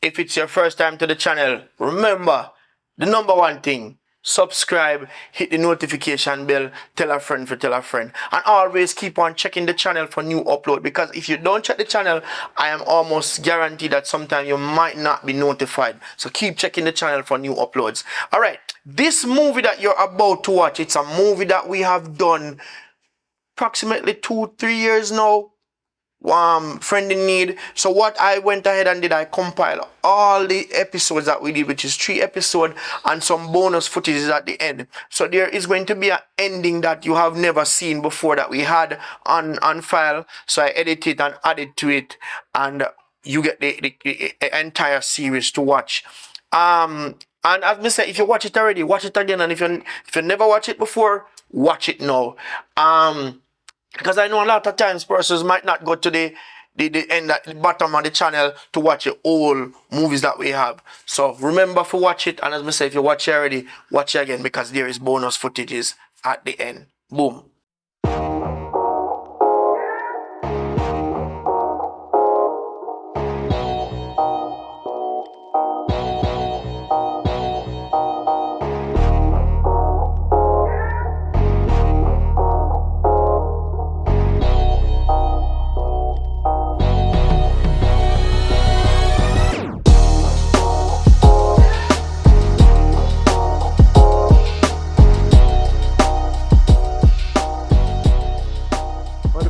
If it's your first time to the channel, remember the number one thing. Subscribe, hit the notification bell, tell a friend for tell a friend. And always keep on checking the channel for new upload, because if you don't check the channel, I am almost guaranteed that sometime you might not be notified. So keep checking the channel for new uploads. Alright, this movie that you're about to watch, it's a movie that we have done approximately 2-3 years now. Friend in need. So what I went ahead and did, I compiled all the episodes that we did, which is 3 episodes and some bonus footage at the end. So there is going to be an ending that you have never seen before that we had on file. So I edited it and added to it, and you get the entire series to watch. And as I said, if you watch it already, watch it again, and if you never watch it before, watch it now. Because I know a lot of times persons might not go to the end at the bottom of the channel to watch the whole movies that we have. So remember to watch it, and as I say, if you watch it already, watch it again, because there is bonus footages at the end. Boom.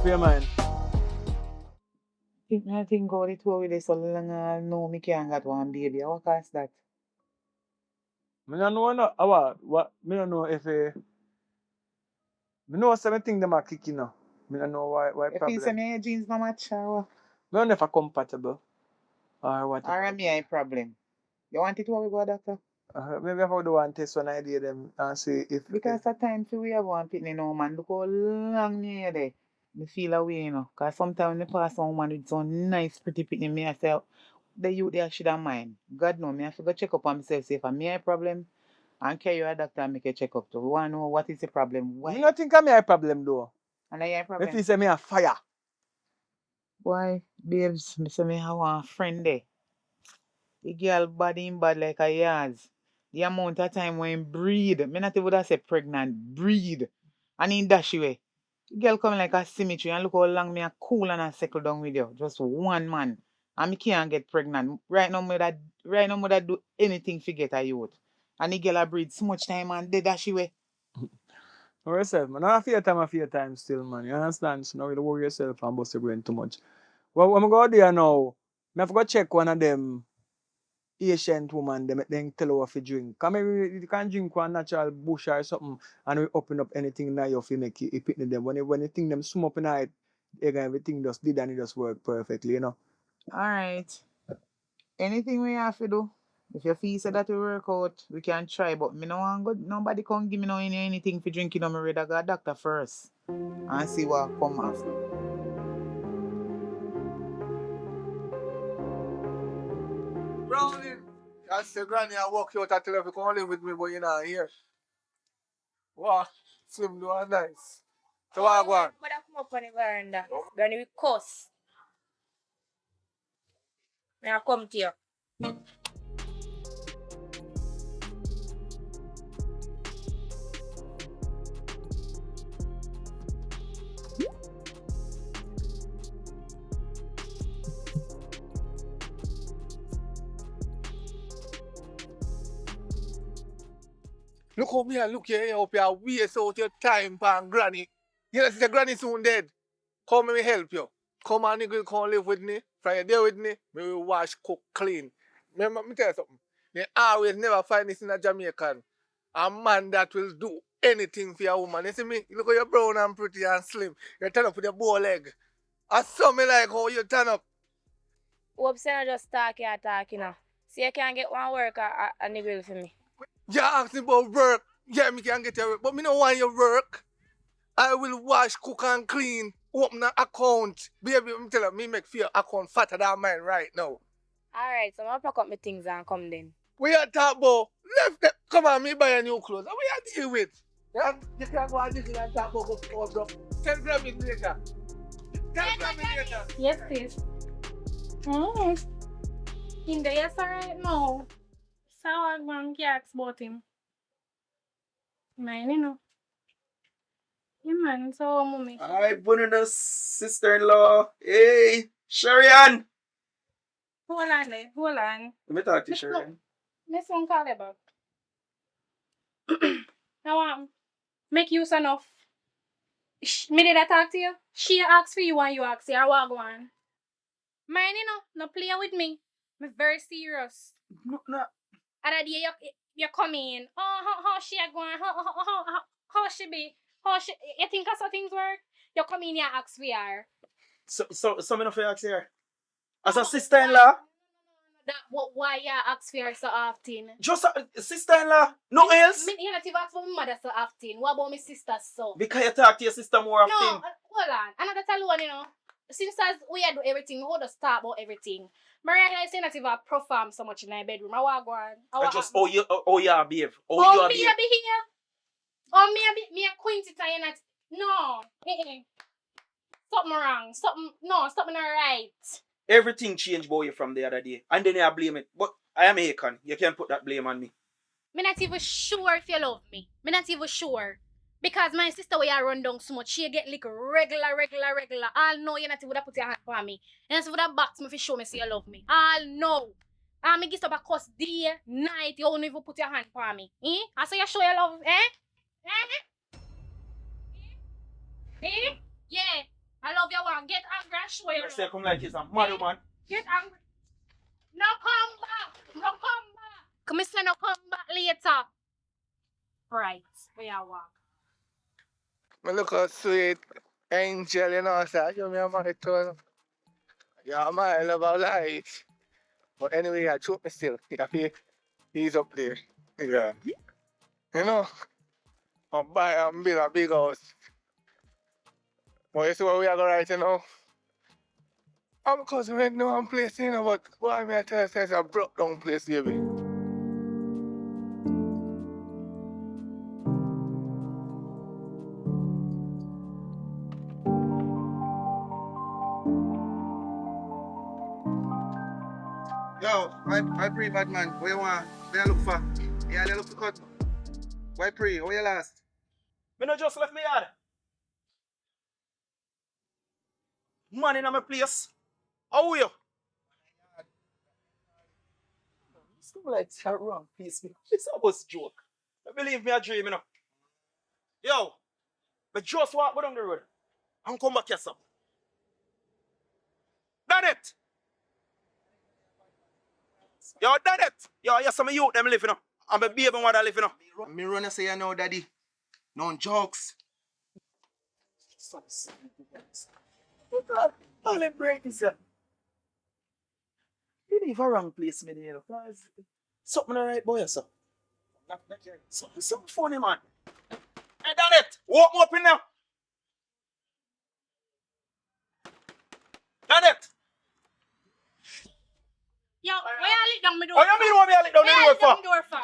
Man. I think all it was with this so long no me can't get one baby. What cause that? I don't know what I don't know if I know something them are kicking now. I don't know why If you problem. say me jeans no match or what? I don't know if I'm compatible or what. Or me a problem. You want it to we go doctor? Maybe I have do one test one idea them and see if Because at times we have one pitney no man. Look how long me here there. Me feel away, you know. Cause sometimes when me pass one woman with some nice pretty pitney, me I say the youth there should have mind. God know me I have to go check up on myself, say if I'm me a problem and carry you a doctor and make a check up to. We want to know what is the problem. Why? I don't think I'm a problem though. And I have a problem. If you say me a fire. Why, babes, me say me have one friend there. The girl body in bad like a yaz. The amount of time when breed, me not even say pregnant, breed. And in dash away. The girl come like a symmetry and look how long me a cool and a settle down with you. Just one man. And me can't get pregnant. Right now, me that do anything to get a youth. And the girl a breed so much time and they dash away. Know yourself, man. I fear time still, man. You understand? So now you don't worry yourself and bust your brain too much. Well, when I go there now, I have to go check one of them Asian woman, they make them tell her what to drink. Come you can drink one natural bush or something and we open up anything now you make it pick them. When you think them swim up in it, everything just did and it just work perfectly, you know. Alright. Anything we have to do. If you feel so that will work out, we can try. But me no want good. Nobody can give me no anything for drinking. No, me rather go doctor first and see what come after. Brownie, I say granny I walk you out I tell her if you come live with me, but you're not here. Wow, slim do and nice. So what I go on? But I come up on the veranda. Granny we cuss. Me I come to you. Look how me and look here, up here, waste out your time, pan granny. You know, see the granny soon dead. Come let me help you. Come on, nigga, come live with me. Friday there with me, me will wash, cook, clean. Remember, me tell you something. They always never find this in a Jamaican. A man that will do anything for a woman. You see me? You look at your brown and pretty and slim. You turn up with your bow leg. I saw me like how you turn up. Hope say I just talk you know. See you can get one work a nigga for me. You ask me about work. Yeah, me can get your work. But me don't want your work. I will wash, cook and clean. Open an account. Baby, me tell you, me make your account fatter than mine right now. Alright, so I'm gonna pack up my things and come then. We are talk about left them. Come on, me buy a new clothes. What you deal with? You can't go and this and talk about go bro. 10 grams in later. 10 grams in later. Yes, please. In the yes, alright now. So I'm going to ask about him. Mine, you know. Yeah, man, so mommy. Hi, bonus sister-in-law. Hey, Sharian. Hold on there, hold on. Let me talk to Miss Sharian. Miss one call you back. Now make use enough. Me did I talk to you? She asked for you and you asked her what go on. Mine, you know, no play with me. Me very serious. No. Other day you come in. Oh, how she a going? How she be? How she? You think that's how things work? You come in here ask for her. So me no fi ask her. As a sister-in-law, That why you ask for her so often? just a sister-in-law, no else. Me you not even ask for my mother so often. What about my sister so? Because you talk to your sister more No, often. hold on. Another tell one, you know. Since as we do everything, we would just talk about everything. Maria is not even perform so much in my bedroom. I want to go on. I just oh you behave. Oh, You me behave. a be here. Oh, me a quinty and not. No. Something wrong. Something not right. Everything changed boy from the other day. And then you blame it. But I am Hakan. You can't put that blame on me. Me not even sure if you love me. Me not even sure. Because my sister way I run down so much, she get like regular. I'll know you not even put your hand on me. And so that box me for show me say you love me. I'll know. And me give up a cuss day, night, you won't even put your hand on me. I say you show your love, Yeah. I love you one. Get angry and show your I say love. come like it's a mad man. Get angry. No come back. Come say no come back later. Right. Where I walk. Me look how sweet. Angel, you know, say, you me a my turn. Yeah, my love of life. But anyway, I choke me still. He's up there. Yeah. You know, I'm buy and build a big house. But you see what we are going right now? I'm because we know one place, you know, but why me I tell you, it's a broke down place, baby. Yo, why pray bad man? What you want? What you look for? Yeah, you look for cut. Why pray? What you last? Me no just left me yard. Man in my place. How are you? Something like that wrong, please me. It's almost a joke. Believe me, I dream, you know. Yo, but just walk down the road and come back here, sir. Done it. Yo, done it. Yo, yes, some youth them live, you know. I'm a baby what I live, you know. Me run and say, you know, daddy. No jokes. All them break this, yeah. You leave a wrong place, me, you know. Something alright, boy, sir. Something funny, man. Hey, done it. Walk me up in now. Done it. Yo, where you lit down my door? Oh, you mean want me to lick down the Where door you for? lit down the door for?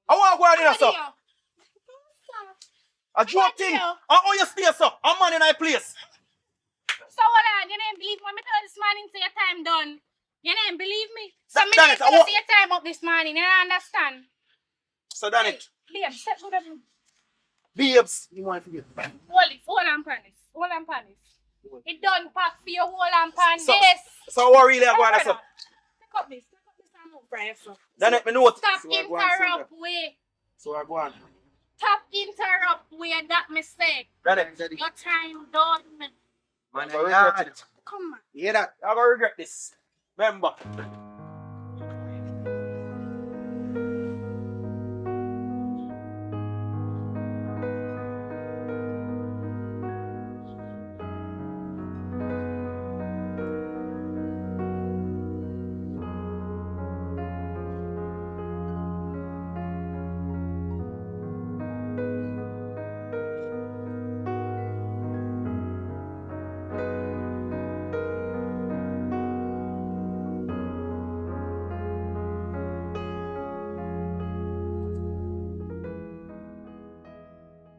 I want to go out in there, sir. How A joke thing. Oh, you stay, sir. I'm man in my place. So hold on, you didn't believe me. I told this morning say your time done. You didn't believe me. So me Done it. didn't say your time up this morning. You don't understand. So done it. Babe, step good up. Babes. You want to get Hold on, panis. It done pack for your hold on, pan So- this. So what really I go on, sir? Take up this and move for yourself. Done it, me know. Stop So I go on, interrupt way. So I go on. Stop interrupt way that mistake. Done it, daddy. Your time done. Man, I regret it. Come on. You hear that? I'm going to regret this. Remember.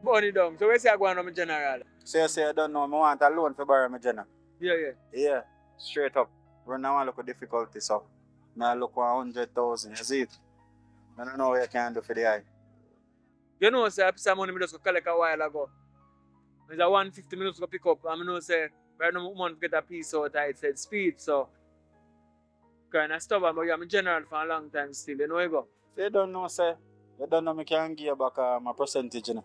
Bunny down. So where say I go on my general? Say I don't know. I want a loan for borrow my jenna. Yeah. Yeah, straight up. Right now I look at difficulty, so I look 100,000, you see it? I don't know what you can do for the eye. You know, say, I piece of money I just go collect a while ago. It's a 150 minutes to pick up. And I know, say, right now, I get a piece out, it said speed, so. Kind of stubborn, but I'm general for a long time still. You know where you go? They don't know, say. They don't know me can give you back my percentage, you know.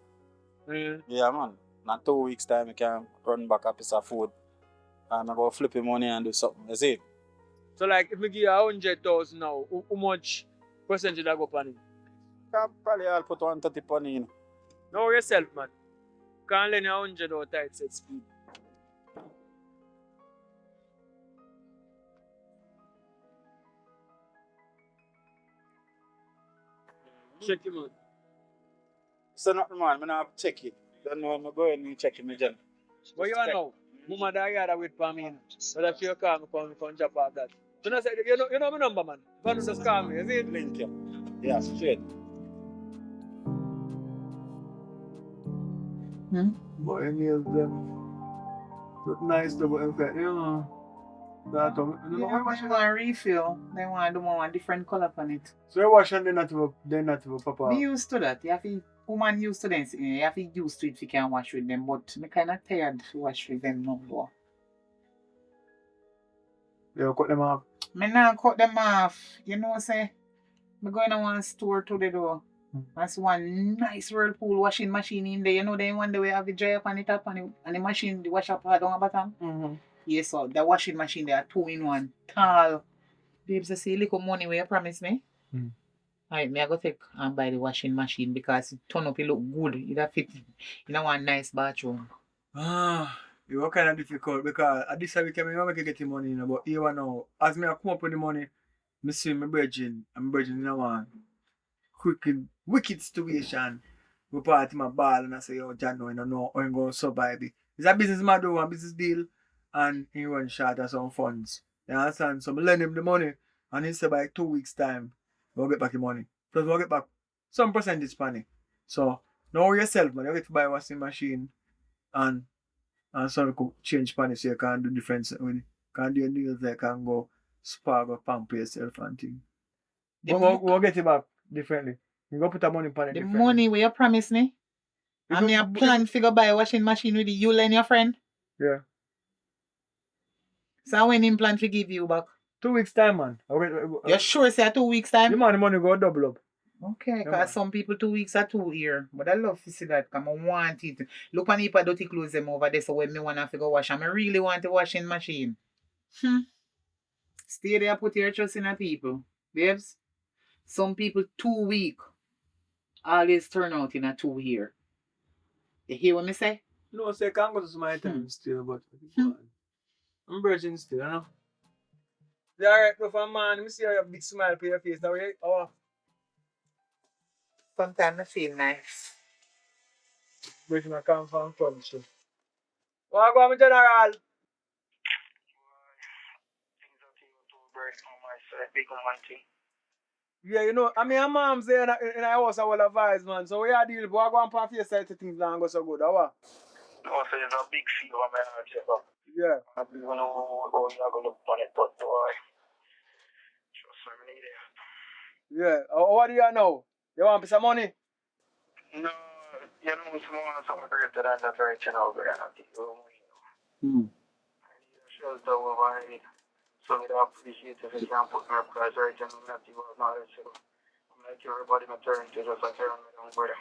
Yeah, man. In 2 weeks' time, I can run back a piece of food. And I go flip the money and do something. You see? So, like, if I give you 100,000 now, how much percentage I go on it? Can probably I'll put 130 on in. Know yourself, man. Can't lend you 100 out tight set speed. Check him out. So nothing, man. I have to check it. Don't know I'm going and check it, my John. But you know, Mama Diana wait for me. But if you call me, come jump off that. So now say, you know my number, man. You want to just call me, is it? Link you. Yeah, straight. But nails them look nice though, in fact, you know. That you know how much They want refill. They want one different color on it. so you wash and they not to pop Me out. used to that. You have to, woman used to them. You have to use to it if you can wash with them. But me kind of tired to wash with them no more. You cut them off. Me now cut them off. You know, say, me going to one store today though. That's one nice whirlpool washing machine in there. You know, they one day we have the dry up on the top and the machine, the wash up down the bottom. Yes, so the washing machine there, 2-in-1, tall. Babes, I see little money where you promise me. Alright, me I go take and buy the washing machine because it turn up, it look good. It fit in one nice bathroom. It was kind of difficult because at this week I make get the money, you know, but here now, as me I come up with the money, I see my virgin, I'm virgin in one wicked situation. We party my ball and I say, yo, John, no, I don't know how I'm going to survive it. It's a business man do, a business deal, and he run short of some funds. You understand? So I lend him the money, and he said by 2 weeks' time, we'll get back the money. Plus we'll get back some percentage money. So know yourself, man, you get to buy a washing machine and so you could change money so you can do different with it. Can do your deals there, can go spa, go pamp yourself and things. But we'll get it back differently. You go put the money on it The differently. money where you promise me? You And go- me a plan figure buy a washing machine with you and your friend. Yeah. So when him plan to give you back? 2 weeks' time, man. You're sure say 2 weeks time? The money go double up. Okay, Yeah, because man. some people 2 weeks are 2 years. But I love to see that because I want it. Look on if I dirty clothes them over there so when me want to figure wash and I really want a washing machine. Stay there, put your trust in the people. Babes, some people 2 weeks always turn out in a 2 year. You hear what me say? No, say can't go to my time still, but I'm virgin still, you know. Yeah, alright, no, for man, me see you have a big smile on your face now. Oh, Sometimes I feel nice. breaking my confrontation. What go on, General? Yeah, you know, I mean, my mom's there in the house, I will advise, man. So, we are dealing, but I go on past your side to things don't go so good, how? No, so it's a big favor, man. I check up. Yeah. I don't know how you're going to look on it, but boy, trust me, need it. Yeah. What do you know? You want some money? No, you know, someone greater than that right now, but I don't think you know. I need a shelter over it. So I appreciate if you can put me up because right now, I'm not even knowledge. So I'm like everybody, my turn to just like turn me down, brother.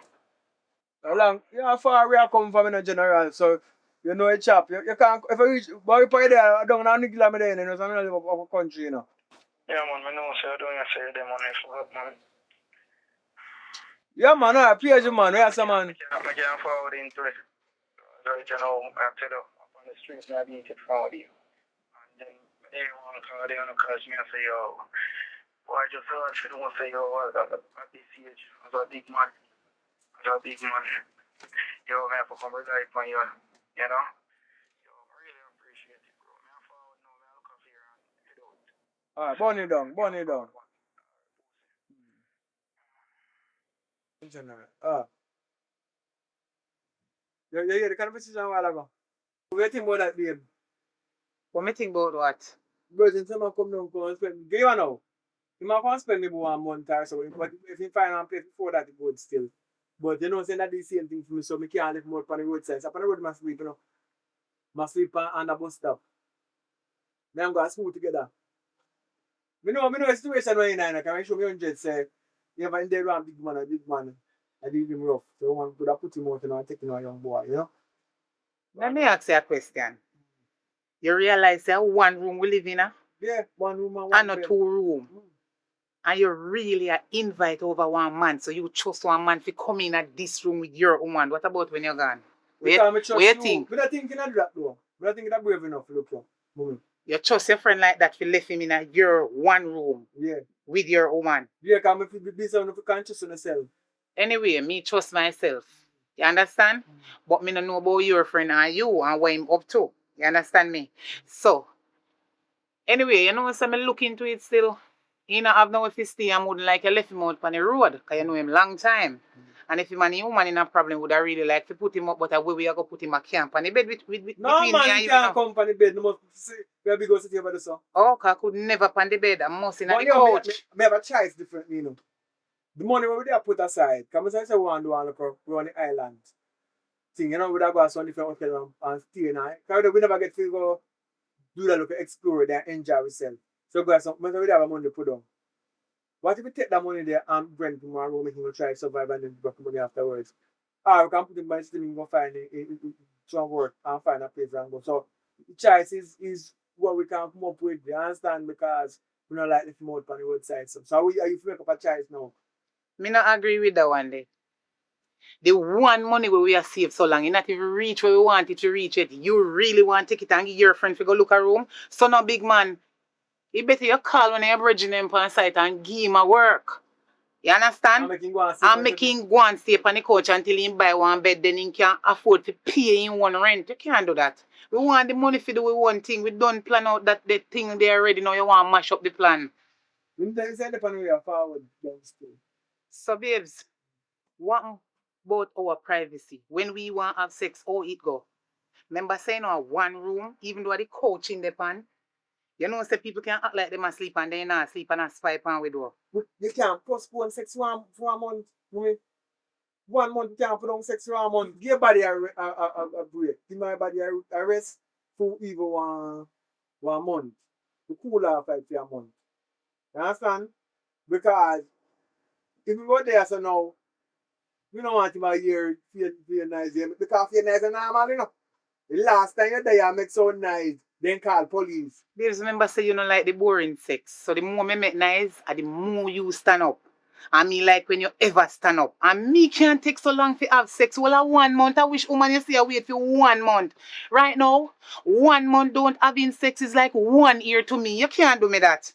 How long? Yeah, far we are coming from in a general, so you know a chap. You can't, if you reach, but you pay there, I don't know, any kilometer, you know, so I'm not live up a country, you know. Yeah, man, I know, so I don't say them money for up, man. Yeah, man, I pay you, man. Yes, man. I can't forward into it. Right now, I tell you, up on the streets, I need to forward you. And then everyone call they on catch me and say, yo, why just so I should want to say, yo, at this age, as a big man, yo, man, for come rely upon you, you know? Yo, I really appreciate it, bro. Man, forward now, man, look up here and head out. Alright, burn it down, burn it down. General. You hear the conversation a while ago? What do you think about that, babe? What me think about what? Virgin, someone come down, come and spend. Give you now. You might want to spend maybe 1 month or so, but if you find one place before that, it good still. But you know, saying that the same thing for me, so I can't live more on the roadside. So up on the road, I sleep, you know. I sleep on the bus stop. Then I'm going to school together. Me know the situation when you're in, can I show me 100 say, you ever in there around big man, I leave him rough. So one could have put him out and take him a young boy, you know? Let me ask you a question. You realize that one room we live in, Yeah, 1 room and 1 and not bed. 2 room. And you really invite over one man, so you trust one man to come in at this room with your woman. What about when you're gone? Because I trust What you you. think? But I think you not that though. But I think you're brave enough to look for. You trust your friend like that to left him in your one room Yeah. with your woman. Yeah, because if you be someone who conscious on yourself. Anyway, me trust myself. You understand? But me no know about your friend and you and what him up to. You understand me? So, anyway, you know, so me look into it still. He not have no if he stay and wouldn't like you left him out on the road, because you know him long time. And if him and the woman in a problem, would I really like to put him up, but a way we are going to put him a camp on the bed No between man, me and you you. can't come from the bed. No must see where we go sit here by the sun. Oh, I could never on the bed. I must in But the you know, couch. me have a choice different, you know. The money we have put aside, because I say we want to do on the island. Thing, you know, we have got some different hotel and stay now. Because we never get to go do that, look, explore it and enjoy ourselves. So we have money to put on. What if we take that money there and rent tomorrow, making him try to survive and then work money afterwards? Or we can put him by streaming, go find some work and find a place and go. So the choice is what we can come up with. You understand? Because we don't like the out on the roadside. So how are you make up a choice now? Me not agree with that one day. The one money where we have saved so long, it not even reach where we want it to reach it. You really want to take it and give your friend to go look a room? So no big man. You better you call when you're bridging them on site and give him a work. You understand? I'm making him go and stay on the couch until he buy one bed, then he can afford to pay in one rent. You can't do that. We want the money for do one thing. We don't plan out that the thing there already. Now you want to mash up the plan. So babes, what about our privacy? When we want to have sex, how it go? Remember saying our one room, even though the couch in the pan, you know, say people can act like they must sleep and they not sleep and swipe and we do. You can't postpone sex for a month. 1 month you can't put on sex for a month. Give your body a break. Give my body a rest for even one month. To cool off for a month. You understand? Because if we go there so now, we don't want him a year feel nice here. Because feel nice and normal, you know. The last time you're there, make so nice. Then call police. Babes, remember say you don't like the boring sex. So the more me make nice, and the more you stand up. And me like when you ever stand up. And me can't take so long to have sex. Well, a 1 month, I wish woman you say I wait for 1 month. Right now, 1 month don't having sex is like 1 year to me. You can't do me that.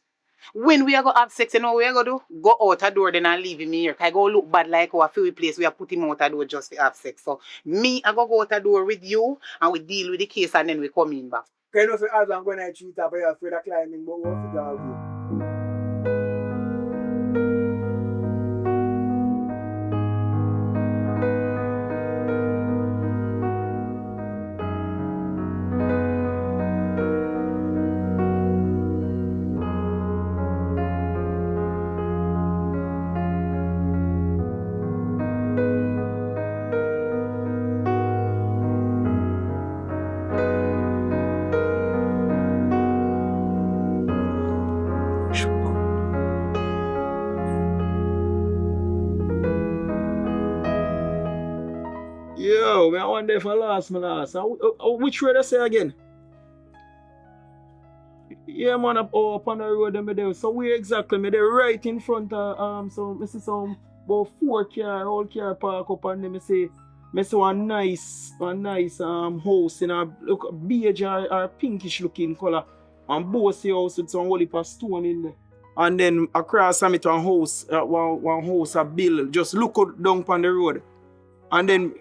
When we are going to have sex, you know what we are going to do? Go out a door then and leave him here. I go look bad like our few place we are put him out a door just to have sex. So me, I go out a door with you and we deal with the case and then we come in back. Because you know, for as long when I cheat up, you're afraid of climbing, but we'll figure out you. Yo, we are one day for last, my last. Which way they say again? Yeah, man, up on the road me there. So where exactly? Me there right in front of so me see some about 4 car, old car park up and then me see one nice house in a look beige or pinkish looking color. And bossy house with some whole heap of stone in there. And then across from it one house, one house a bill. Just look out down on the road. And then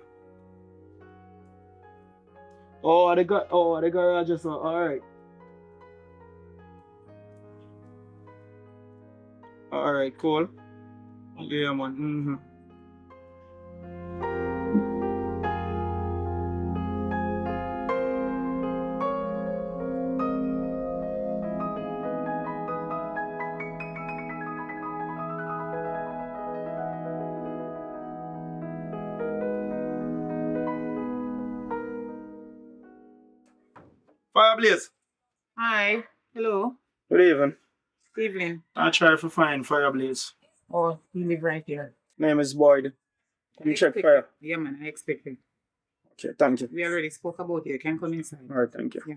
the garage is alright. Alright, cool. Yeah, man. Mm-hmm. Fireblaze. Hi. Hello. Good evening. Evening. I try to find Fireblaze. Oh, you live right here. Name is Boyd. Come check Expect fire. it. Yeah, man, I expect it. Okay, thank you. We already spoke about it. You can come inside. Alright, thank you. Yeah.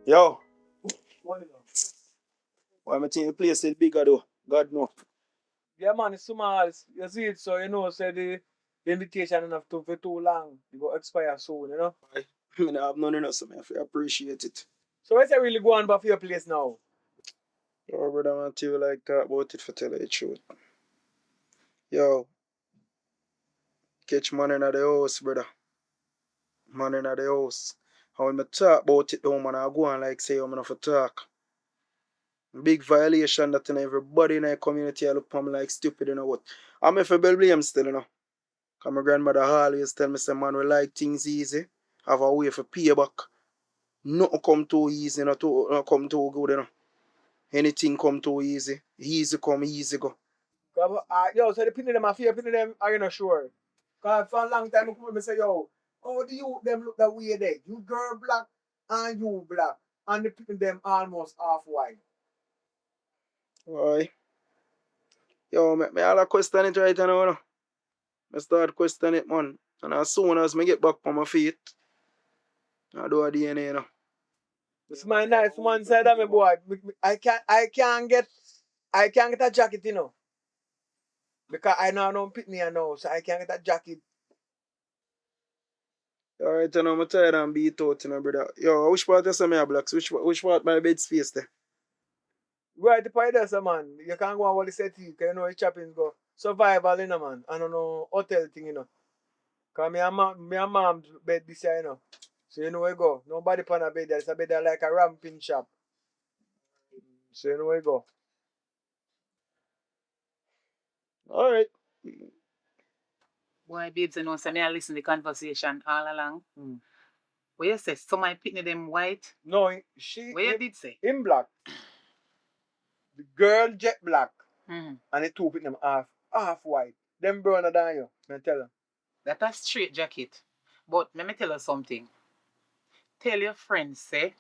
Yo. Why am I think the place is bigger though? God no. Yeah, man, it's small. You see it, so you know, say the invitation enough to for too long. It go expire soon, you know. I mean, I have none enough, so I feel appreciate it. So what's it really going back for your place now? Yo, brother, I want to like talk about it for tell you the truth. Yo, catch man in the house, brother. Man in the house. And when I talk about it though, man, I go on like say I'm not for talk. Big violation that in everybody in the community I look at me like stupid, you know what. I'm if I blame still, you know. Cause my grandmother always tell me, say, man, we like things easy. Have a way for pay back. Nothing come too easy, not come too good, you know. Anything come too easy. Easy come, easy go. Yo, so the pin them, I feel pin them, are you not sure? Because for a long time, I come and say, yo, how do you them look that way there? You girl black and you black. And the pin them almost half white. Why? Yo, me all a question it right now, you know. I start questioning it, man. And as soon as I get back on my feet, I do a DNA, you know. It's my nice one side of me, boy. I can't get a jacket, you know. Because I know I don't pick me, I know, so I can't get a jacket. Alright, you know, I'm tired and beat out, you know, brother. Yo, which part is my blacks? Which part my bed space there? Right, the point is, man, you can't go on what they say to you, because you know the choppings go. Survival, you know, man. I don't know, hotel thing, you know. Because me and mom's bed this year, you know. So you know where you go. Nobody on a bed there. It's a bed there like a ramping shop. So you know where you go. Alright. Boy, babes, you know, so me I listen to the conversation all along. What you say? Some my pitney them white. No, What you did say? in black. The girl jet black. Mm-hmm. And the two put them half white. Them browner than you. I tell them. That's a straight jacket. But let me tell you something. Tell your friends, say,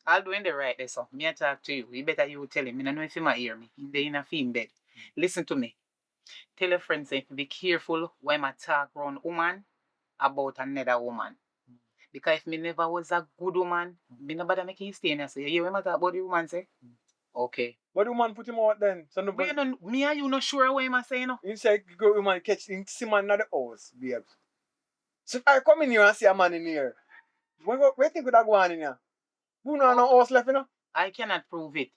I'll do in the right there, so me I talk to you. You better you tell him. I don't know if he might hear me. In a film bed. Listen to me. Tell your friends, say, be careful when I talk around woman about another woman. Because if me never was a good woman, me nobody make you stay in there. So you hear when I talk about the woman, say? Okay. What do man put him out then? So no, Me and you not sure what I say, no? inside go woman catch in see man in the house, babe. So if I come in here and see a man in here, where you think we that go on in here? Who know no house left, you know? I cannot prove it.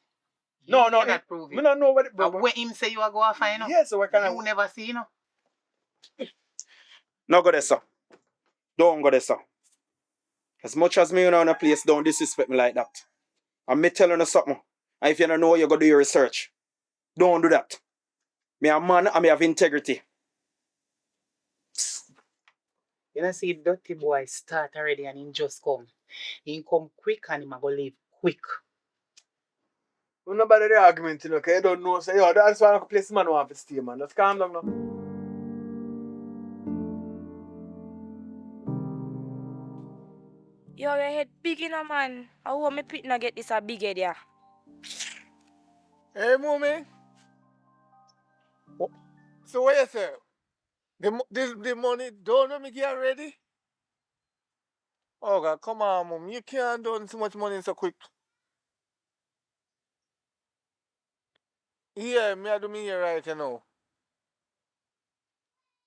No, You cannot prove me it. don't know what it Where him say you are going to find, no? Yeah, so what kind You never see, you know? No go there, sir. Don't go there, sir. As much as me you know in a place, don't disrespect me like that. And me telling you something. And if you don't know, you go do your research. Don't do that. Me a man and me have integrity. You know, see, dirty boy start already and he just come. He come quick and he go leave quick. We nobody the argument, you know, because you don't know. So, yo, that's why I place man want to stay, man. Just calm down now. Yo, your head big enough, man. I want me pit get this a big head, yeah. Hey, mommy. So what you say? The money don't let me get ready? Oh God, come on, mom. You can't do so much money so quick. Yeah, me I do me here right now.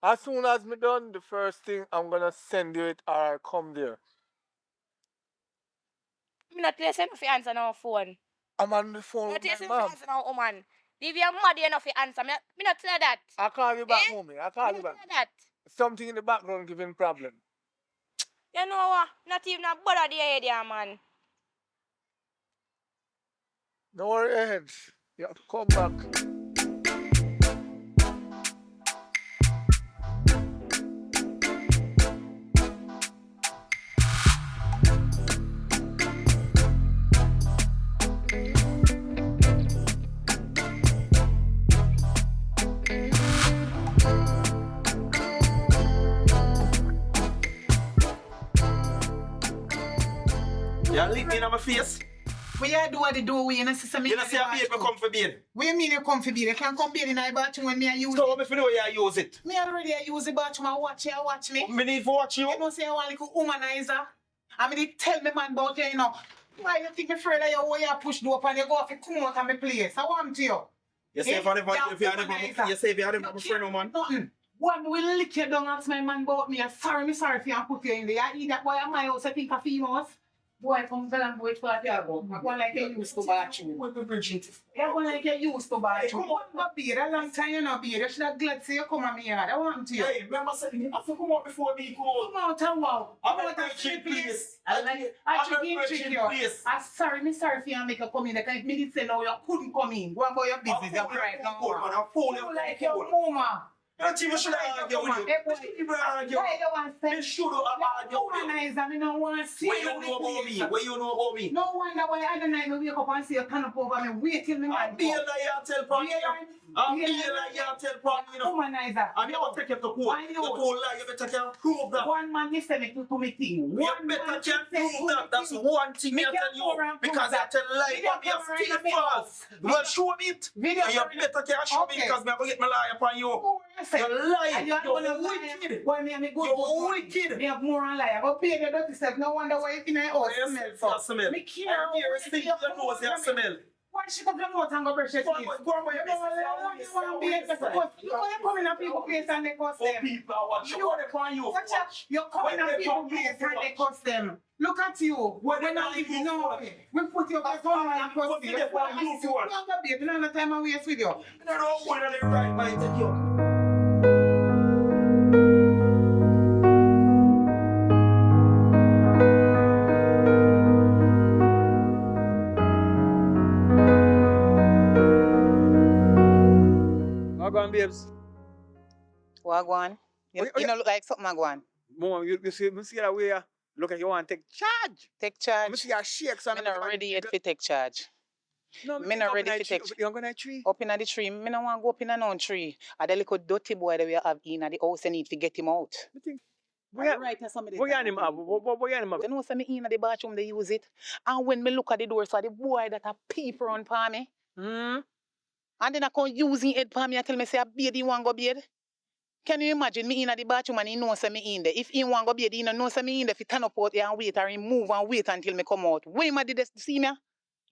As soon as me done, the first thing I'm gonna send you it or I'll come there. Me not tell you enough to answer now phone. I'm on the phone Me with not tell my you mom. answer now, woman. Leave your mother enough to answer. Me not tell you that. I'll call you back, Eh? mommy. I'll call Me you not back. tell you that. Something in the background giving problem. You know what? Not even a bother the head, yeah, man. No worry, ahead. You have to come back. You lick me in my face. What you do at the doorway and sister me? You don't say a baby come for beard. What you mean you come for beard? You can't come beard in the bathroom when me I use So it. if you know you use it. Me already I use the bathroom and watch me. Me need to watch you. You know say I want like a womanizer. I mean they tell me man about you, you know. Why you think afraid of your way you push door up and you go off and come out of my place? I want to you. You say if you never my friend, man. Nothing. One will lick you down ask my man about me. I'm sorry for you and put you in there. I eat that boy at my house, I think a females. Boy come tell and boy for a ago. I go like you used to bathroom. You go like you used to bathroom. Come on, beard. A long time you not beard. You should have glad to say you come at me yard. I want to you. Hey, remember saying I have to come out before me go. Come out and wow. I'm Come out a and virgin, please. I trick you. I'm sorry for you and make you come in. Like if me did say no, you couldn't come in. Go about your business. You're right now. I'm full. You like your mama. Don't even should argue with you. Why you want to say? Me should have argued with you. Womanizer, me no want to see What you know about me? What you know about me? No wonder why other night me wake up and see you turn up over me. Wait till me I'm man being come. like you tell Pam. I'm being like you tell Pam, you know. Womanizer. I'm here to take you to court. Why The you? whole lie, you better can prove that. One man listen me to me thing. You better can prove that. That's one thing I tell you. Because I tell lie, but you still false. Well, show me it. And you better can show me because I'm going to get my lie upon you. You're lying. You're wicked. Why me and me good? You're wicked. Me have more on liar. But pay the dirty self. No wonder why you in my house smell so. Me care. I'm here to see your nose, you smell. Why she come from out and go brush your teeth? Go on, where you You come in a people place and they cuss them. people are watching. You want to find you. Watch out. You come in a people place and they cuss them. Look at you. We're not even know. We put you back on and cuss you. You're going to be no time I waste with you. I don't know whether they right by take you. Go on, babes. Wagwan. You know look like something Wagwan. Mom, you see that way. Look like you want to take charge. Take I charge. see your shakes on Me not ready yet to take charge. No, Me not ready to take. You're going to tree. Up in the tree. Me no want go up in a no tree. A the little dirty boy that we have in the house. I need to get him out. Where Right now somebody. you him up? Where you him up? You know say me in the bathroom they use it. And when me look at the door, so the boy that a peep run for me. And then I come using head for me and tell me say a baby want go bed. Can you imagine me in the bathroom and he knows say me in there? If he want go bed, he knows say me in there. If he turn up out here and wait or he move and wait until me come out. When you did see me?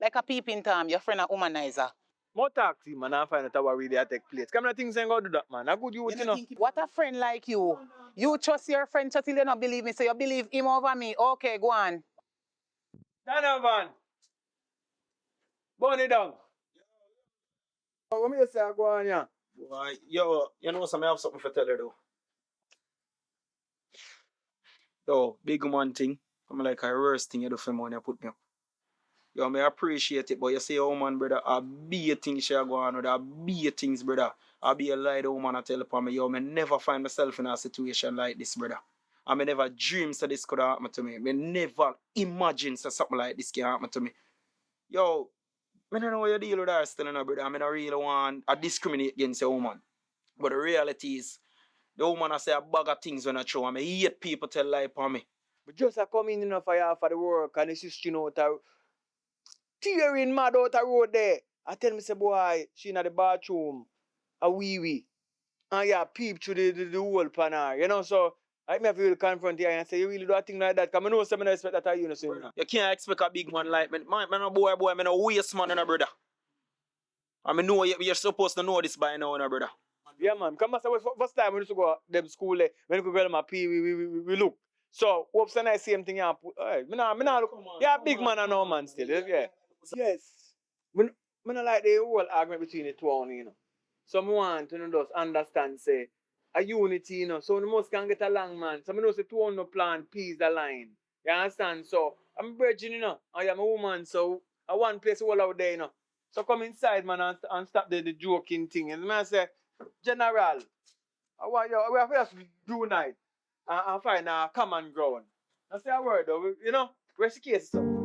Like a peeping Tom, your friend a womanizer. More talk to him and I find out what really take place. Come on, things ain't gonna do that, man. A good youth, you know. What a friend like you. You trust your friend just till you don't believe me, so you believe him over me. Okay, go on. Donovan. Burn it down. What me say go on here? Boy, yo, you know some I have something for tell you though. Yo, big man thing. I'm like a worst thing you do for money you put me up. Yo, me appreciate it, but you see a woman, brother, I be a thing she go on with, I be a things, brother. I be a lie the woman I tell upon me, yo, me never find myself in a situation like this, brother. I me never dream so this could happen to me. Me never imagine so something like this can happen to me. Yo, I don't know what you deal with her still, brother. I mean, I really want to discriminate against a woman. But the reality is, the woman I say a bag of things when I show, and I hate people tell lie upon me. But just a come in enough for the work and it's just, you know, tearing mad out the road there. I tell me, say, boy, she in the bathroom, a wee. And yeah, peep through the whole pan her, you know, so I may feel confront her and say, you really do a thing like that? Because I know some expect that you know. You can't expect a big man like me. Man, no boy, I'm no waste man, brother. I mean, know you're supposed to know this by now, brother. Yeah, man. Come on, first time we used to go them school, when we go to my P, we look. So, what's the nice same thing? Yeah, me nah look. Yeah, big man and no man still. Yeah. Yes. Me not like the whole argument between the two of them, you know. So, I want to just understand, say, a unity, you know. So, we must can get along, man. So, I know say two on no plan, peace the line. You understand? So, I'm virgin, you know. I am a woman, so I want place all out there, you know. So, come inside, man, and stop the joking thing. And I say, General, I want you, we have to do night and find a common ground. That's the word, though, you know. Where's the case, so?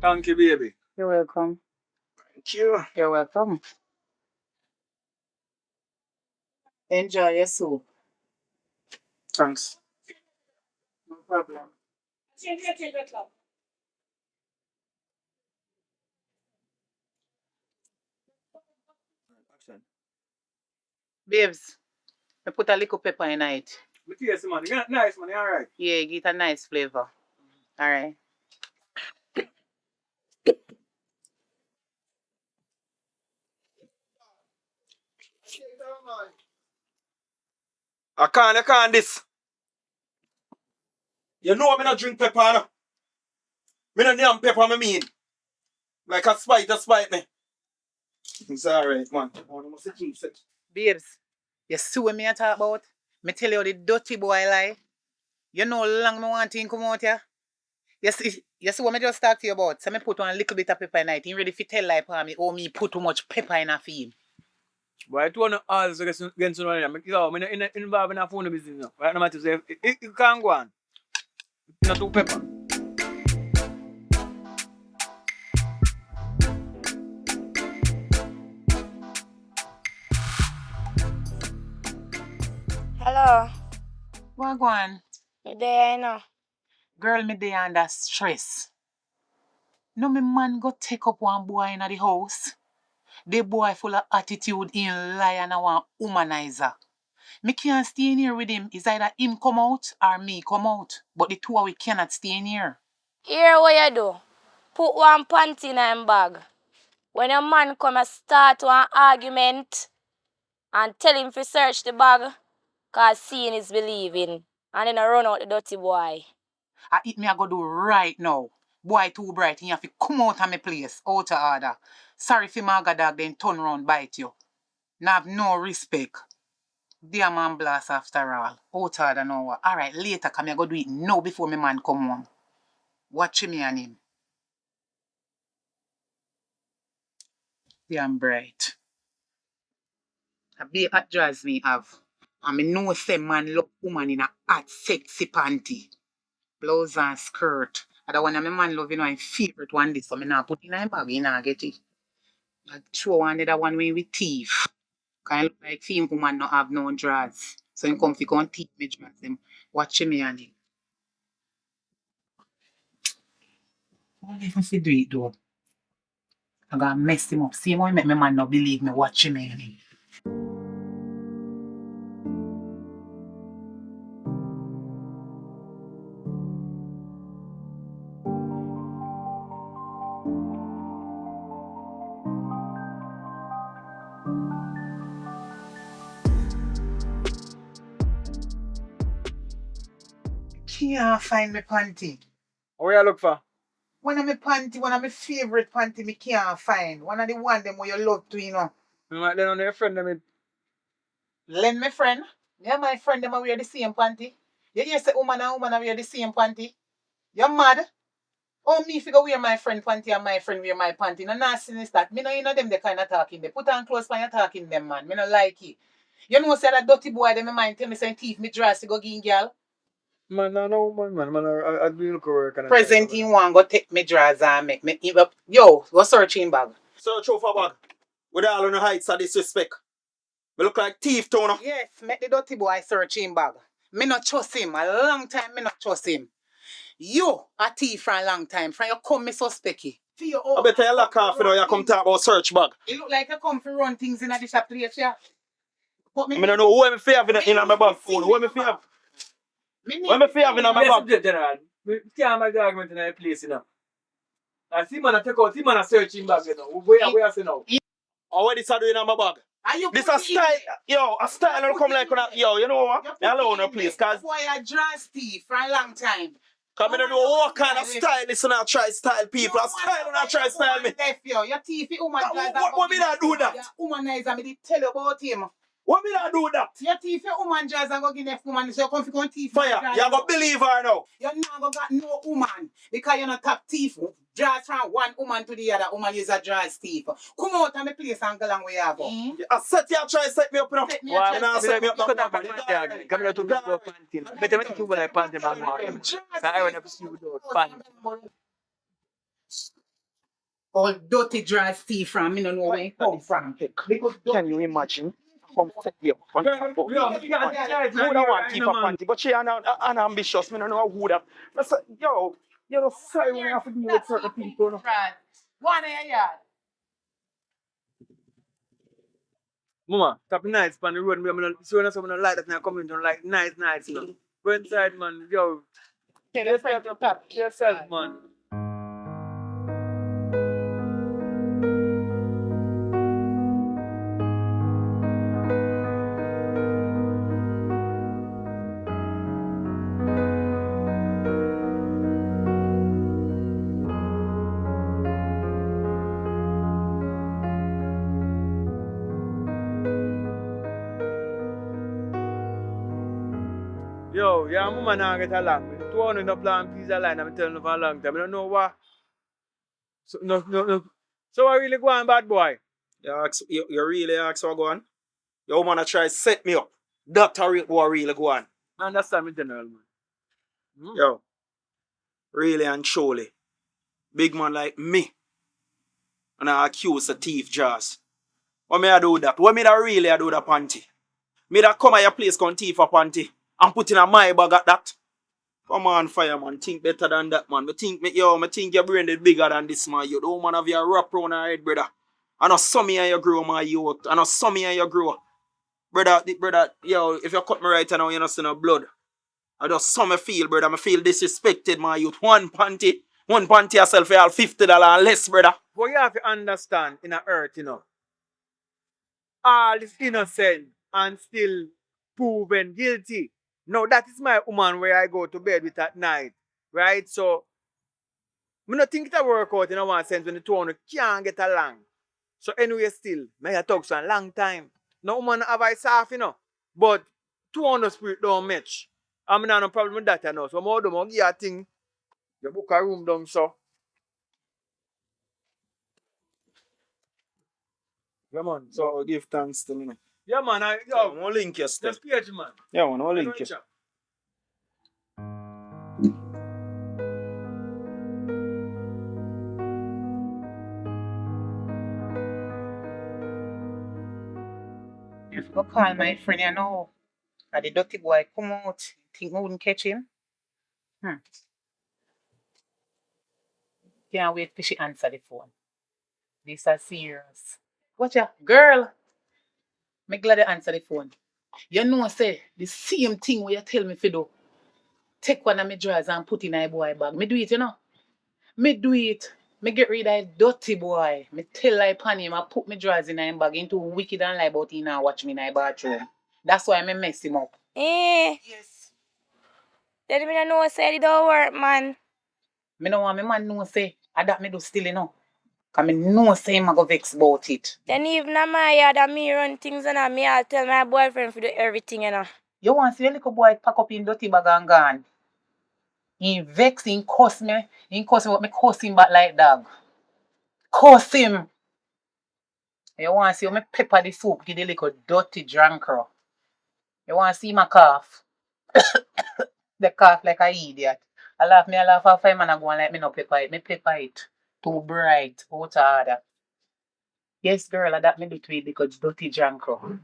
Thank you, baby. You're welcome. Thank you. You're welcome. Enjoy your soup. Thanks. No problem. Action. Babes, I put a little pepper in it. But yes, man. Yeah, nice, man. All right. Yeah, get a nice flavor. All right. I can't this. You know me not drink pepper, no? Me not name pepper, me mean. Like a spite me. It's alright, man. Babes, you see what me a talk about? Me tell you the dirty boy lie. You know how long me want him come out here? You see what me just talk to you about? So me put on a little bit of pepper in it. He ready to tell lie for me, oh me put too much pepper in a film. But it want to also against one of them. Yo, I'm not involved in a phone business now. Right, no matter say it can't go on. Not too pepper. Hello. What go on? You there now? Girl, me dey under stress. No, me man go take up one boy in the house. The boy full of attitude, in lie and I want humanizer. Me can't stay in here with him. It's either him come out or me come out. But the two of we cannot stay in here. Here what you do? Put one panty in him bag. When a man come and start one argument and tell him to search the bag, cause seeing is believing. And then I run out the dirty boy. I eat me I go do right now. Boy too bright, he have to come out of my place, out of order. Sorry if my dog then turn round bite you. Now have no respect. Dear man blast after all. Out of order now. Alright, later come I go do it now before my man come home. Watch me and him. Damn bright. A big hot dress me have. And me know say man love woman in a hot sexy panty. Blouse and skirt. And the one that my man love, you know, my favorite one this. So me now put in a bag, you know, get it. I throw one the one way with teeth. Kind of look like film woman not have no dress. So him come fi come teeth me dress him. Watch me and him. I don't even see do it though. I gotta mess him up. See how he make my man not believe me. Watch me and him. Can't find my panty. What you look for? One of my panty, one of my favorite panty me can't find. One of the one them where you love to, you know. You might lend on your friend them. Lend my friend. Me and my friend them a wear the same panty. You hear say woman and woman a wear the same panty? You mad? Oh, me figure wear my friend panty and my friend wear my panty. No nastiness that. Me no you know them the kind of talking there. Put on clothes when you talking them, man. Me no like it. You know say that dirty boy them in mind tell me say thief me dress to go give girl. Man, no, man, I do look work. Present in one go take me drawers and make me give up. Yo, go search in bag. Search over bag. With all on the heights of disrespect. Me look like thief, Tona. Yes, make the dirty boy search in bag. Me not trust him. A long time me not trust him. You a thief for a long time. From you come me suspect. I better you lock off, you know, you come talk about search bag. It look like you come to run things in a this place, yeah. But I don't know who am I fear in my bag phone. Who am I fear? Who am I fear in my bag? Yes, General. We can't make the argument in a place, you know. I see man, I take out, see man, I searching back, you know. Where I say now? Or what this are doing in my bag? This a style, yo, a style will come like, yo, you know what? Hello, no, please, cause. Boy, a dress thief for a long time. Come in and know what kind of style this and I try style people. A style and I try style me. Your thief, humanizer. What me not do that? Humanizer, me did tell you about him. What me not do that? Your thief, your woman jazz and go give them woman, so you come for thief. Fire, you go believe her now. You're not going to got no woman because you're not top thief. Draws from one woman to the other. Woman is a draws thief. Come out and the place and go along where you go. I set you try set me up enough. Why not set me up now? Come here to go panty. Better make you like panty man. I want to see you do panty. All dirty dry steal from me, no know where it come from. Can you imagine? Come set me up on top of me. Who that want keep a panty? But she unambitious. Me no know who that. I say, yo, you're not sorry when you have to deal with certain people. No? Right. Go on in your yard. Mama, top nights on the road. So when someone like that, I come in to like nice, you know. Go inside, man. Yo, Tell yourself to tap. yourself, man. Yo, yeah, mama now get along. Me two on the plan pizza line. I'm telling you for a long time. I don't know what. So, no. So I really go on, bad boy. You really ask what go on? Your man try set me up. That's how it really go on. I understand me, general, man. Yo, really and truly, big man like me, and I accuse the thief jaws. What me I do that? What me that really I do that panty? Me that come at your place con thief a panty and put in a my bag at that? Come on, fireman, think better than that, man. Me think your brain is bigger than this, man. You don't man have your wrap around your head, brother. I know some me and you grow, my youth. I know some me and you grow. Brother, yo, if you cut me right now, you don't see no blood. I just some me feel, brother. I feel disrespected, my youth. One panty yourself for all $50 and less, brother. But you have to understand in a earth, you know. All is innocent and still proven guilty. No, that is my woman where I go to bed with at night. Right? So I don't think it work out in a one sense when the two of you can't get along. So anyway still, may I talk for a long time. No woman have I soft, you know. But two of the spirit don't match. I'm not no problem with that, you know. So more do more give a thing. You book a room down so. Yeah, man. So give thanks to me. Yeah, man. Yo, no link you still. Just page, man. Yeah, man, no link you. If I go call my friend, you know, and the dirty boy come out, think I wouldn't catch him? Can't wait till she answer the phone. This is serious. Watch ya, girl. Me glad you answer the phone. You know, say, the same thing where you tell me to do. Take one of my drawers and put in my boy bag. Me do it, you know. Me do it. Me get rid of that dirty boy. Me tell lie upon him. I put my drawers in my bag into wicked and lie about him and watch me in my bathroom. That's why me mess him up. Yes. Then me no know say it don't work, man. Me no want my man know say, I that me do still, you know. Cause me know say him a go vex about it. Then even at my yard and me run things and me I'll tell my boyfriend to do everything, you know. You want to see a little boy pack up in dirty bag and gone. He vex, he cuss me, but me cuss him back like dog. Cuss him. You want to see how me pepper the soup, give the little dirty dranker. You want to see my cough? The cough like a idiot. I laugh for 5 man go on like me no pepper it. Me pepper it. Too bright, out of order. Yes, girl, that me do to it because dirty dranker.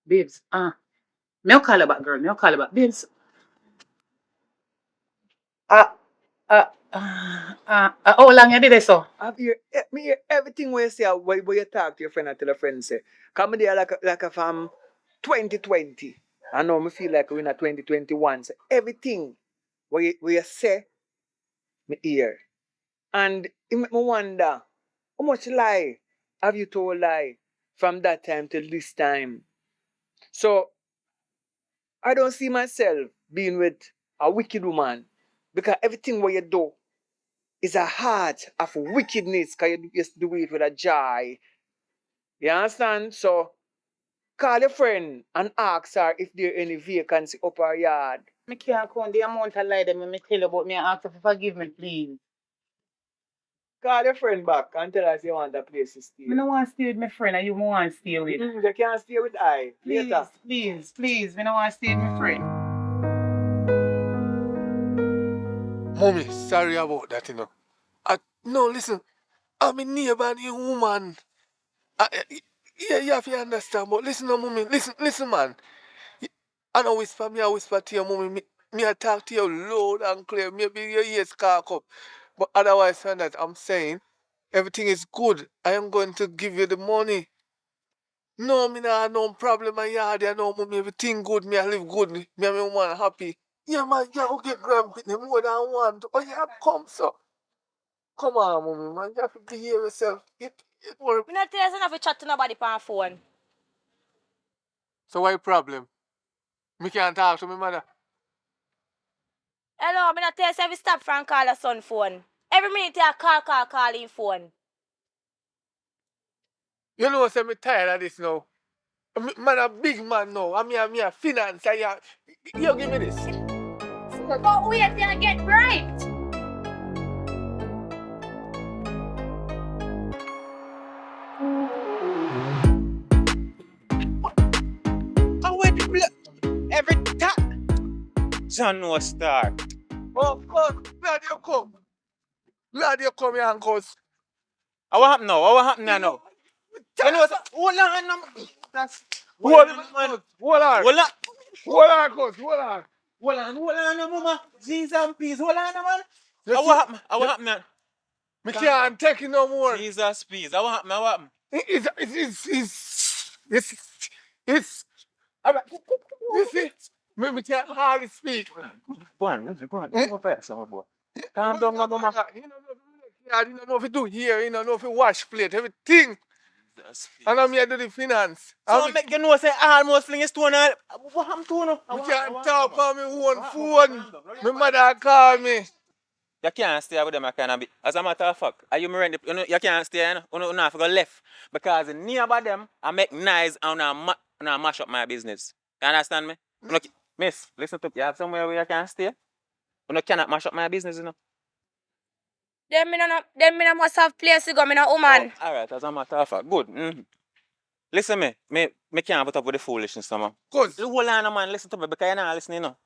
Babes, me will call you back, girl. Me will call you back. Babes. How long you did it so? Me hear everything where you say where you talk to your friend and tell a friend say. Come there like a from 2020. I know me feel like we're in a 2021. So everything where you say, me hear. And it make me wonder, how much lie have you told lie from that time till this time? So I don't see myself being with a wicked woman because everything what you do is a heart of wickedness because you just do it with a joy. You understand? So call your friend and ask her if there any vacancy up her yard. Me can't count the amount of lie that me tell you about me and ask her to forgive me, please. Call your friend back and tell her if you want a place to stay. Me no want to stay with my friend and you want to stay with. You can't stay with I. Later. Please, me no want to stay with my friend. Mommy, sorry about that, you know. I No, listen. I'm a neighbor and a woman. Yeah, you have to understand, but listen, no, mommy. Listen, man. I don't whisper, I whisper to your mommy. Me I talk to you loud and clear. Maybe your ears cock up. But otherwise than that, I'm saying everything is good. I am going to give you the money. No, me nah no problem. My yard, I know, mommy. Everything good. Me I live good. Me and my woman happy. Yeah, man. Yeah, okay, grandpa. More than one. Oh, yeah, come so. Come on, mommy, man. You have to behave yourself. It work. Me not tell you enough to chat to nobody on phone. So what your problem? Me can't talk to my mother. Hello, me not tell you if you stop from call your son phone. Every minute you call him phone. You know, say me tired of this now. Man, a big man now. I'm a finance. You give me this. But wait till I get right. I wait the blood every time. John no start. Oh, God. Glad you come. Glad you come here, uncles. What happened now? What happened now? You know what? Hold on, that's Hold on, man. Hold on. hold on. Hold on, cuz. Hold on. Hold on, mama. Jesus and peace. Hold on, man. You see- What happened? What happened? Man? Me can't take it no more. Jesus, peace. What happened? What happened? It's you see, me can't hardly speak. Go on. Go fast, boy. Calm down, mama. You don't know if you do here, you don't know if you wash plate, everything. And I'm here to do the finance. So make you know say almost fling a stone on. What happened to you? We can't talk on my own phone. My mother call me. You can't stay with them, I can't be. As a matter of fact, are you rent the, you can't stay, you know, have to go left. Because nearby them, I make noise and I mash up my business. You understand me? Miss, listen to me. You have somewhere where you can stay? You cannot mash up my business, you know. Them me no must have place to go, me no woman. Oh, alright, as a matter of fact, good. Listen me can't put up with the foolishness, man. Cause Hold on, man, listen to me, because you're not listening, you know.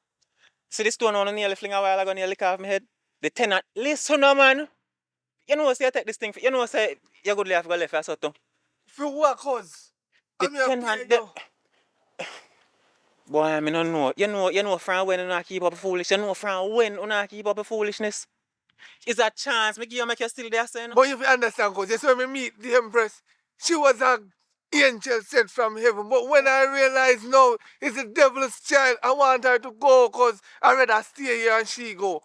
See this stone on nearly fling a while ago, nearly off my head? The tenant, listen, no, man. You know, say you take this thing, you know, say you good have to go left or something. for what cause? The I'm here tenant, pay you. boy, I mean, don't know. You know from when you not keep up the foolishness. You know from when you not keep up the foolishness. It's a chance, make you still there, saying. But if you understand, cause that's when we meet the Empress, she was an angel sent from heaven. But when I realized no, it's the devil's child, I want her to go cause I rather stay here and she go.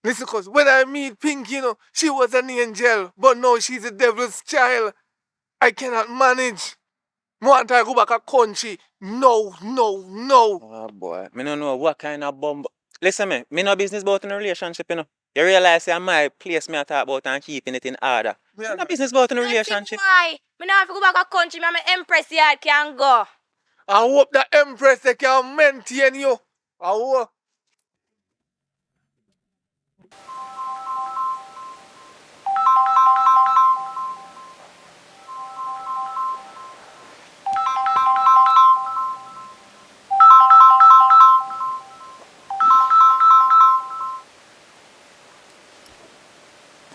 Listen, cause when I meet Pink, you know, she was an angel, but no, she's the devil's child. I cannot manage. I want her to go back a country. No. Oh boy, me don't know what kind of bomb. Listen, me no business about in a relationship, you know. You realize say my place me I talk about and keeping it in order. Me no business about in a relationship. Why? Me no have to go back a country, me and my Empress yard can go. I hope the Empress they can maintain you. I hope.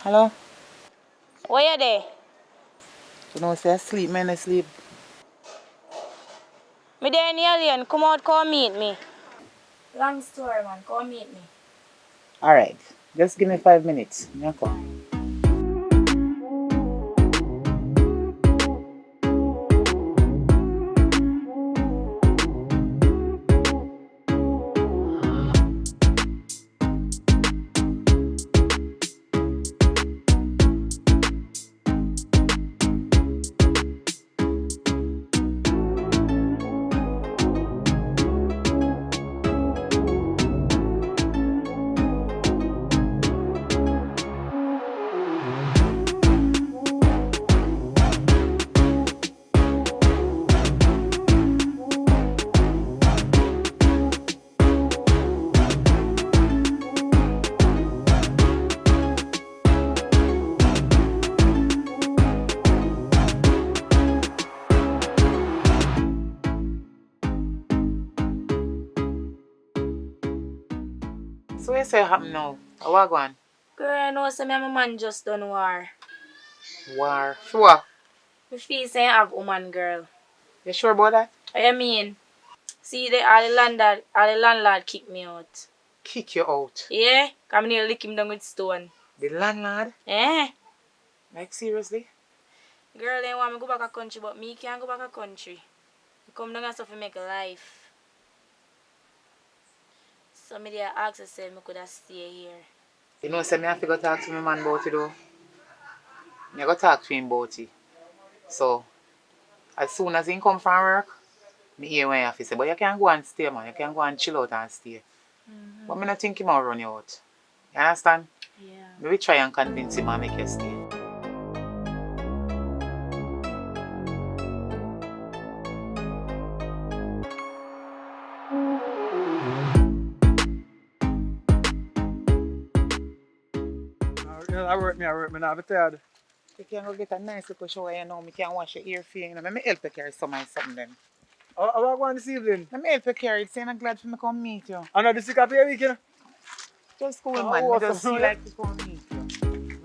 Hello? Where you there? You know, say I sleep, man, I sleep. Me there in the alien, come out, come meet me. Long story, man, come meet me. Alright, just give me 5 minutes. Me come. So what you say happen now? What go on? Girl, I know say me and my man just done war. War. Sure. Me feel say I have woman, girl. You sure about that? What you mean? See, all the landlord kicked me out. Kick you out. Yeah? Come near lick him down with stone. The landlord? Eh? Like seriously? Girl, they want me go back a country, but me can't go back a country. I come down and stuff to make a life. So me there ask herself me could have stay here. You know, say me have to go talk to my man about it though. Me go talk to him about it. So, as soon as he come from work, me hear what you have to say. But you can go and stay, man. You can go and chill out and stay. But me not think him will run you out. You understand? Yeah. Maybe try and convince him and make you stay. I work, me now, but tired. You can go get a nice little shower, you know. Me can wash your ear for you, you know. Let me help you carry some and something then. I work one this evening. Let me help you carry it. Say I'm glad for me come meet you. I know the sick up here weekend. Just go, Oh, man. Me awesome. just feel like to come meet you.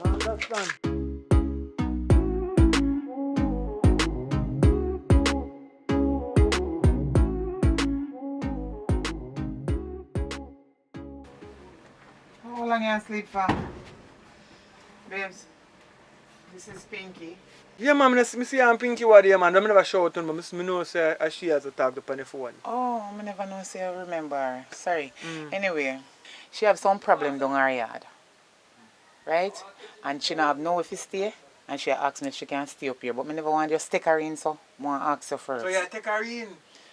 Man, that's done. How long you sleep for? Babes, this is Pinky. Yeah, man, I see her and Pinky what there, man. I never show it to her, but I know say she has to talk upon the phone. Oh, I never know say I remember her. Sorry. Anyway, she have some problem down her yard. Right? And she not have nowhere to stay. And she asked me if she can stay up here. But I never want to just take her in, so I want to ask you first. So you take her in?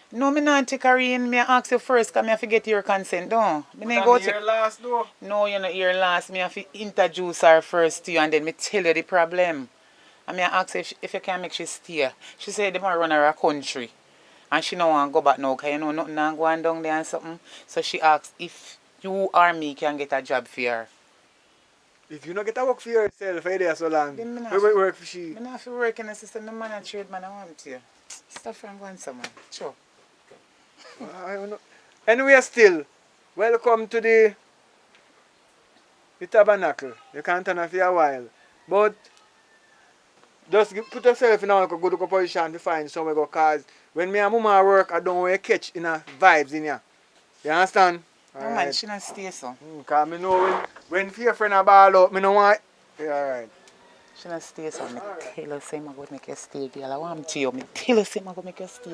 No, me not take her in. Me ask you first because I have to get your consent, don't me? But I'm here last though. No, you're not here last. Me have to introduce her first to you and then me tell you the problem. And me ask her if you can make she stay. She said they might run her a country. And she don't want to go back now because you know nothing not going down there and something. So she asked if you or me can get a job for her. If you don't get a work for yourself, you're there so long. Then me not We will work for she. I have to work in the system. My man a trade man, I want to. Stuff from going somewhere. Sure. I don't know. Anyway, still, welcome to the tabernacle. You can't turn off for a while. But just put yourself in a good position to find somewhere go, cause when me and mama work, I don't want to catch in a vibes in here. You understand? No man, she not stay so. Cause me know when your friend a ball out, me no want. Yeah, alright. She not stay so. Me tell her say I'm going to make you stay, girl. I want to you. Me tell her say I'm going to make you stay.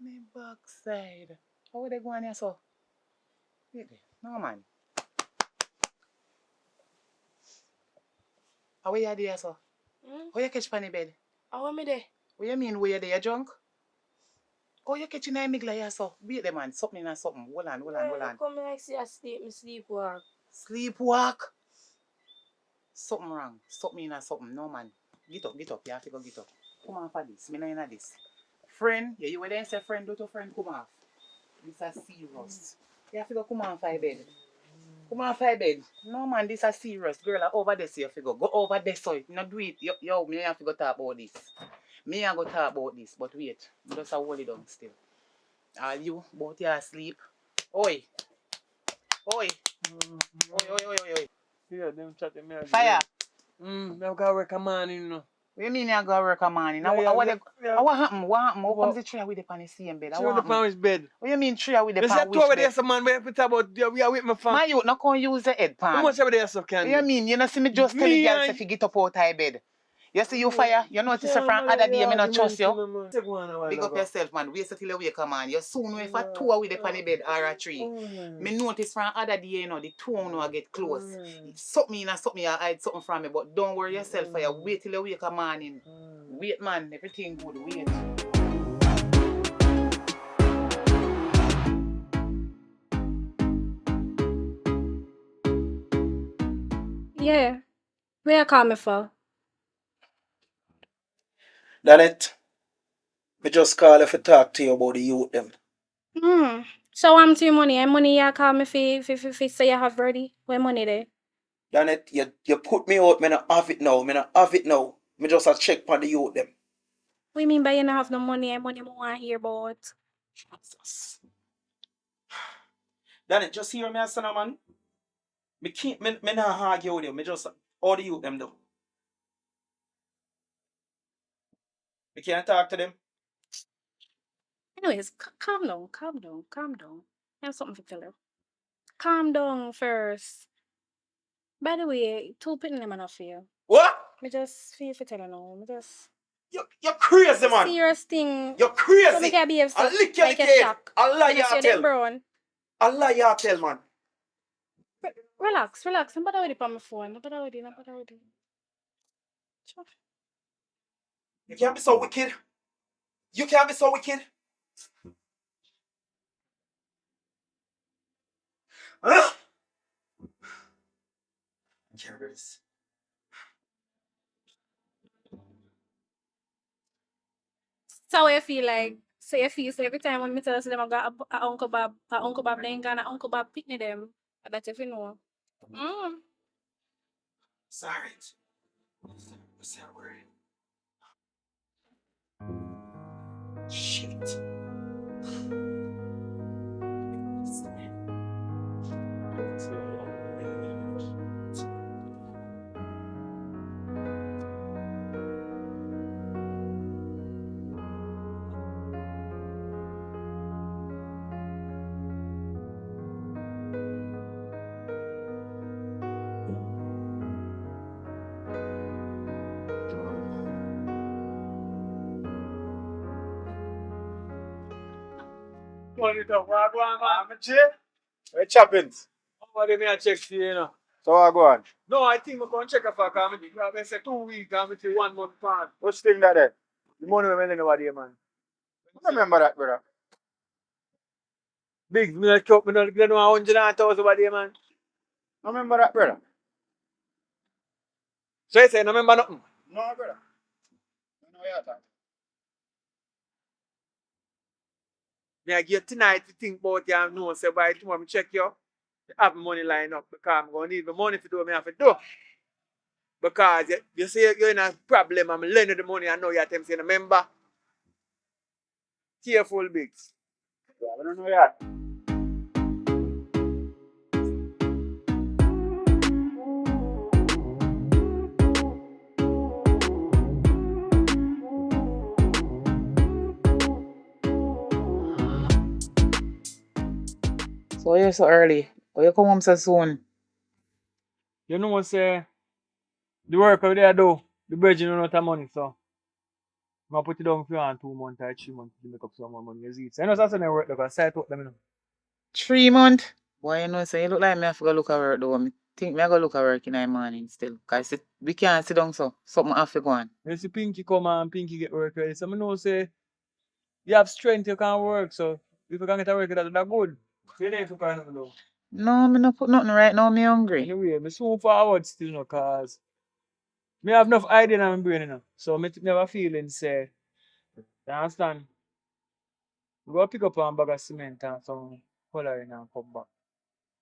Me backside. How they going here so? Really? No man. How you there so? How you catch pan the bed? How am I there? What you mean where you there drunk? How you catch in a migla here so? Wait the man, something and something. Hold on. Come like see I sleepwalk. Sleepwalk? Something wrong. Something and something. No man. Get up. You have to go get up. Come on for this. Me not in this. Friend, yeah, you were there and say friend, do to friend come off. This is serious. You have to go come on for bed. Come on for bed. No man, this is serious. Girl, over there so you have to go. Go over there so you not do it. Yo, me have to go talk about this. Me have to go talk about this, but wait. Me just hold it down still. Are you both you asleep? Oi. Oi. Yeah, them chatting me. Fire. I'm gonna work a man, you know. What you mean you go work a morning? What happened? What comes the tree with the pan the same bed? She on the pan with bed. What you mean tree with the There's pan a which two over bed? there, some man, we talk about, we are with my family. My youth not gonna use the head pan. How much over there, some can What you mean? You know see me just tell the girl if you get up out of bed. You see you fire, you notice her from other day, me not trust you. Big up Big yourself, man. Wait till you wake up, man. You soon wait for 2 with the on the bed or a 3. Me notice from other day, you know, the 2 I get close. Something you hide something from me, but don't worry yourself, fire. Wait till you wake up, morning. Wait, man. Everything good. Wait. Yeah. Where you call me for? Janet, me just call if to talk to you about the youth them. So I'm to your money. And money you call me for say you have ready. Where money there? Janet, you put me out, me not have it now. Me just a check for the youth them. What you mean by you not have no money and money I want to hear about? Jesus. Janet, just hear me as son, man. Me not argue with you. Me just all the youth them do. Me can't talk to them. Anyways, calm down. I have something to tell you. Calm down first. By the way, 2 pitting them enough for you. What? Me just feel for telling now. Me just You're crazy, man. serious thing. You're crazy. So me can behave so I'll lick your like a tail. shock. I'll lie You you see tell. them brown. I'll lie you tell, man. Relax. Don't bother with it on my phone. Don't bother with it. Sure. You can't be so wicked. You can't be so wicked. Huh? Curious. So I feel like, so every time when me tell them I got a Uncle Bob, they ain't gonna Uncle Bob picnic them. That's if you know. Sorry. What's that word? Shit. Where choppings? What do you mean I check to you know? So I go on. No, I think we're going to check if I come. I say 2 weeks, I'm to 1 month plan. What's the thing that there? The money we're making over there, man. I remember that, brother. Big, me not chop, me not get no 100,000 over there, man. I remember that, brother. So you say, no remember nothing? No, brother. No, you're talking. Me I get tonight to think about you and know, say by tomorrow me check you. Have money line up because I'm going to need the money to do what I have to do. Because you say you're in a problem, I'm lending the money, I know you're saying, remember? Careful, Bigs. Yeah, I don't know that. So you're so early. Why you come home so soon? You know what say? The work over there do, the bridge don't have money, so I'm going to put it down for you in 2 months or 3 months to make up some more money. You see it. So I know that's when I work because I talk them, you know. 3 months? Boy, you know, so you look like me have to go look at work though. Me think me I go look at work in the morning still. Cause we can't sit down so. Something have to go on. You see Pinky come and Pinky get work ready. So I know say, you have strength, you can work, so if you can get a work, that's good. You need to kind of know. No, me not put nothing right now, me hungry. Anyway, me soon forward still, you know, cause me have enough idea in my brain, you know. So me never feeling say, you understand? We go pick up a bag of cement and some coloring and come back.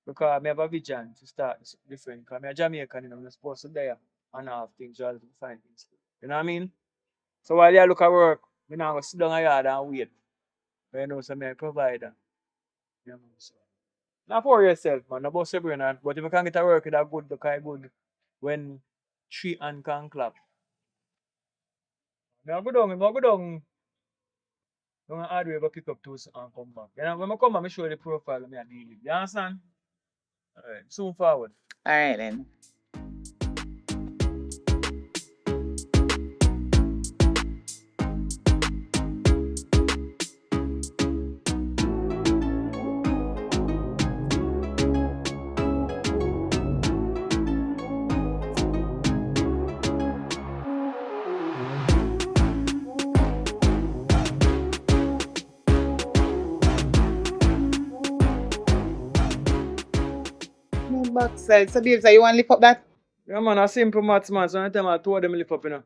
Because I have a vision to start different. Because I'm a Jamaican, you know, I'm supposed to there and have things rather than find things. You know what I mean? So while you look at work, I now go sit down a yard and wait. But you know, so I'm a provider. You know, so. Not for yourself, man. Not about everyone. But if you can get a work, it's good, because it's good when 3 hands can clap. I go down, down the hard way, go pick up tools and come back. You know, when I come back, I show you the profile of me and deal with. You understand? Alright, soon forward. Alright then. backside. So babes, you want to lift up that? Yeah, man, a simple maths, man. So anytime I two of them lift up, you know.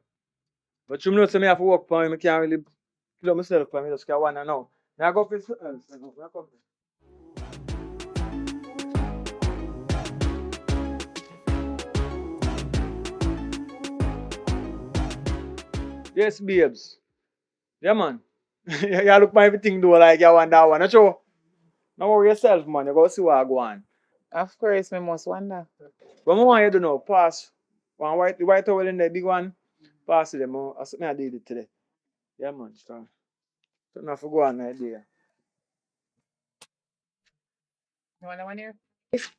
But you know, so me have to work for me. I can't really kill myself for me. Just get one and now. Now I go for something else. I go for- Yes, babes. Yeah, man. You look for everything though, like you want that one. Not sure. Don't worry yourself, man. You go see what I go on. Of course, me must wonder. But I want you to know, pass. The white towel in the big one, pass it them. I said, I did it today. Yeah, man. So not for go on that day. You want that one here?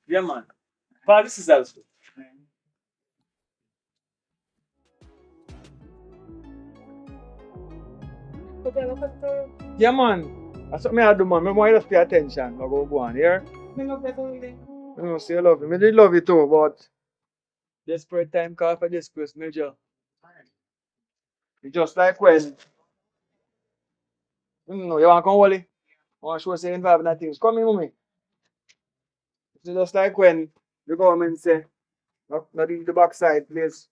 Yeah, man. Pass this is also. Yeah, man. That's what I do, man. I want you to pay attention. I go on here. Me love that one there. I know, say you love me. I did love you too, but desperate time call for desperate major. It's just like when you want to come Wally. I want to show say involved in that things. Come in with me. It's just like when the government say not in the backside place.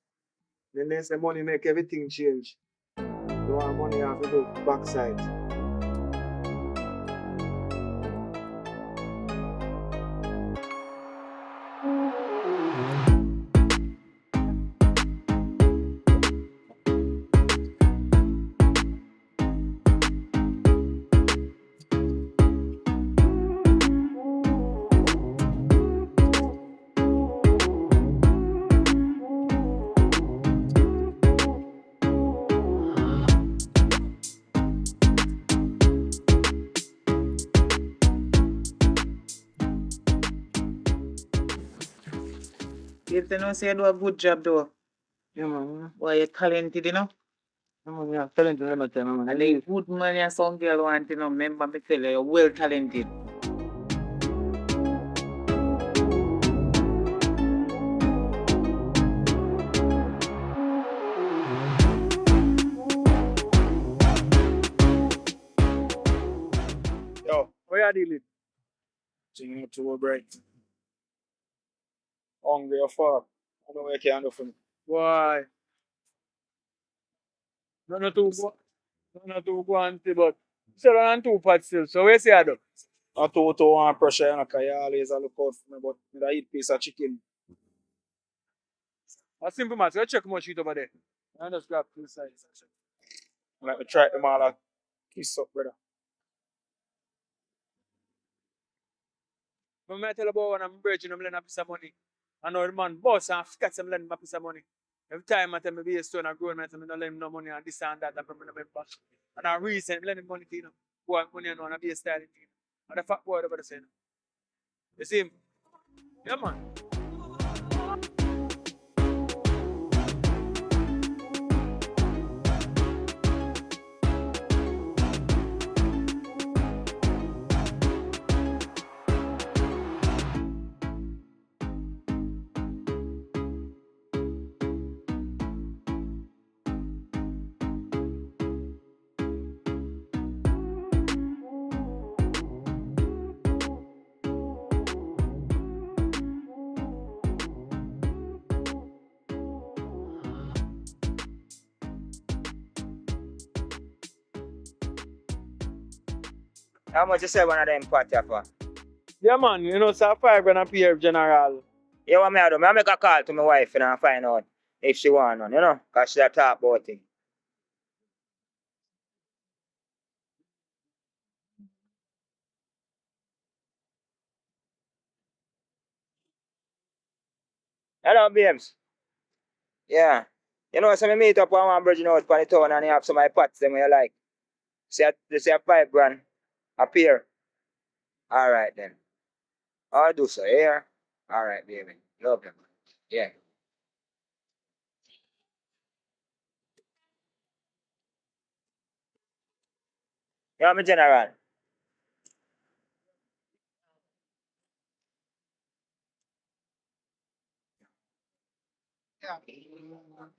Then they say money make everything change. You want money you have to do backside. Babes, you know, say you do a good job though. Yeah, man. Boy, you're talented, you know. Yeah, man. Yeah, tell him to remember time, man. And the good man and some girl want, you know, remember me tell you, you're well talented. Yo, where you dealing? Thing too bright. Hungry or fuck. I know where you can do for me. Why? Not too go anti, but still on two parts still. So where say I do? I told to want pressure, you know, because you always a look out for me, but I eat piece of chicken. A simple matter. Let's check how much eat over there. I just grab two sides. Like me try them all a kiss up, brother. When I tell about one of my brethren, I'm lending a piece of money. I know the man boss and forget some lending a piece of money. Every time I tell me be a stone and grown, I tell me no lend him no money and this and that and from the member. And I reason lend him money to you know. Boy money and one and be a style to you. And the fat boy over the same. You see him? Yeah man. How much you sell one of them pot here for? Yeah man, you know, so 5 grand a pair general. You want me to do? I make a call to my wife and find out if she want one, you know? Because she a talk about it. Hello, babes. Yeah. You know, so I meet up on one bridge out for the town and you have some of my pots them you like. They say 5 grand a pair. Alright then. I'll do so, yeah? Alright, baby. Love them. Yeah. Yeah, my general.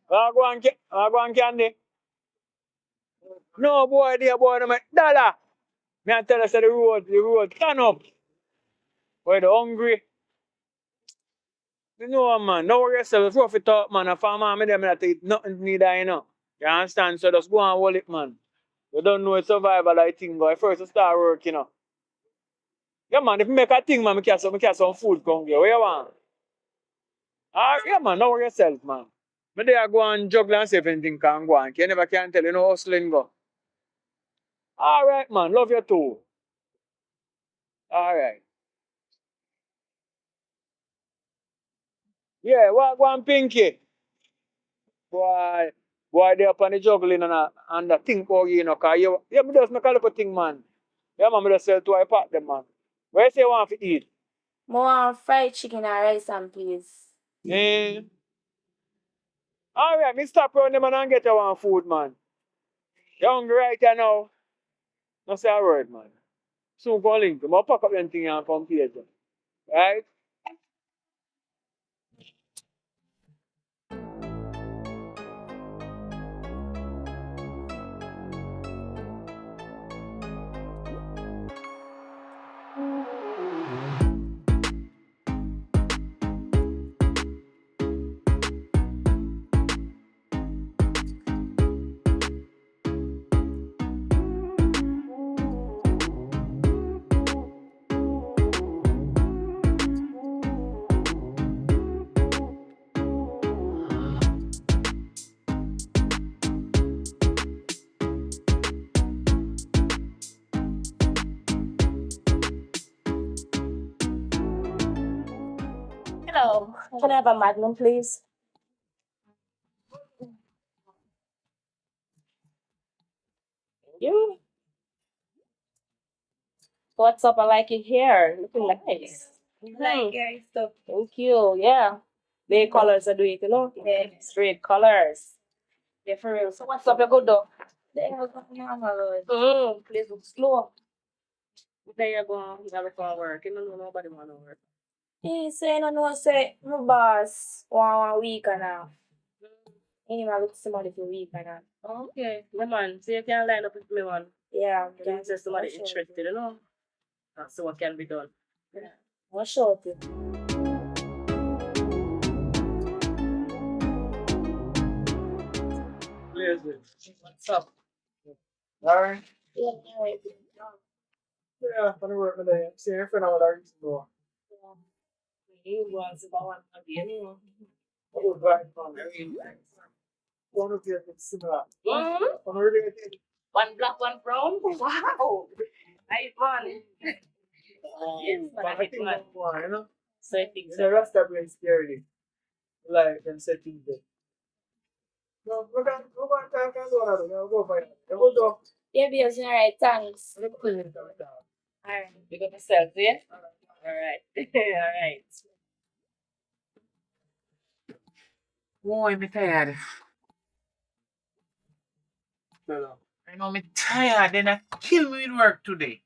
I go and candy. No boy, dear boy, no man. Dollar. Me I tell us the road, turn up. Boy, the hungry. You know, man, don't worry yourself. Rough it up, man. If I'm me there, me not take nothing neither, you know. You understand? So just go and hold it, man. You don't know it's survival, I think, but first you start work, you know. Yeah, man, if you make a thing, man, me can some food come here. Where you want? Yeah, man, don't worry yourself, man. Me there go and juggle and see if anything can go on. You never can tell, you know, hustling go. Alright, man, love you too. Alright. Yeah, what go on, Pinky? Boy, boy, they up on the juggling and the think about you know, cause you, yeah, me just make a little thing, man. Yeah, man, me just sell two I pack them, man. Where you say you want to eat? More fried chicken and rice and peas. Eh? Alright, me stop around them and get you one food, man. You hungry right here now? No say a word, man. Soon go link them. I'll pack up anything and come here. Right? Hello. Can I have a magnum, please? You? What's up? I like your hair. Looking nice. Like your stuff. Thank you. Yeah. The colors are doing it, you know? Yeah. Straight colors. Yeah, for real. So what's up? You good though? They have normal. Please look slow. There you go. You gotta go work. You don't know nobody wanna work. He say no no say my boss one week and a half. He might look somebody for a week and a half. Okay. Yeah man. So you can line up with me one. Yeah. Can say somebody interested, you know? That's what can be done. Yeah. I'll show you. What's up? Alright. Yeah, alright. Yeah, I'm gonna work with them. See your friend out there tomorrow. You was about one again. I will drive from there. One of you is similar. One really good. One black, one brown. Wow. Nice one. Yes, But I think that's one, you know? So I think The so. rest of it is scary. Like them settings there. No, we can go on. Go for it. You go to. Yeah, because alright, thanks. Look at it. Alright. Big up yourself, yeah? Alright. Alright. Oh, I'm tired. I know me tired. Then I kill me with work today.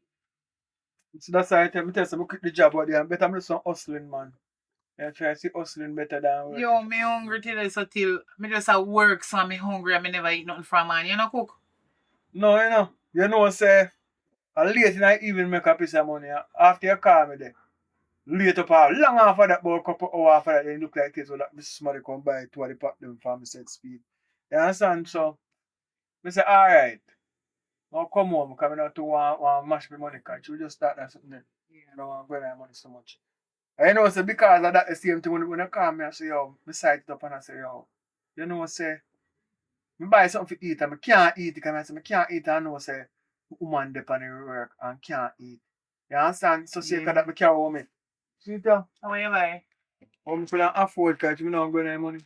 So that's why I tell me to quit the job out there and better do some hustling, man. I try to see hustling better than working. Yo, me hungry till so till me just at work, so me hungry and me never eat nothing from man. You know cook? No, you know. You know, say, I late in the evening make a piece of money. After you call me there. Late up long after that, about a couple hours after that, then it look like this, so that somebody come by two of the pack them for me set speed. You understand? So, I say, alright. I'll come home, because I don't want to mash my money, because we just start that something then. I don't want to go my money so much. And you know, so because of that, the same thing, when you call me, I say, yo, I sight it up and I say, yo, you know, say, I buy something to eat and I can't eat it, because I say, I can't eat, and I know, say, woman dep on the work and can't eat. You understand? So, say, because that I carry home me. See that? How you buy? I'm going to afford, because you know I'm going to money.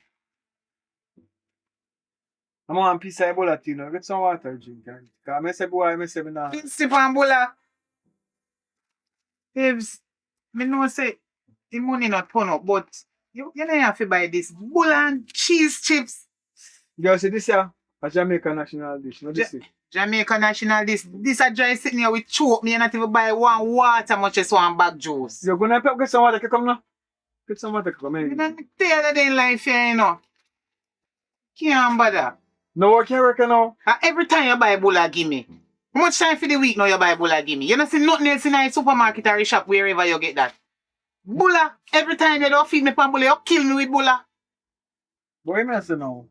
I'm on a piece of Ebola tea now. Get some water drink. Because I say, boy, I say, now. Step on bulla. Babes, me know say the money not turn up, but you don't have to buy this bulla and cheese chips. Girl, see this here, a Jamaican national dish. No, this is. Jamaican national this a dry sitting here with choke me and not even buy one water much as one bag juice. You're going to get some water, come now. Get some water, come You here. don't tell that in life here, you know. Can't bother. No work here, now. Every time you buy bulla, give me. How much time for the week now you buy bulla, give me? You don't see nothing else in the supermarket or shop wherever you get that. Bulla, every time you don't feed me pan bulla, you kill me with bulla. Boy, me say now.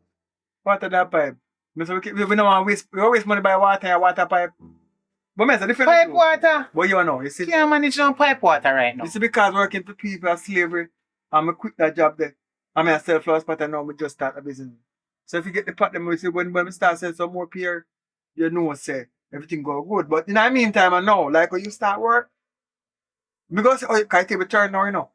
Water that pipe. Me say we don't want we waste money by water pipe. But me say different. Pipe water. But you know, you see. Can't manage no pipe water right now. You see, because working for people as slavery, I'm a quit that job there. I'm a sell flowers pot and now I just start a business. So if you get the pot, then we see when we start selling some more peer, you know, say everything go good. But in the meantime, I know, like when you start work, because oh, you can't take a turn now, you know.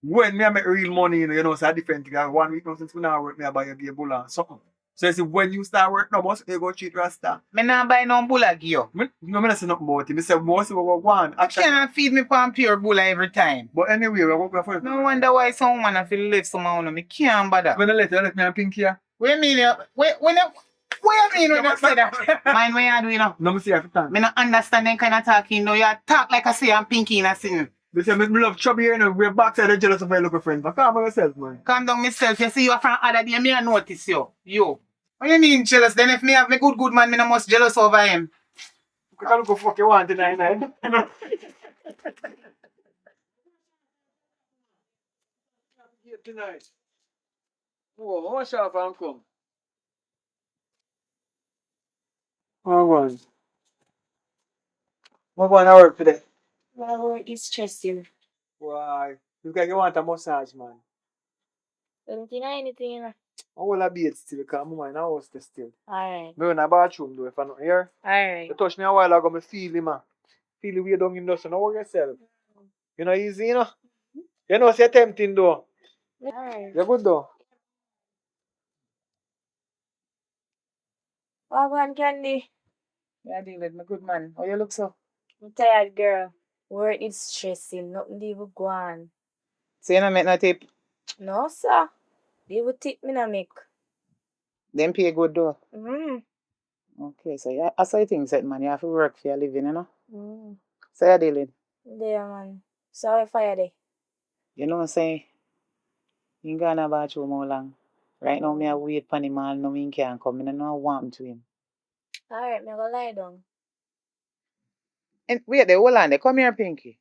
When me I make real money, you know, so a different thing. 1 week now since we now work, me I buy a gear bull and something. So you see, when you start work now, most you go treat Rasta. Me not buy no bulla gear. No, me not say nothing about it. Me say most of what we want. You can't feed me pan pure bulla every time. But anyway, we work for it. No wonder why some woman have to live somehow. Me can't bother. When I let me and Pinky here. What you mean? What you mean when you say that? Mind what you do, you know? No, me say every time. Me not understand them kind of talking. No, you talk like I say I'm Pinky in a scene. They say me love trouble here, you know. We're backside the jealous of my local friends. But calm down yourself, man. Calm down myself. You see you from other day, me I notice you. You. What you mean jealous? Then if me have me good man, me not must jealous over him. You can look what fuck you want tonight, tonight. Oh, what's up, uncle? Oh, one. What going to work today? My work is stressing. Why? You want a massage, man. Don't think I anything, you know. I will be it still, because my mind house still. Alright. Me in a bathroom, though, if I'm not here. Alright. You touch me a while ago, me feel him, man. Feel the way down him, so now work yourself. You know, easy, you know? You know, it's tempting, though. Alright. You're good, though. What on, Candy? Yeah, deal with me good man. How you look so? I'm tired, girl. Work is stressing. Nothing to even go on. So you not make no tip? No, sir. They will tip me na make. Them pay good though. Okay, so yeah, I saw things that man, you have to work for your living, you know? So you're dealing. There, man. Sorry fire day. You know what I'm saying? You ain't gonna bathroom how long. Right now, me I wait for him all, no he can't come. I don't know what happened to him. Alright, me go lie down. And wait, hold on, they come here, Pinky.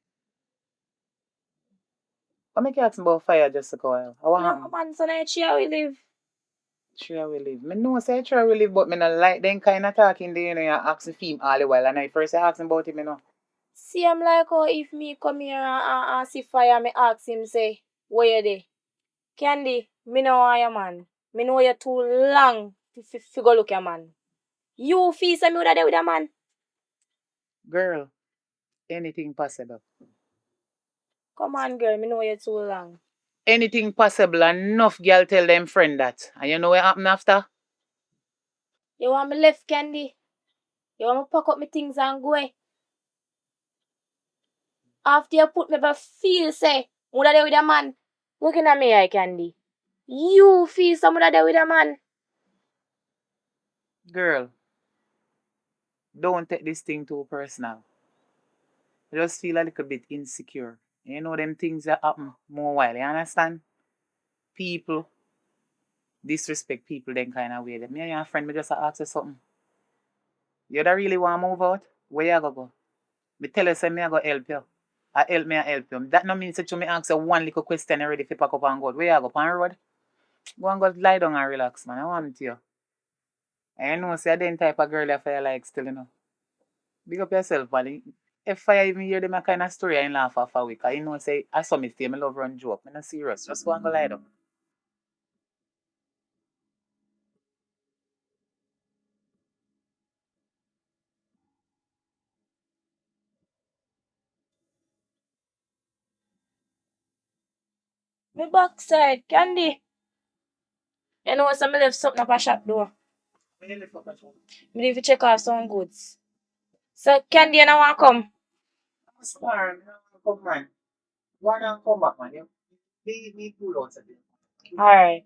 I make you ask about fire just a while. How No, happened? man, so now here we live. Sure will live. Me know say sure will live, but me not like them kind of talking there, you know, you ask the film all the while. And I first ask him about him, you know. See, I'm like, oh, if me come here and see fire, me ask him, say, where you dey? Candy, me know why you man. Me know you too long to go look your man. You feel say me woulda there with a man? Girl, anything possible. Come on, girl, me know you too long. Anything possible. Enough girl tell them friend that. And you know what happened after? You want me left, Candy? You want me pack up my things and go? After you put me up feel say, woulda there with a man? Looking at me, I Candy. You feel some woulda there with a man? Girl, don't take this thing too personal. I just feel a little bit insecure. You know them things that happen more while, you understand? People disrespect people them kind of way. Me and your friend, me just ask you something. You don't really want to move out? Where you go go? Me tell you say me I go help you. I help me, I help you. That no means that you me ask you one little question already if you pack up and go. Where you go? On road? Go and go lie down and relax, man. I want you. I know say then type of girl you feel like still, you know. Big up yourself, buddy. If I even hear them a kind of story, I laugh off a week. I know say I saw me stay, me love run joke. I'm not serious. Just go and go lie down. Me backside, Candy. You know, so me left something up a shop door. Me need to check off some goods. So, Candy, you know want come? Come man. One and come back, man. You me cool out again. Alright.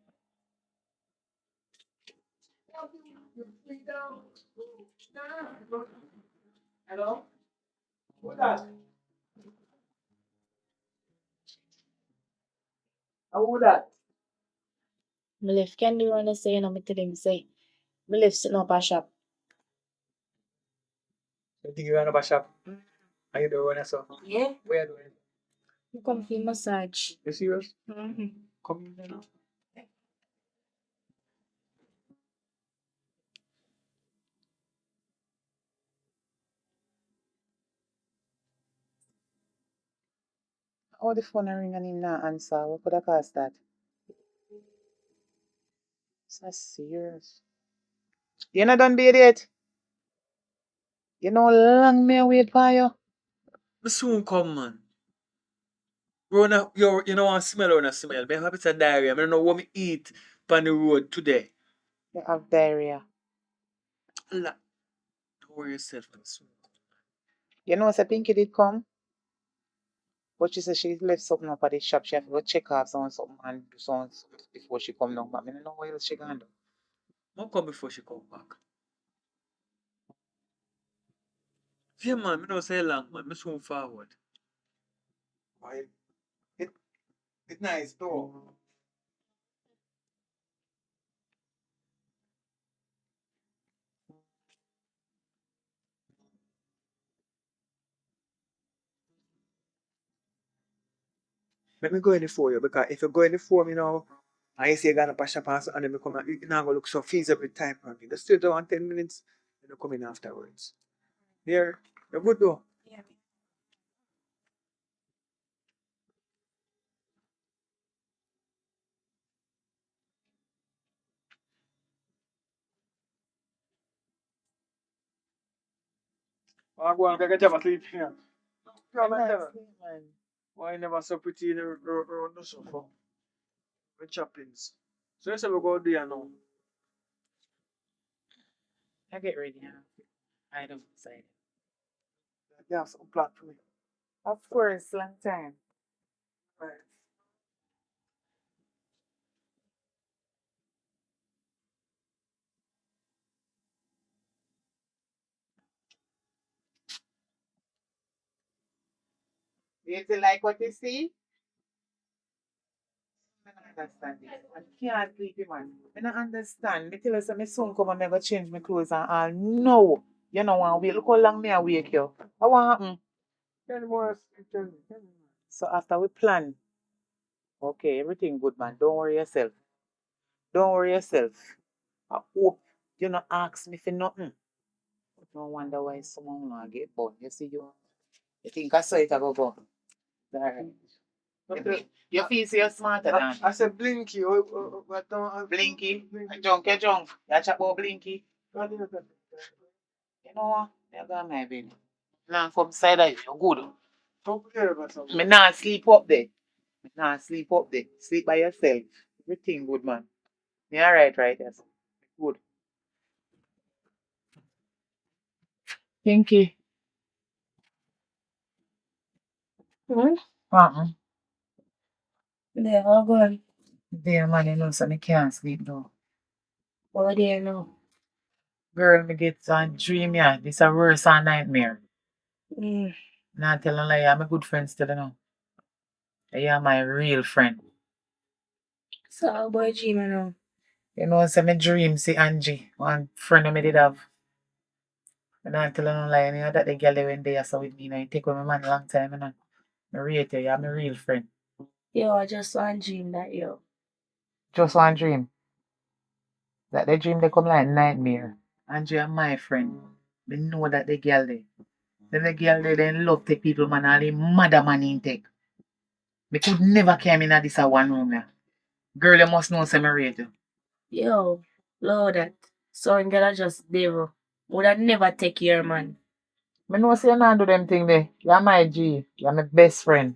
Hello? Who that? Who that? Me left Candy run the say, you know, me tell him say, me left sitting up a shop. You think you're in a shop? Are you doing so? Yeah. Where are you doing? Come for massage. You serious? Mm-hmm. Come in there now. Oh, the phone a ring and him not answer. What could I cause that? So serious. You not done bed yet? You know long me wait for you. Me soon come, man. Bro, now, you know what smell or not smell? Me have a bit of diarrhea. I don't know what me eat on the road today. You have diarrhea. Don't worry yourself, man. Soon. You know, say Pinky did come, but she said she left something up at the shop. She have to go check off something and do something before she come down. But I don't know what else she gonna do. I'll come before she come back. Yeah, man. Me don't say long, man. Me soon forward. Why? It's nice though. Let me go in for you because if you go in for me now, and you say you're gonna pass up and then me come out, you're not gonna look so feasible time for me. Just stay down 10 minutes and you come in afterwards. There, you're good though. Yeah. I'll go and get you a sleep here. Yeah, man, tell her. Man. Why you never so pretty in the road no sofa? With chaplains. So you say we go there now. I get ready now. I don't decide. You have some plan for me. Of course, long time. Right. You still like what you see? I don't understand this. I can't sleep, man. I don't understand. Me tell you, say me soon come and me go change my clothes and all. No. You know what? Wait, look how long me awake you. What want happen? Tell me more. Tell me. So after we plan, okay, everything good, man. Don't worry yourself. Don't worry yourself. I hope you not ask me for nothing. Don't wonder why someone not get born. You see you. You think I saw it I go. Alright. You feel so you're smarter than I said Blinky. But don't. Blinky. Junk, you junk. You chat about Blinky. You know what? You got my baby. Now come side of you. You're good. Don't care about something. Me not sleep up there. Me not sleep up there. Sleep by yourself. Everything good, man. Me alright, right? Yes. Good. Pinky. Hmm? Uh-uh. There, all good. There, man, you know, so me can't sleep though. What do you know? Girl, me get a dream, yeah. This a worse than nightmare. Mm. Not tell a lie, I'm a good friend still, you know. You are my real friend. So, how about dream now? You know, say me dream see Angie, one friend me did have. I not tell no lie, you know that the girl they went there so with me, you know, it take with my man a long time, you know. I rate you, you're my real friend. Yo, I just want dream that yo. Just one dream. That the dream they come like nightmare. Angie are my friend. Me know that the girl they. Then the girl they love take people man all the mother money in take. Me could never came in at this a one room there. Girl, you must know say me rate you. Yo, Lord that. So I'm gonna just devil. Would I never take your man? Me know say you not do them thing there. You're my G. You're my best friend.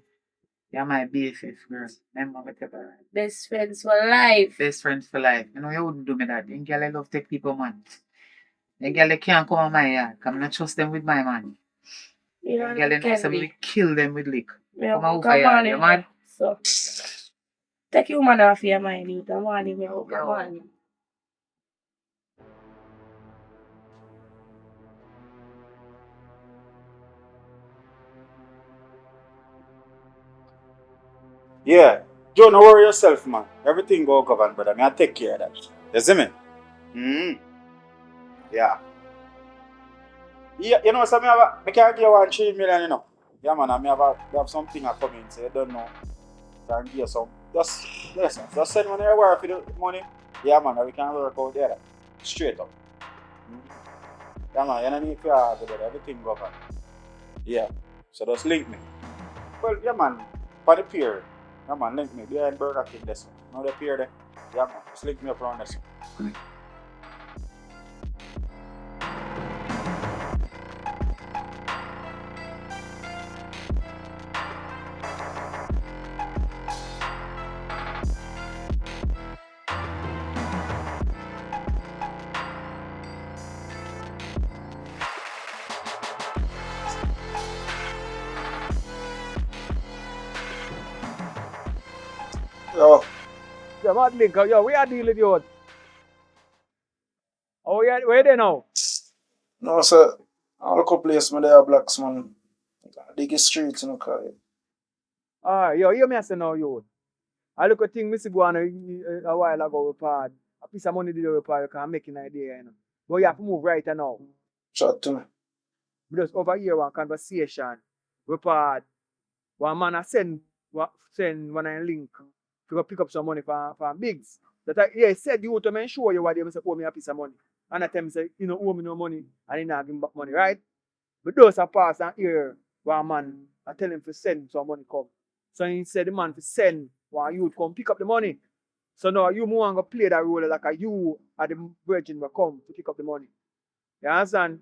You're my BFF, girl. Remember me tell her. Best friends for life. Best friends for life. You know you wouldn't do me that. Them girl I love take people man. Them girl they can't come on my yard. Cause I not trust them with my man. You Them know, girl they know say Candy. me kill them with lick. Me Come have out come for yard. on You in mad? there. So, take your man off your mind. You don't want him. Come on. Yeah. Joe, no worry yourself, man. Everything go govern, brother. Me I take care of that. You see me? Yeah. Yeah, you know, so me can't give you 1 3 million, you know. Yeah, man, we have something coming, so you don't know. Can give you some. Just, listen, just send money wire for the money. Yeah, man, we can work out there. Straight up. Yeah, man, you don't need to argue with everything governed. Yeah. So just link me. Well, yeah, man, for the pier. Yeah, man, link me behind Burger King this one. Know the pier there? Yeah, man, just link me up around this one. Yo, Yeah, mad link. Yo, we are dealing with you. Oh, yeah, where they now? no, sir. All the place me there blacks, man. Dig streets, you know, cause Yo, hear me I say now, you. I look at thing, Missy go on a while ago with part. A piece of money did with part, you can make an idea, you know. But you have to move right now. chat to me. We just over here one conversation with part. One man I send one a link to go pick up some money for Biggs. He said you to make sure you were able to owe me a piece of money. And I tell him say, you know, owe me no money and he not give me back money, right? But those are pass and hear one man I tell him to send some money come. So he said the man to send one youth come pick up the money. So now you more go play that role like a you are the virgin will come to pick up the money. You understand?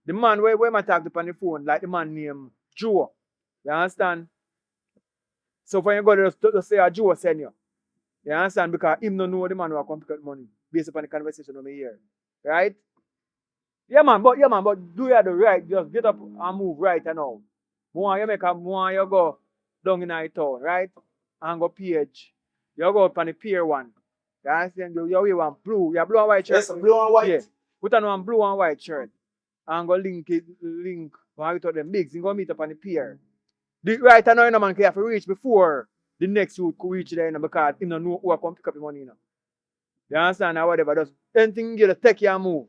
The man where I talk to on the phone, like the man named Joe. You understand? So when you go there, just say a Joe send you. You understand? Because him no know the man who come pick up the money based upon the conversation over here. Right? Yeah man, but do you the right, just get up and move right and now. More you make a more you go down in the town, right? And go PH. You go up on the pier one. You understand? You wear one blue, you blue and white shirt. Yes, blue and white. Yeah. Put on one blue and white shirt. And go link one with them bigs and go meet up on the pier. Right now, you know, man, you have to reach before the next youth could reach there, you know, because you don't know who will come pick up the money, you know. You understand or whatever? Just anything you just take your move.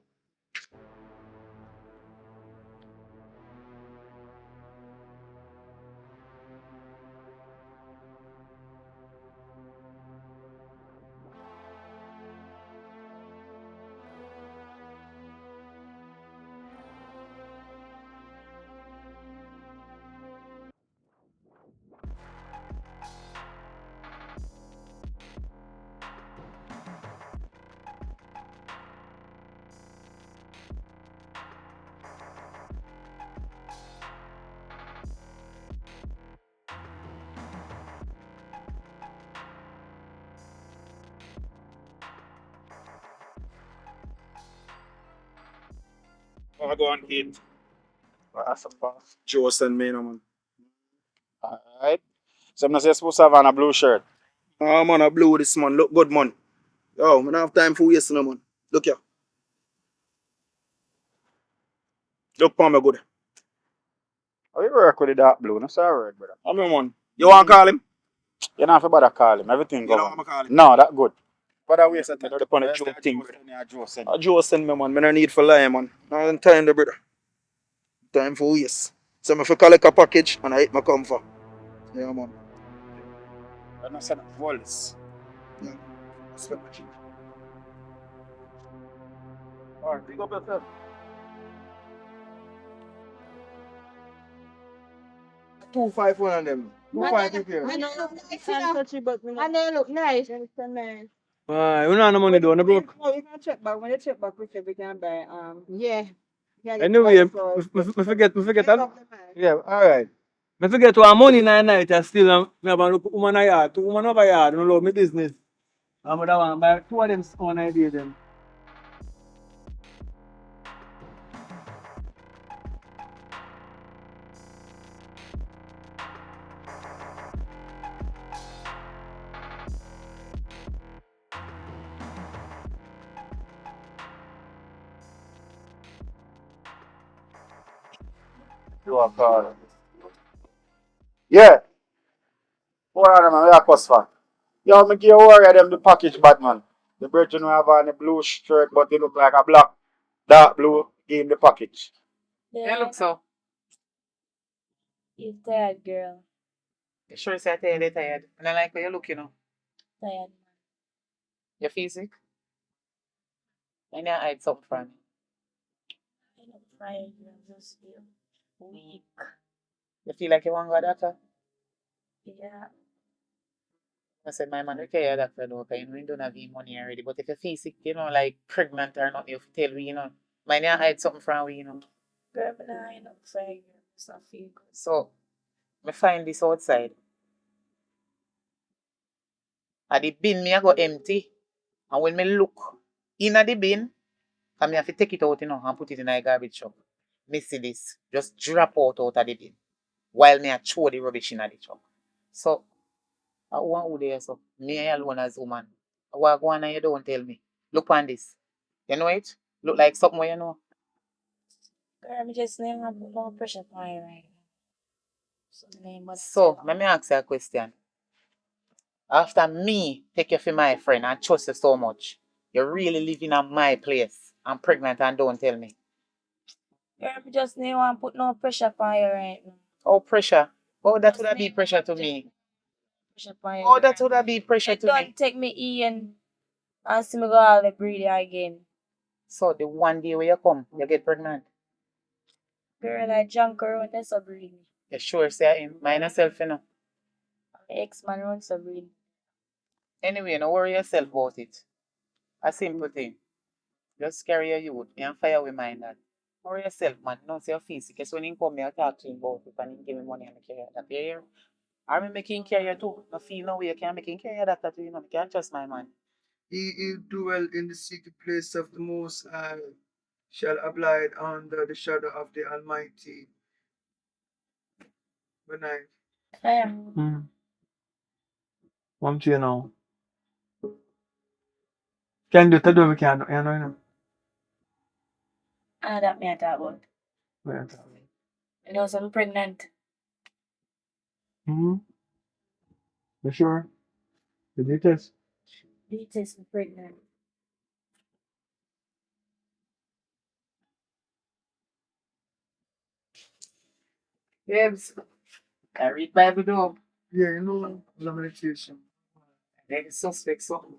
I go and eat. That's a pass. Joe send me, no man. Alright. So I'm not supposed to have on a blue shirt. Oh man, a blue this man. Look good man. Yo, I don't have time for wasting no man. Look here. Look for me good. How you work with the dark blue? That's alright, brother. I mean man. You want to call him? You don't have to bother call him. Everything go on. Call him? No, that good. But I waste time. I don't Joe thing. Joe send me man. I don't need for lie man. I don't time the brother. Time for waste. So I'm collect a package and I hit my come for. Yeah man. I'm not saying voice. Yeah. Respect my chief. Alright, pick up yourself. 251 of them. 250 here. I know look nice, you know. I know look nice. You nice. You don't have no money though, no broke. No, you can check back. When you check back, we can buy yeah. Anyway, me forget that. Yeah, alright. Me forget to have money in the night and still me have a look woman a yard, 2 woman over yard, no love me business. I'm gonna want buy 2 of them on idea them. You are called. Yeah. Hold on, man. We are cost for. Yo, me give you worry of them the package bad man. The brethren who have on a blue shirt but they look like a black. Dark blue, give him the package. Yeah, look so. You tired, girl. You sure say you're tired? And I like how you look, you know. Tired. You feel sick? I need to hide something from me. I don't tired, girl. Just feel weak. You feel like you want to go to the doctor? Yeah. I said, my man, okay, doctor, though, because you know, you don't have any money already. But if you feel sick, you know, like pregnant or not, you tell me, you know. Mine, you hide something from me, you know. Girl, but I don't tired, girl. Just not feel good. So, I find this outside. And the bin me I go empty. And when me look in at the bin, I me have to take it out, you know, and put it in a garbage truck. Me see this. Just drop out of the bin. While me I throw the rubbish in the truck. So, I want who there so. Me alone as woman. What go on and you don't tell me. Look on this. You know it? Look like something where you know. Girl, me just need to put no pressure on you right now. So, let me ask you a question. After me take you for my friend and trust you so much, you're really living on my place. I'm pregnant and don't tell me. Girl, me just need to put no pressure on you right now. Oh, pressure. Oh, that Just would be need pressure to to me. pressure on you, Oh, that girl. would be pressure It to me. don't take me in and see me go all the breed again. So, the one day where you come, you get pregnant. Girl, I junk around and so breed me. You sure say him? Mind yourself, you know. My ex-man runs so breed. Anyway, don't worry yourself about it. A simple thing. Just carry your youth. Me and fire with mine that. Worry yourself, man. Don't say your face. Because when he come, me, I talk to him about it and he give me money and I carry that. You hear? I'm making carry too. No feel no way. You can't make him carry that too, you know. You can't trust my man. He dwell in the secret place of the Most High, shall abide under the shadow of the Almighty. Good night. I am. Hmm. One to you now. Can do it, do we can, you know. I that me I talk about. Wait. You know, so I'm pregnant. Hmm. You sure? Did you test? Do you test me pregnant? Babes, I read Bible though. Yeah, you know, lamentation. Then the suspect something.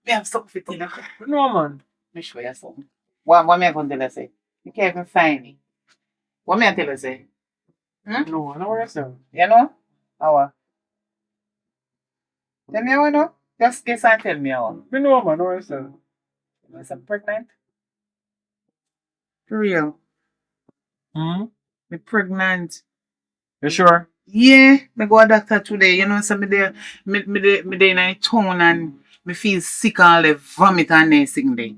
Me have something for you know. No, man. Me show you something. What me going to tell you say? You can't even find me. What me I tell you say? Hmm? No, I know where you're saying. You know? How? Tell me how you know? Just guess and tell me how. Me know, man, I know where you're saying. You I'm pregnant? For real? Hmm? Me pregnant. You sure? Yeah, me go a doctor today. You know, so me there in a town and me feel sick all the vomit and everything there.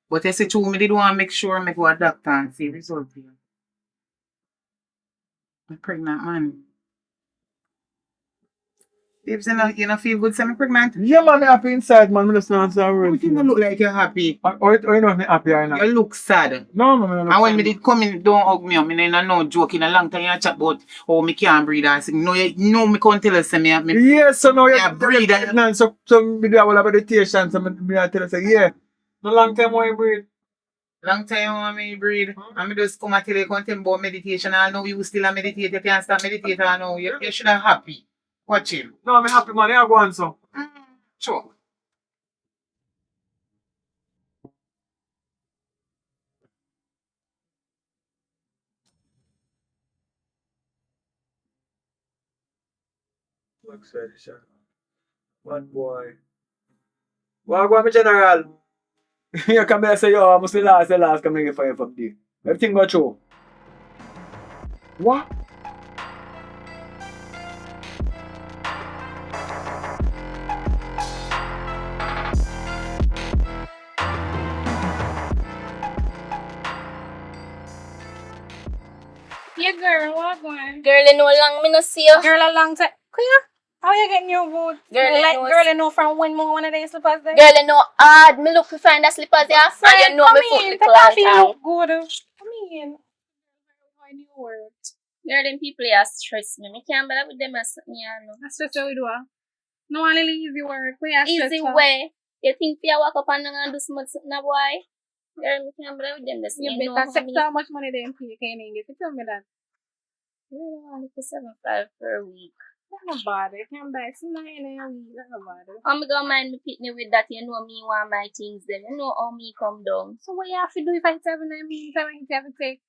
But I say true, me did want to make sure me go a doctor and see result here. Me pregnant, man. Babes, you know feel good say me pregnant? Yeah, man, me happy inside, man. Me just not answer a word. You don't look like you're happy. Or you know if me happy or not? You look sad. No, man, me not And when sad. me did come in, don't hug me up. Me ain't no joke in a long time. You chat about how me can't breathe and sing. No, you know me can't tell you say me. Yeah, so now Yeah, you're breathe. pregnant, so me do all about meditation, so me I tell you, say, yeah. No long time when you breathe. Long time when me breathe. And me just come and tell you something about meditation. I know you still a meditate. You can't stop meditating. I know you should have happy. Watch him. No, I'm happy, man. I go on, so. Sure. Like said, sure. One boy. Well, go on, me general. You come here and say, yo, I must be last, the last coming here for you from there. Everything go through. What? Yeah, girl, what going? Girl, you know long me no see you. Girl, a long time. Kuya, how you getting your boots? Girl, you know- Girl, you know from when more one of these slippers there? Girl, you know hard. Me look to find the slippers there. And you know come me foot in. little Take off and your tall. look good. Come in. How you work? Girl, them people here stress me. Me can't bother with them as something, you know. That's just how we do it. No one really easy work. We are Easy stressful. way. You think you walk up and do smooth something, boy? Girl, me can't bother with them. This You you know better how check me. how much money they pay. You can't even get to tell me that. really want it for 7.5 per week. That's not bad. I can buy some in a week. That's not bad. I'm gonna mind me pick me with that, you know me want my things then. You know how me come down. So what you have to do if I hit 7 I mean, if I have to take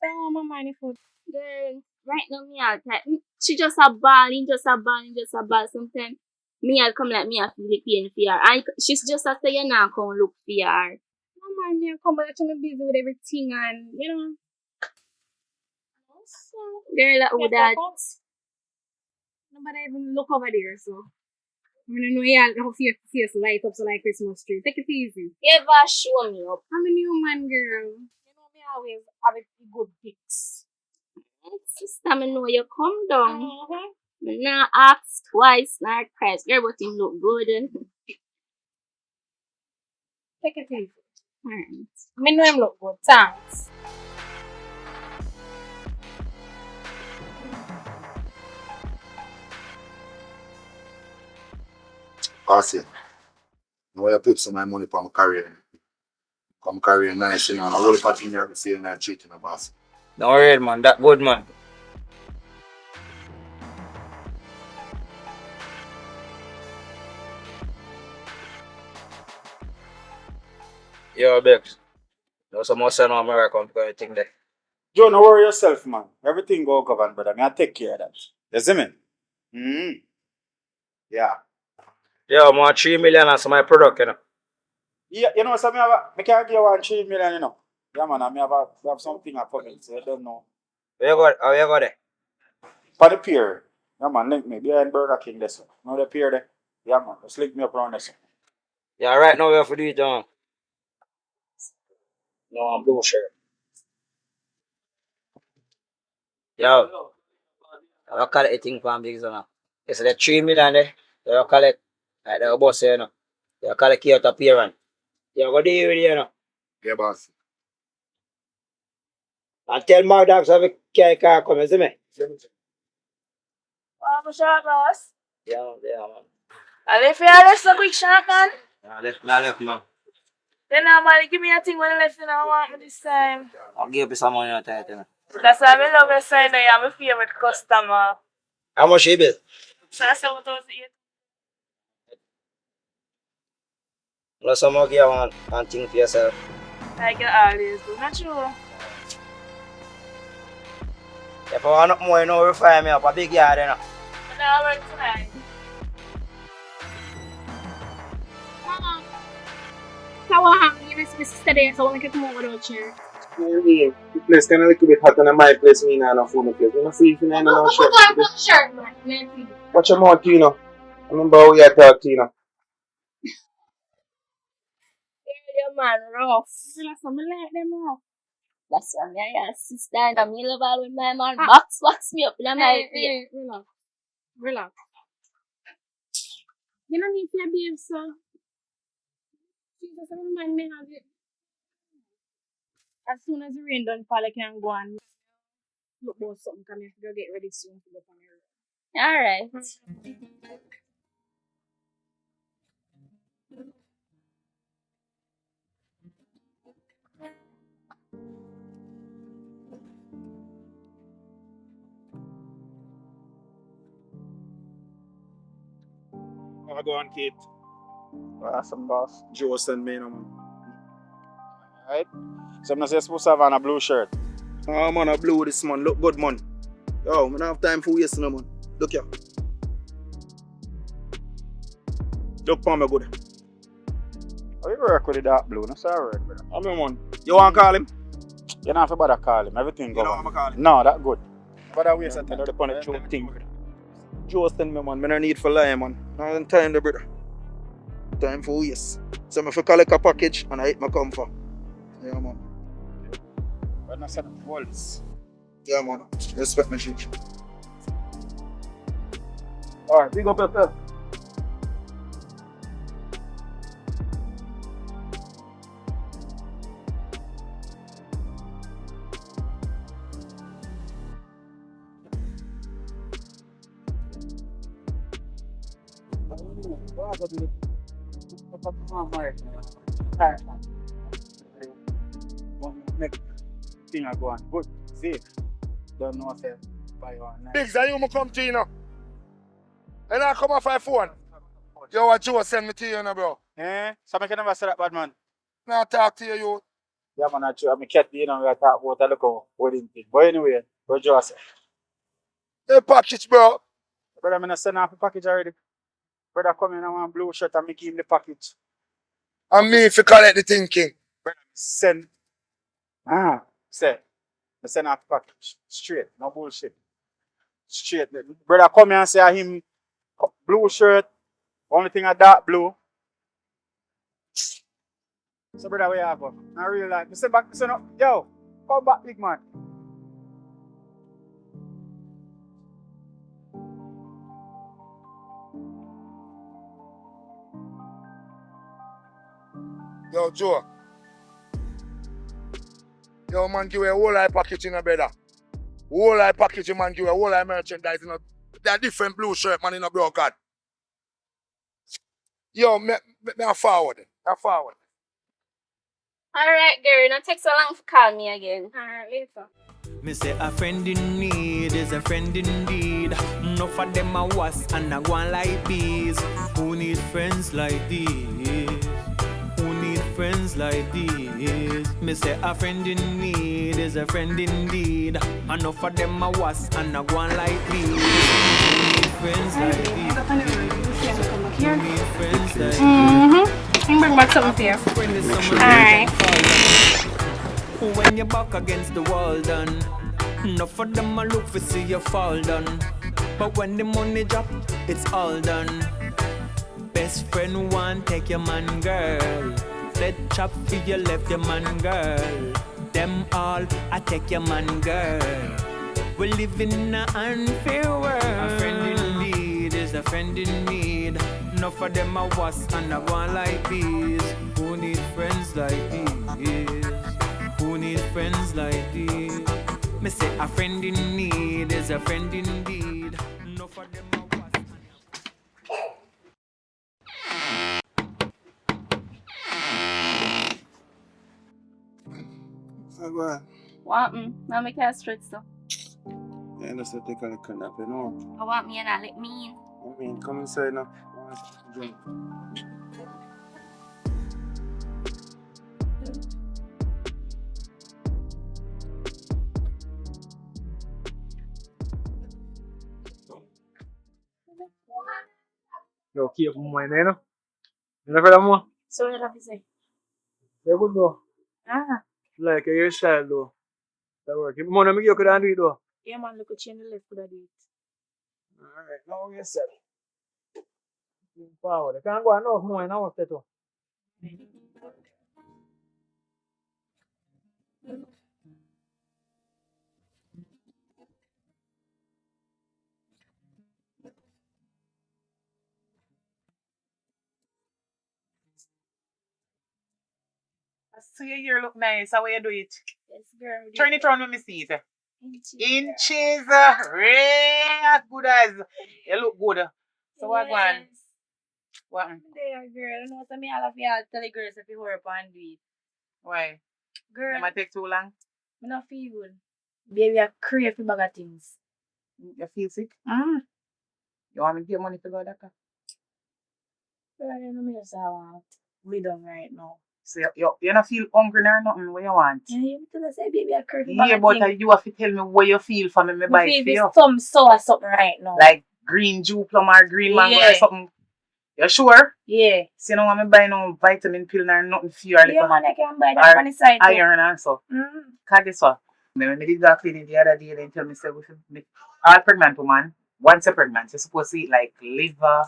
my money for Girl, right now me all type. She just a ball, he just a ball, he just a ball. Sometimes me I'll come like me I feel the pain for her. And she's just a say you now come look for her. my mind me come back to me busy with everything and you know. So Girl, that would that. nobody even look over there, so I mean, you know, yeah, how face light up so like Christmas tree. Take it easy. Ever show me up. I'm a new man, girl. You know me always have a good pics. Sister, me know you come down. Me not ask twice, not twice. Girl, but him look good. Take it easy. Alright. Me know him look good. Thanks. Bossy, now you put some of my money for my career. Come career nice, you know. I will continue to see you not cheating, boss. Don't worry, man. That good, man. Yo, Bex. No some more send on America because you think that. Joe, don't worry yourself, man. Everything go govern, brother. Me I take care of that. You see me? Yeah. Yo, man, 3 million as my product, you know. Yeah, you know, so me can't give you 1 3 million, you know. Yeah, man, have something coming, so you don't know. How you got there? For the pier, yeah, man, link me behind Burger King, this one. Know the pier there? Yeah, man, just link me up around this one. Yeah, right now we have to do it, John. No, I'm blue shirt. Yo, I call it a thing from big zone. It's the 3 million there. You call it like the boss, you know. You call it key out appearance. You go there with you know. Yeah, boss. And tell my dogs have a car come, you see me? I'm short, boss. Yeah, man. And if you left so quick shot, man, Yeah, left, man. then normally give me a thing when you left and I want me this time. I'll give you some money on that, you know. That's why I love your sign now. You're my favorite customer. How much you bill? So I say what was it? Plus some more give you one thing for yourself. Like you always do. Not true. If I want more, you know, refine me up a big yard, you know. But now I work tonight. Mama. So what happened? You know, my sister there, so I want to come over without you. The place kind of a little bit hotter than my place, me now, no phone place. I'm not free for no shirt. Put on shirt, man. Watch your mouth, you know. I remember how we had talked, you know. Your man rough. Relax, I like them rough. That's why I ask sister and I'm in love with my man. Box me up in my face. Hey, relax. You don't need to behave so. Jesus, I don't mind me have it. As soon as the rain done fall, I can go and look about something. Come here, go get ready soon to go on your road. Alright. I go on, Kate. Awesome, boss. Joe send me, you know, man. Alright? So I'm not supposed to have on a blue shirt. Oh, man, I blue this, man. Look good, man. Yo, I don't have time for wasting, no, man. Look here. Look for me good. Oh, you work with the dark blue, that's alright, brother. I mean, man. You want to call him? You don't have to bother call him, everything You go don't on. want to call him? No, that good. But I waste time on the Joe thing. Joe send me, man. I don't need for lie, man. I don't time the brother. Time for waste. So I collect a package and I hit my comfort. Yeah, man. But not set up walls. Yeah, man. Respect my shit. Alright, big up yourself. Next thing I go on. Good. See? Don't know what buy one nice. Biggs, are you gonna come to you now? And I come off my phone. Yo, what Joe send me to you now, bro? Eh? So I can never say that bad man. Now talk to you. Yeah man, I'm a cat, you know, we are talking about a look wedding thing. But anyway, what you say? Hey, package, bro. Brother, I'm gonna send off the package already. Brother come in, I want blue shirt and make him the package. And me if you collect the thinking. Brother, send send off the package. Straight, no bullshit. Straight. Brother come here and say him blue shirt, only thing a dark blue. So brother, where you go? I really like. Listen back, listen up. Yo, come back, big man. Yo, Joe. Yo, man, give a whole lot of packaging, brother. Whole lot of packaging, man, give a whole lot of merchandise. They're different blue shirt, man, in a bro, God. Yo, me forward. Forward. Alright, girl, don't take so long to call me again. Alright, later. Me say a friend in need is a friend indeed. Enough of them a was and a go on like bees. Who need friends like these? Who need friends like these? Me say a friend in need is a friend indeed. Enough of them a was and a go on like bees. Who need friends like these? Who need friends like these? Bring back something here. Alright. When you're back against the wall done, enough of them a look for see you fall done. But when the money drop, it's all done. Best friend want take your man girl. Said chop for you left your man girl. Them all I take your man girl. We live in an unfair world. A friend in need is a friend in need. Enough of them a was and a one like these. Who need friends like these? Who need friends like these? Me say a friend in need is a friend indeed. Enough of them a was What? Now me can't stretch so. Yeah, let's take a look at that, you know. I want me and I let me in. I mean, come inside now. Drink. Yo, kia como mañana. ¿No fue la mo? So what have you say? ¿Qué gusto? Ah, Like, your style, though. That work. Mo na mi yo kada ando ito. yeah man, look at you in the left for that date. Alright, now you said. Power. Kaya ko ano, mo na ako ito. I see your hair look nice. How you do it? Yes, girl. Turn it around when me see it. Inches. Inches. Real good as. You look good. So what one? What? There, girl. You know what I mean? All of y'all tell the girls if you hurry up and do it. Why? Girl, It might take too long. I don't feel good. Baby, I crave for bag of things. You feel sick? Ah. You want me to get money to go to doctor? Girl, you know me just I want. We done right now. So you don't feel hungry or nothing. What you want? Yeah, you tell us, hey, baby, I crave for bag Yeah, of but things. you have to tell me what you feel for me. Buy it for you. Some sour something right now. Like green juice plum or green mango or something. You sure? Yeah. So you don't want me buy no vitamin pill or nothing for you or Yeah, like man, I can buy that on the side. too. iron and so. Mm. Cause guess what? When I did that cleaning the other day, they tell me say we should make all pregnant woman, once you're pregnant, you're supposed to eat like liver,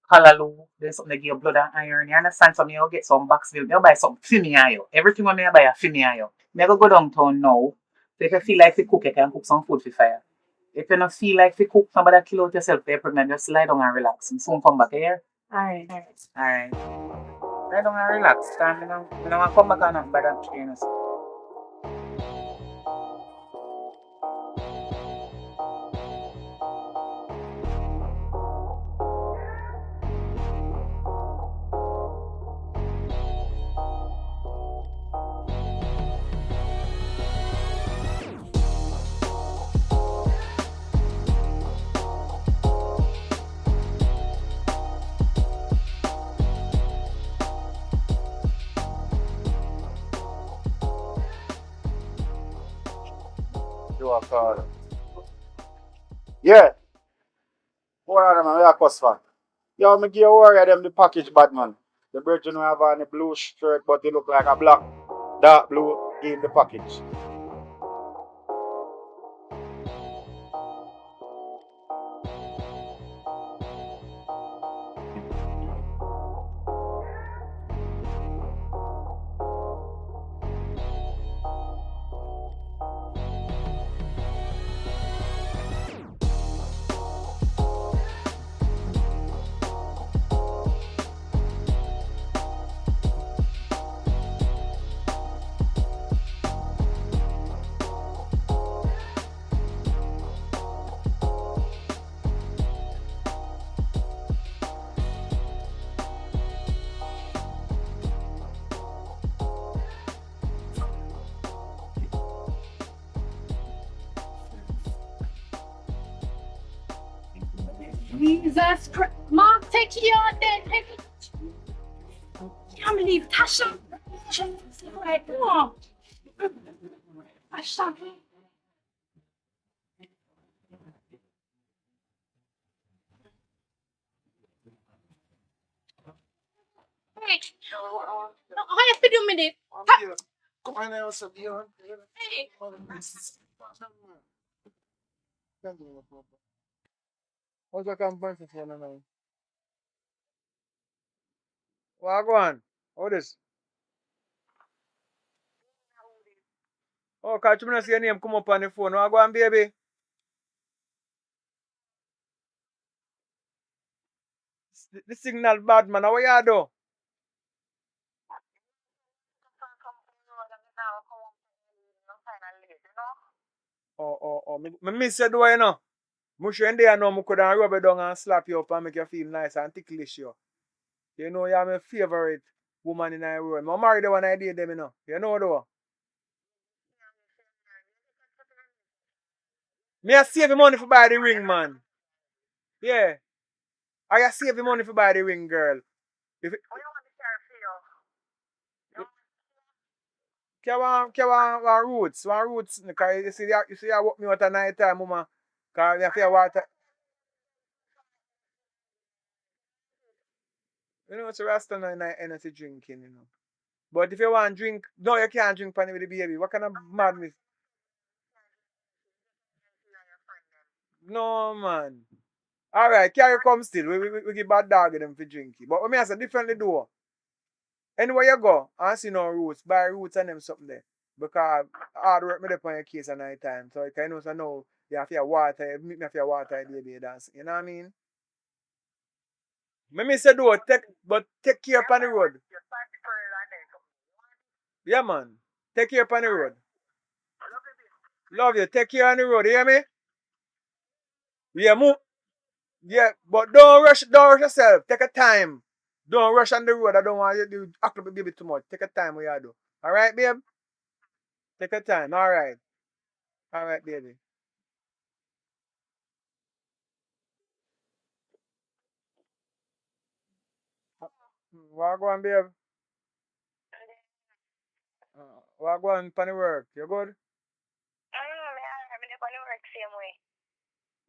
callaloo, then something to give you blood and iron. You understand? So me I'll get some box milk. I'll buy some for me and you. Everything when I buy a for me and you. Me go downtown now. So if you feel like you cook, you can cook some food for fire. If you don't feel like you cook, somebody kill out yourself, you're pregnant, just lie down and relax. And soon come back here. Alright. Alright. Lie down and relax. Stand, you know. You don't want to come back and not bad and train us. do a call. Yeah. Hold on, man. Where a cuss for? Yo, me give a worry them the package bad man. The brethren who have on the blue shirt but they look like a black, dark blue in the package. Jesus Christ. Mom, take you on then. Can't believe Tasha. Tasha's right now. Tasha. Hey. No, how you feel with it? Come on now, sir. Hey. What's the compensation now? What go on? What is? Oh, catch me see your name come up on the phone. What go on, baby? The signal bad, man. How you do? Me miss you, do you know? Mush you in there now, I could have rub it down and slap you up and make you feel nice and ticklish you. You know, you're my favorite woman in the world. I'm married the one I did them, you know. You know, though. Me I save the money for buy the ring, man. Yeah. I save the money for buy the ring, girl. If it, one roots. Because you see, I walk me out at night time, mama. Because I feel water. You know, it's a rasta night energy drinking, you know. But if you want to drink, no, you can't drink panny with the baby. What kind of madness? No, man. Alright, carry come still. We give bad dog them for drinking. But when me say differently do. Anywhere you go, I see no roots, buy roots and them something there. Because hard work me dey on your case at night time. So you can know so now you have to water, meet me for water baby dance. You know what I mean? Me say do take care upon the road. Yeah man. Take care upon the road. Love you. Take care on the road, you hear me? Yeah, move. Yeah, but don't rush yourself. Take a time. Don't rush on the road. I don't want you to act up a baby too much. Take a time what you do. Alright, babe? Take a time. Alright. Alright, baby. What go on, babe? What go on the work? You good?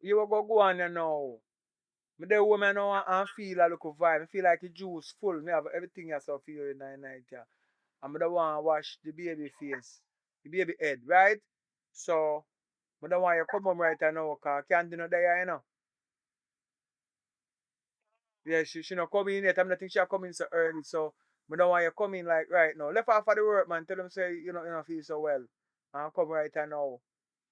You will go on there now. Me the woman now and feel a little vibe. I feel like the juice full. Me have everything yourself feel in the night. Yeah. And I don't want to wash the baby face. The baby head, right? So I don't want you come home right now because I can't do no there, you know. Yeah, she not coming in yet. I'm not think she'll come in so early. So I don't want you come in like right now. Left off of the work, man. Tell them say you don't feel so well. And come right now.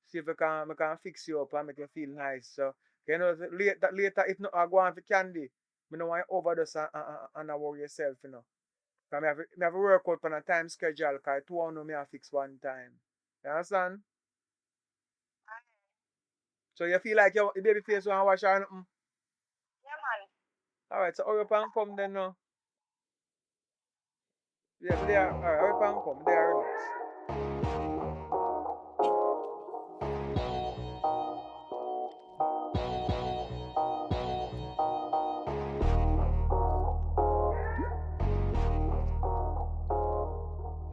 See if I can fix you up and make you feel nice. So you know later if not I go on for candy. I don't want you overdose and worry yourself, you know. Because I have to work out on a time schedule because 2 hours me I fix one time. You understand? So you feel like your baby face want to wash or nothing? Alright, so hurry up and come then now. Yeah, but they are alright, hurry up and come. They are relaxed.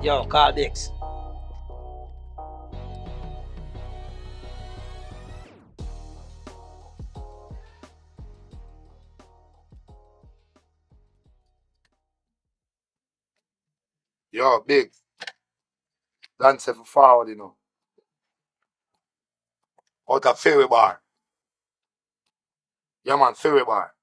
Yo, call Dix. Yo, big. Dance for forward, you know. Out of Ferry Bar. Yeah, man, Ferry Bar.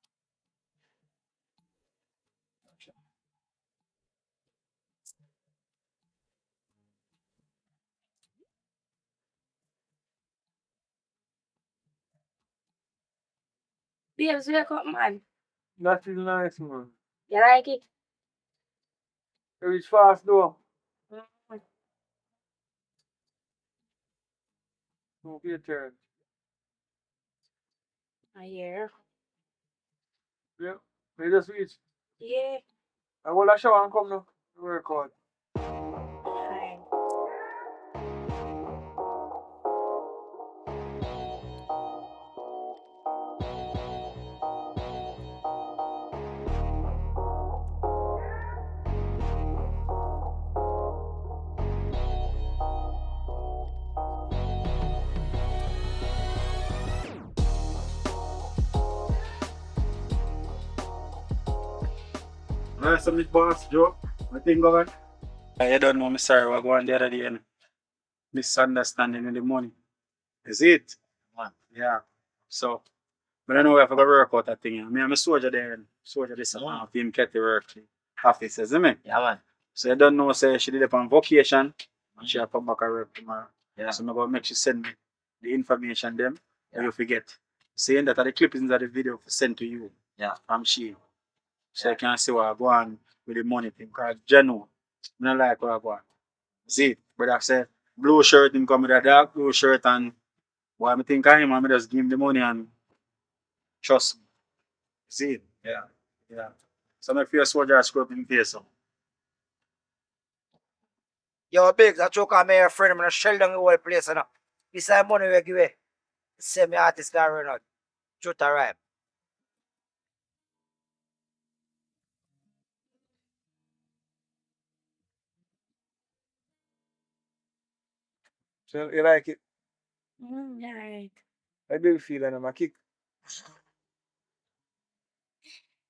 Babes, wake up, man. That is nice, man. You like it? You reach fast though. Don't be a turn. I hear. Yeah. You just reach. Yeah. I will a shower and come now. Work out. Fine. Nice to meet boss, Joe. What thing going? You don't know me, sorry, what going the other day, and misunderstanding in the morning. Is it? Man. Yeah. So, but I know we have to go work out that thing. Yeah. Me and my soldier there, and soldier this him get to work office, isn't me? Yeah, man. So you don't know, say she did it on vacation, and she have come back to work tomorrow. Yeah. So I'm going to make she send me the information them, and you forget. Saying that the clippings of the video sent to you. Yeah. From she. So you can see what I go on with the money thing. Because Jeno, I don't like what I go on. See, but I say blue shirt him come with a dark blue shirt and what I think of him and I just give him the money and trust me. See? Yeah. Yeah. So my face soldier screw up in face. So. Yo, big, that joke on me, your friend, I'm gonna shell down the whole place, you know. This is money we give away. Same me artist can run out. Truth or right? So you like it? Alright. I do feel and I'm a kick.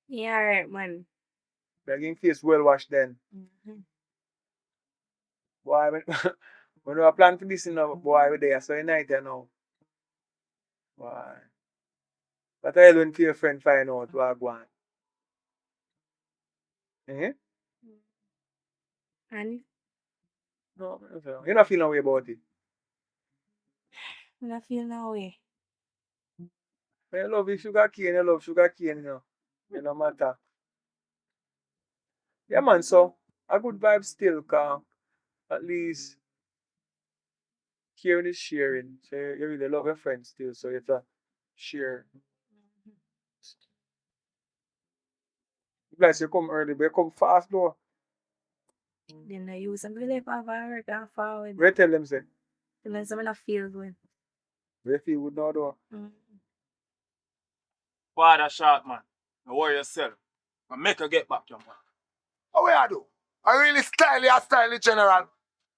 Yeah, alright, man. Begging face well washed then. Mm-hmm. Boy, when we plan for this, you know, boy, we there so united now. Boy. But I don't feel your friend find out what I want. Eh? And No, you not feel no way about it. I don't feel no way. When you love sugar cane, you love sugar cane, you know. It no matter. Yeah, man, so a good vibe still, cause at least caring is sharing. So you really love your friends still, so you have to share. Bless you come early, but you come fast though. Then I use some really for work and forward. Where tell them say? Then some not feel good. Where feel good now though? Father shot man. Don't worry yourself. I make her get back, young man. How I do? I really stylish general.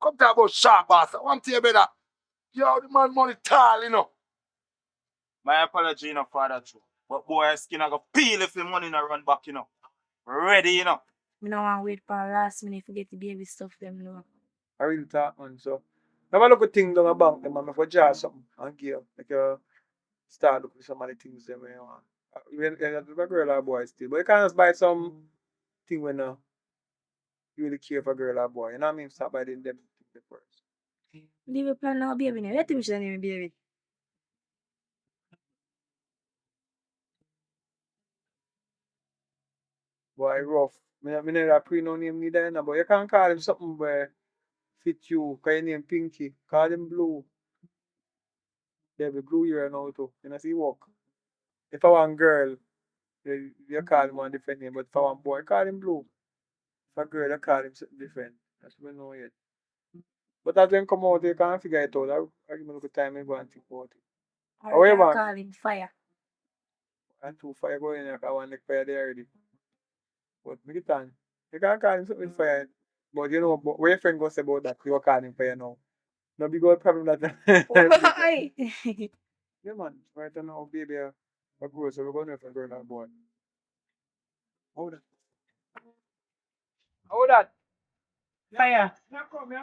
Come talk about sharp boss. I want to tell you better. Yo, the man money tall, you know. My apology, you know, father true. But boy, skin I go peel if the money not run back, you know. Ready, you know. Me no want wait for last minute to get the baby stuff them no. I really talk man, so have a look at things down a bank them and if I draw something and give like start looking at some of the things them you want. Even a girl or boy still. But you can't just buy some thing when you really care for a girl or boy. You know what I mean? Start buying them things first. Leave a plan now, baby. Now, wait till me should name baby. Boy, rough. Me never pre no name neither, but you can't call him something where fit you, cause your name Pinky. Call him Blue. They have a blue here now too. You know see walk. If I want girl, you call him one different name, but if I want boy, call him Blue. If a girl, you call him something different. That's what we know yet. But as them come out, you can't figure it out. I give me a little time and go and think about it. Or you However, can call him Fire. and two fire going in, I want the fire there already. But make it on. You can't call him something fire. But you know, but what your friend goes say about that, you call him fire now. No big old problem that. Why? Yeah, man. Right now, baby, I grow, so we're going to have a girl and boy. Hold that. Hold that. Fire. Me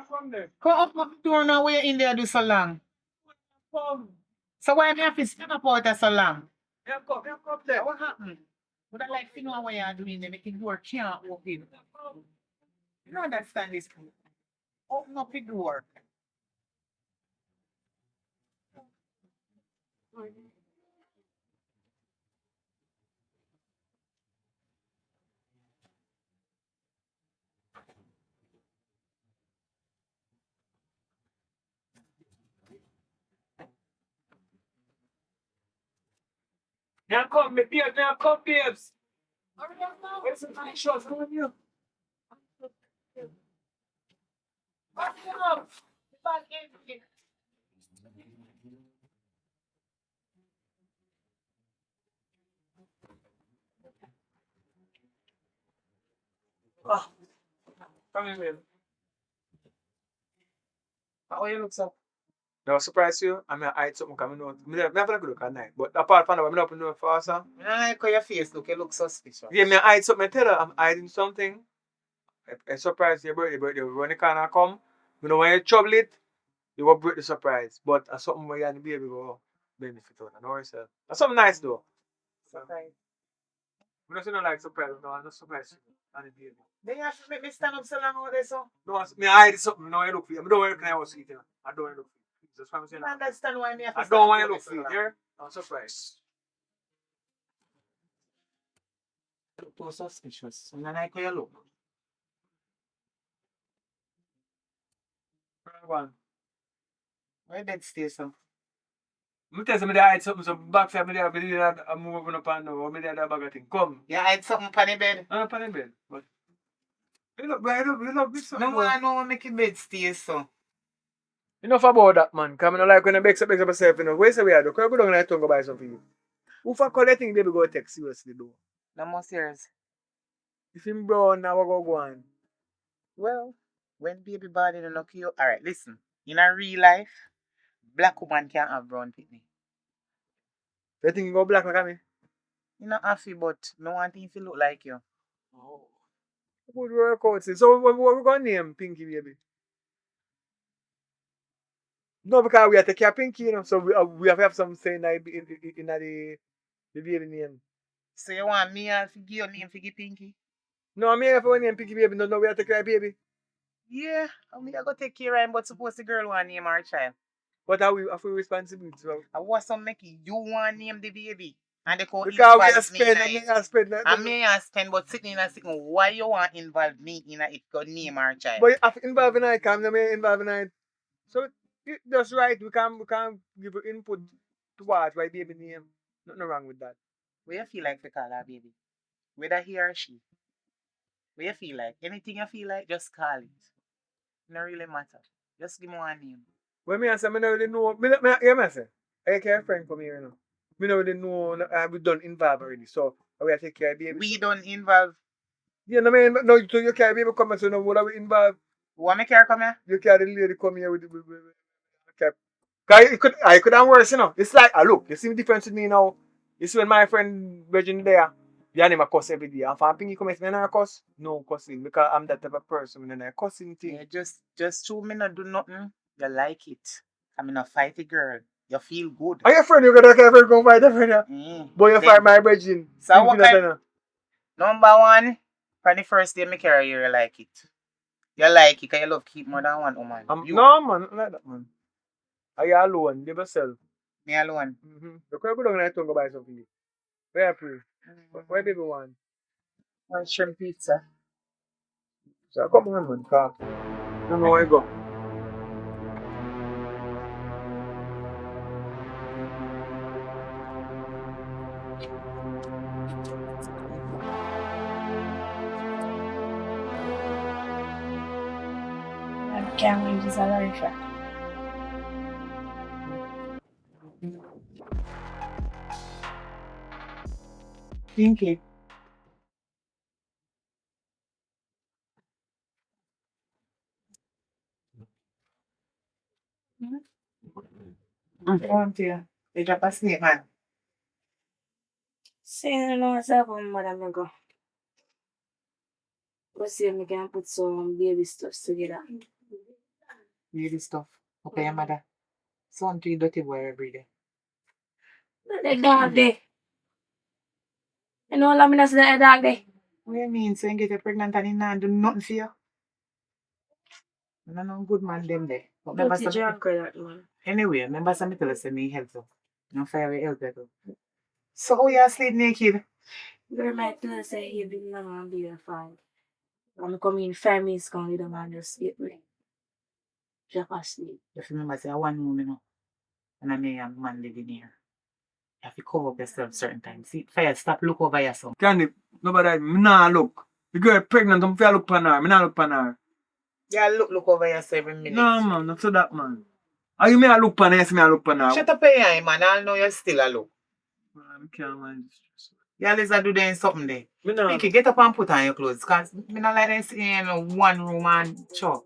come there. Come up my door now where you in there do so long. Come. So why me have to stand up out there so long? Me come there. What happened? Would I like to know what you're doing there, making door can't open. You don't understand this. Open up the door. Me come, me come, babes. Where's the nice shots going here? Back it up. Back in. Ah, come here, babe. How you look so? No, surprise you. I mean, I hide something coming out. Me have a good look at night. But apart from that, I'm not open door faster. I like how your face look. You look suspicious. Yeah, me hide something. I tell her I'm hiding something. A surprise your birthday. When the corner come, you know, when you trouble it, you will break the surprise. But something where you and the baby go benefit on. Know yourself. That's something nice though. Surprise. We don't say no like surprise. No, I'm not surprised. And the baby. Then you have to make me stand up so long out there, so. No, me hide something. No, you look for you. I don't want to I was eating. I don't want to look for you. That's what I'm saying. I understand why me have to I stand don't up want out to look there for you. so long. Here, I'm surprised. You look too suspicious. I like how you look. One. Why dead stay so? Me tell you, me dey hide something. So backside, me dey I'm moving up and down. Me dey that bag of thing. Come. You hide something on the bed? I'm up on the bed. But you look this something. No one know make your bed stay so. Enough about that, man. Because I don't like when I bex up myself, you know. Where's the way I do? Because I go down and I go buy something for you. Who for call that thing, baby, go text seriously, though. No more serious. If him brown, now we go on. Well, when baby body don't knock you. Alright, listen. In a real life, black woman can't have brown pitney. You think you go black like me? You not happy, but no one thing to look like you. Oh. Good work out. So what we going to name Pinky, baby? No, because we have to take care of Pinky, you know. So we have to have some say in the baby name. So you want me to give your name for give Pinky? No, I mean, if I name Pinky, baby, no, we have to take care of baby. Yeah, I mean, I go take care of him, but suppose the girl want name her child. But are we responsibility? So? I want some make you want name the baby. And they call because we involve spend, me in it. I may spend, but sitting in a sitting, why you want involve me in it? Go name her child. But you have to involve in it, come involve in it. So that's right. We can give input to what why baby name. Nothing wrong with that. What you feel like to call her baby? Whether he or she. What you feel like? Anything you feel like, just call it. It don't really matter. Just give me one name. When me answer, I don't really know. I say, I care a friend from here, you know. We don't really know. We done involve already. So we have to take care of baby. We don't involve. Yeah, no, man. No, so you care baby come and say, no, what are we involved? What me care come here? You care the lady come here with cap. Because I could have worse, you know. It's like, look, you see the difference with me now. You see when my friend Virgin there, you name a cuss every day. And for Pinky come and say, I cuss? No cussing. Because I'm that type of person. And I cussing thing. Yeah, just 2 minutes do nothing. You like it. I mean, a fighty girl. You feel good. Are you friend? You're going to go fight a friend? But you fight my Virgin. So what kind? Number one, from the first day, me carry you like it. You like it because you love keep more than one woman. No, man. Not like that, man. Are you alone? Give yourself. Me alone? Mm-hmm. You can't go down and go buy something for you. Where are you? Where baby want? One shrimp pizza. So come on, man. Car. I don't know where you go. I can't use a rifle. Pinky. Want you. You drop a snake, man. See, you know what's happening, madam, go. could see me can put some baby stuff together. Baby stuff. Okay, your mother. Son to dirty boy every day. The dog day. You know what I mean? That's the dog day. What you mean? So you get you pregnant and he not do nothing for you? I don't know good man them there. But remember Dirty some drunk that man. anyway, remember some tell us me help you. No fire help you too. So how you sleep naked? Girl might tell us say he been long and be a fine. I'm coming in 5 minutes come with them and just get ready. Just asleep. If you remember say I want room, you know. And I may have man living here. You have to cover up yourself certain times. See, fire, stop look over yourself. Candy, nobody, me nah look. The girl pregnant, I'm fair look pan her. Me nah look pan her. Yeah, look over yourself every minute. No, man, not so that, man. Are you me a look pan her, yes, me a look pan her. Shut up your eye, man. I'll know you're still a look. I can't mind this stress. Yeah, let's do there something there. Me nah Make you get up and put on your clothes. Because me not like them sitting in one room and chop.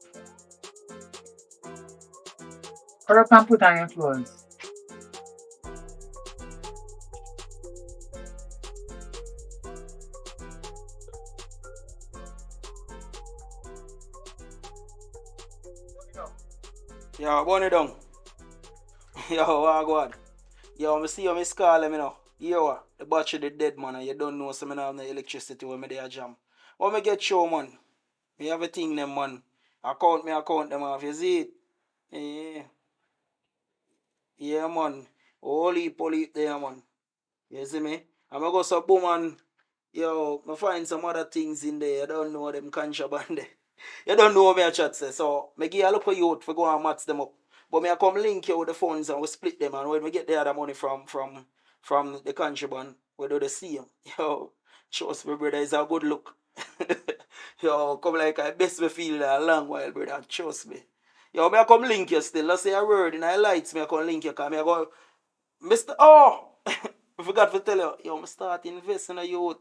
Hurry up and put on your clothes. Yo, burn it down. Yo, what? Yo, I see you, Miss Carla, me know. Yo, the battery the dead, man, and you don't know, so I don't have no electricity when me there jam. What me get show, man? Me have a thing, them, man. Account them off, you see it? Yeah. Yeah, man. Holy poly there, man. You see me? I'm gonna go so boom, man. Yo, I find some other things in there. I don't know them contraband there. You don't know me a chat say. So, me give a look for youth for go and match them up. But me I come link you with the funds and we split them, and when we get the other money from the contraband, we do the same. Yo, trust me, brother, it's a good look. Yo, come like I best me feel a long while, brother. Trust me. Yo, me I come link you still. Let's say a word in the lights, me I come link you, cause me I go, Mr. Oh! I forgot to tell you, yo, me start investing in a youth.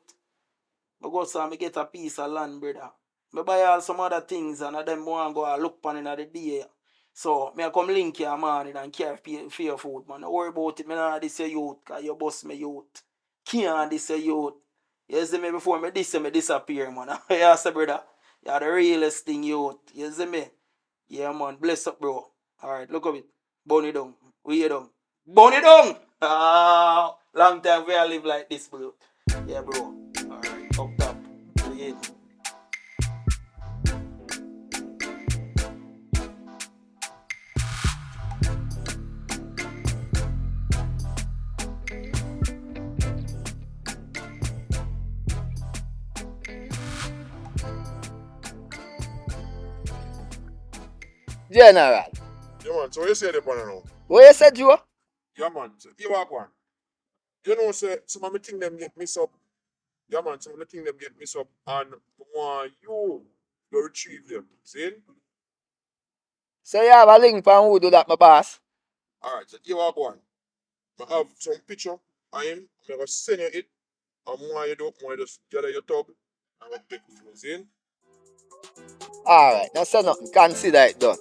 I go so I get a piece of land, brother. I buy all some other things and them want go and look pan in the day. So, me I come link you, man, and care for your food, man. Don't worry about it, me not this your youth, because you boss me youth. Can't this your youth. You see me before me disappear, man. You say, brother, you're the realest thing, youth. You see me? Yeah, man, bless up, bro. Alright, look at it. Burn it down. We hear down. Burn it down! Ah, long time we live like this, bro. Yeah, bro. Alright, up top. We hear it. General. Yeah, man, so what you say the pan now? What you said, Joe? Yeah, man, so you walk one. You know, say, some of me think them get mixed up. Yeah, man, some of me think them get mixed up, and want you to retrieve them. See? So you have a link for who do that, my boss? Alright, so you walk one. I have some picture of him. I'm going to send you it. And more you do, more you just gather your tub and we take it from see? Alright, now say nothing. Consider it done.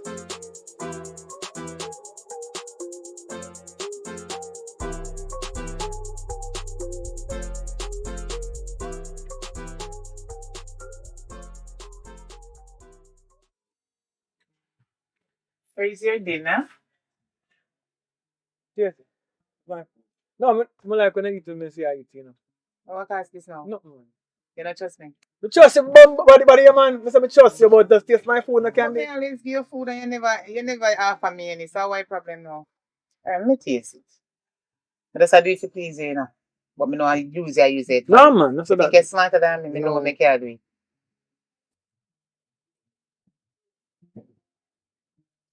Where is your dinner? Yes. Bye. No, I like when I eat to me say I eat, you know. What ask this now? Nothing, man. You don't trust me? Me trust you, body, man. I say me trust you, but just taste my food, no can Okay, be. always give you food and you never offer me any. So why problem now? Let me taste it. I just do it to please you, you know. But me know I use it. No, man, that's You about think you're smarter than me, me know No. what me can do it.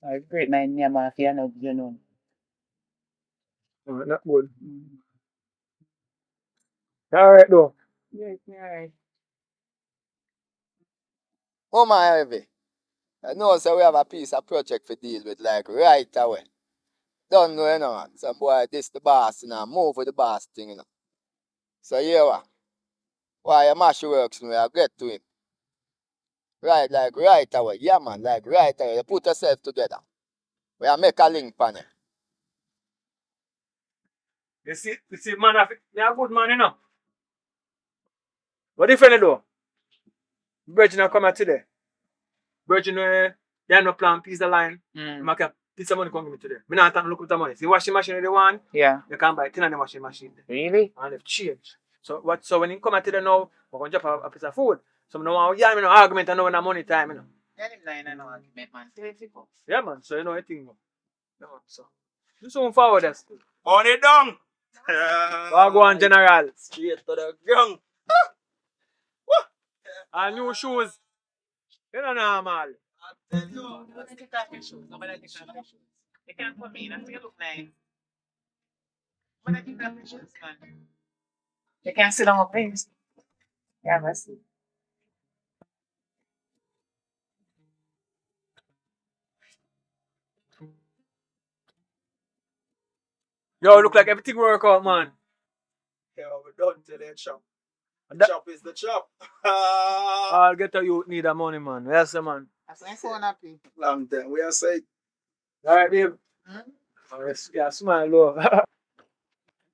I great my name off you know, you know. Alright, not good. Alright, though. Yeah, alright. Oh my Ivy. I know so we have a piece of project to deal with like right away. Don't know, you know, man. Some boy this the boss, you know, move with the boss thing, you know. So yeah, what? Why you mash your works me, I get to him. Right, like right away. Yeah man, like right away. You put yourself together. We are make a link pan it. You see, man, you're a good man, you know. What if you do? Virgin come out today. Virgin, they have no plan, piece the line. Mm. Make a piece of money come give me today. Me not look with the money. See washing machine they want, Yeah. you can buy 10 on the washing machine. Really? And they've changed. So when he come out today now, we're going to drop a piece of food. So I don't yeah, no argument, I know when the money time, you know. Argument, man. Yeah, man. So you know a thing. Yeah, man. So do something forward us. On it down. Go on, General. Straight to the ground. And new shoes. You know normal. They can't put me in. I feel look nice. When I think that pictures, man. They can't sit on my face. Yeah, that's it. Yo, look like everything work out, man. Yo, we done till that chop. That- Chop is the chop. I'll get a youth need the money, man. Yes, man. That's my phone happy. Long time. We are saying. Alright, babe. Yeah, smile low.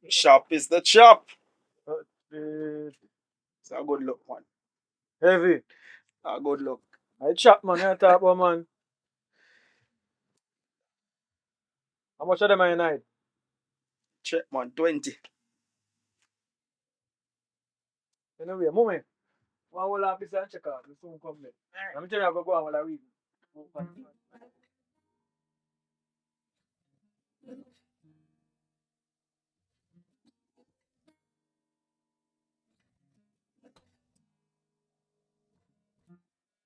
Chop is the chop. It's a good look, man. Heavy. A good look. I chop, man. I talk about, man. How much of them are you night? Check, man. 20. Anyway, moment. One whole half piece and check out. We soon come there. I'm telling you, I go on while I read.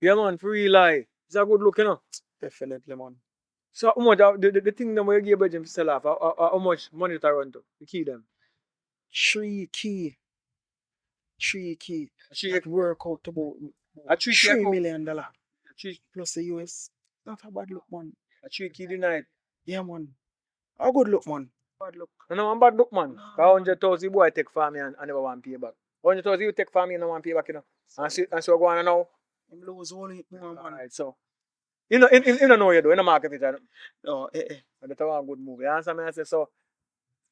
Yeah, man, free lie. It's a good look, you know. Definitely, man. So, how much the thing that we give Virgin to sell off, how much money to run to? The key them. 3 key. 3 key. Three- That work out about A 3 $3 million. Three, Plus the US. Not a bad look, man. a 3 key the night. Yeah, man. A good look, man. Bad look. No, I'm bad look, man. 100,000 boy take for me and I never want to pay back. 100,000 you take for me and I want to pay back, you know. And so go on now. Him lose only more, man. Alright, so. You know, you don't know you do, in the market, it. No, That's a good move. You understand me? I say, so,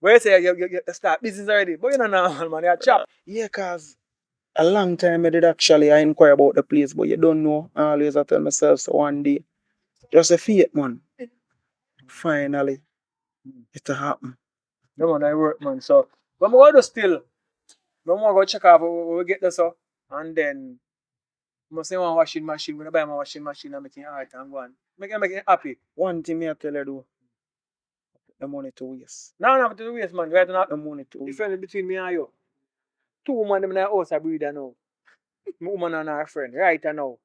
where you say you start business already, but you know now, man, you're chop. Yeah, cause a long time I did actually I inquire about the place, but you don't know. I always I tell myself so one day. Just a fate, man. Finally, it'll happen. No man, I work, man. So, but I'm going to still, I'm going to go check out where we get this, so, and then, I'm going to say one washing machine. When I buy my washing machine, I'm making it alright and go on. Make it happy. One thing me I tell you do, the money to waste. No, not to waste, man. Right now, The money to waste. difference between me and you. 2 women in the house I breed now. My woman and her friend, right now.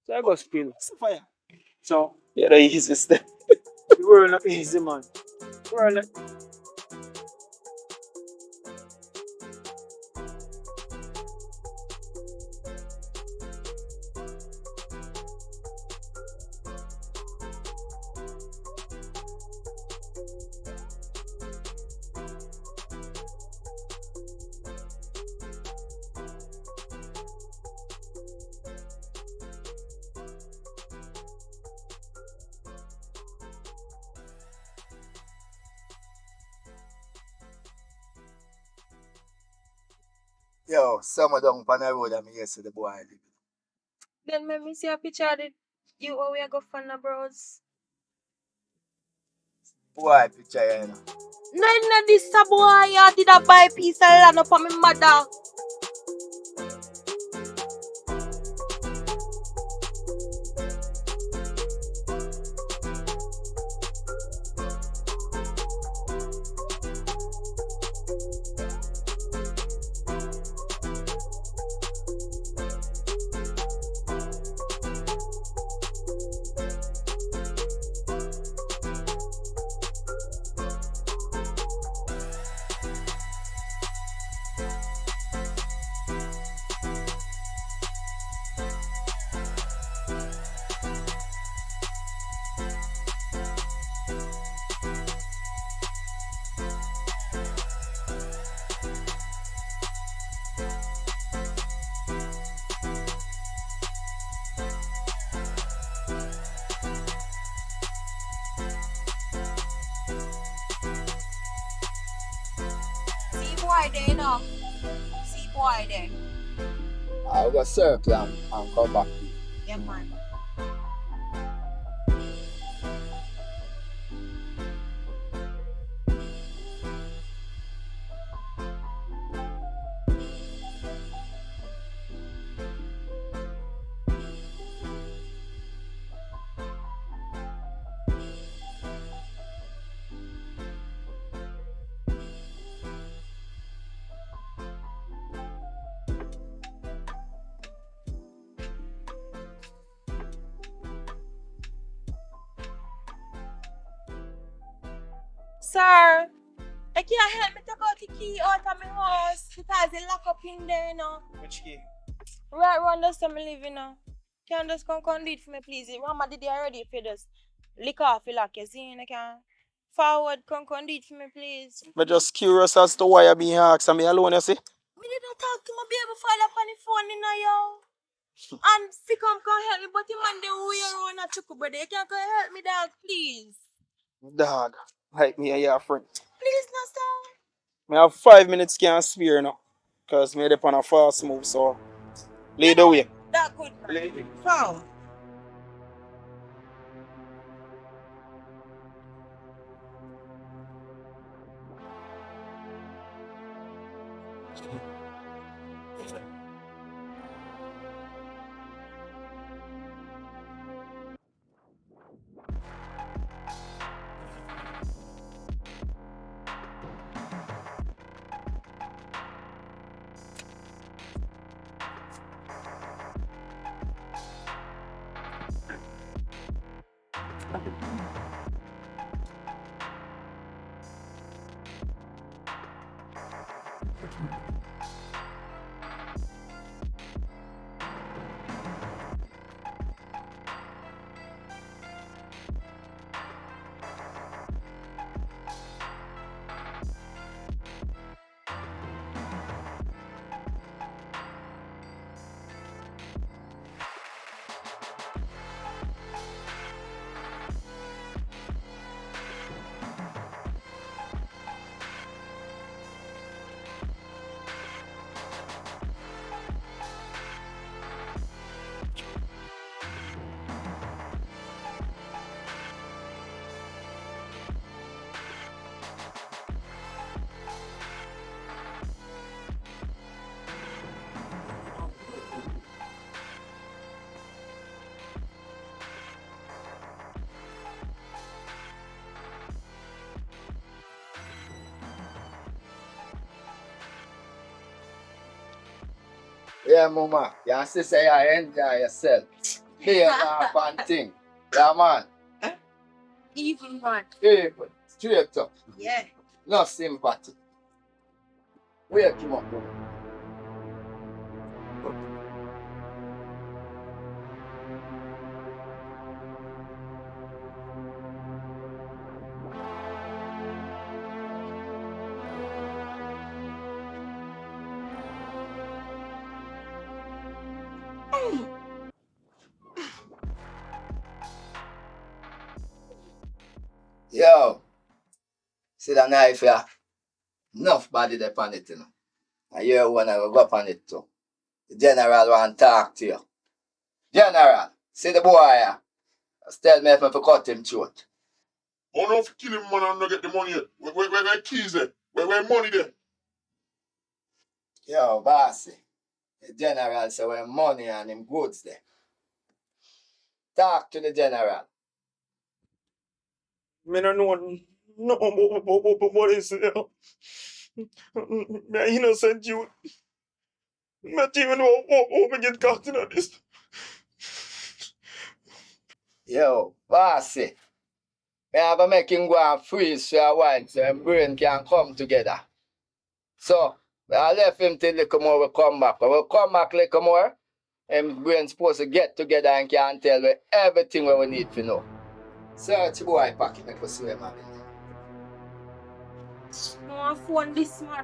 So I go spill. Fire. So, Yeah, the easiest step. the world not easy, man. The world not... Yo, somewhere down on the road, I'm here to the boy living. Then let me see a picture of you where we go for the bros. Boy, picture here, you know. No, this a boy, I did a buy piece of land up on my mother. See boy there, you know. See boy there. I'll go circle and come back. Yeah, man. Sir, I can't help me take out the key out of my house because it lock up in there, you know. Which key? Right around the summer living now. Can just come do it for me, please? Mama did it already if you just lick off the lock, you see? I can forward, come do it for me, please. I'm just curious as to why I'm being asked. I'm alone, you see? Me did not talk to my baby father on the phone, you know, yo. And if you come help me, but the man they way around a chuckle, brother. You can't come help me, dog, please. Dog, like me and your friend. Please, no, sir. I have 5 minutes can spare now. Because me up on a fast move, so lead the way. That good, man. Found. Yeah, mama. You see say you enjoy yourself. Be a fun thing. Yeah, man. Even man. Even. Straight up. Yeah. No sympathy. Wake him up, mama. Yo, see the knife here? Enough body there on it, you know. And you wanna go up on it too. The general want to talk to you. General, see the boy here? Just tell me if I cut him throat. Oh no, if you kill him, man, and not get the money yet. Where keys there? Where money there? Yo, bossy. The general say where money and him goods there. Talk to the general. Me don't know no what is it. Me innocent you. Me don't even know how me get caught in this. Yo, bossy. Me have to make him go and freeze for a while so him brain can come together. So, I left him till little more we come back. When we come back little more, him brain supposed to get together and can tell me everything what we need to know. Search boy pocket, make us see him having. I want phone this man.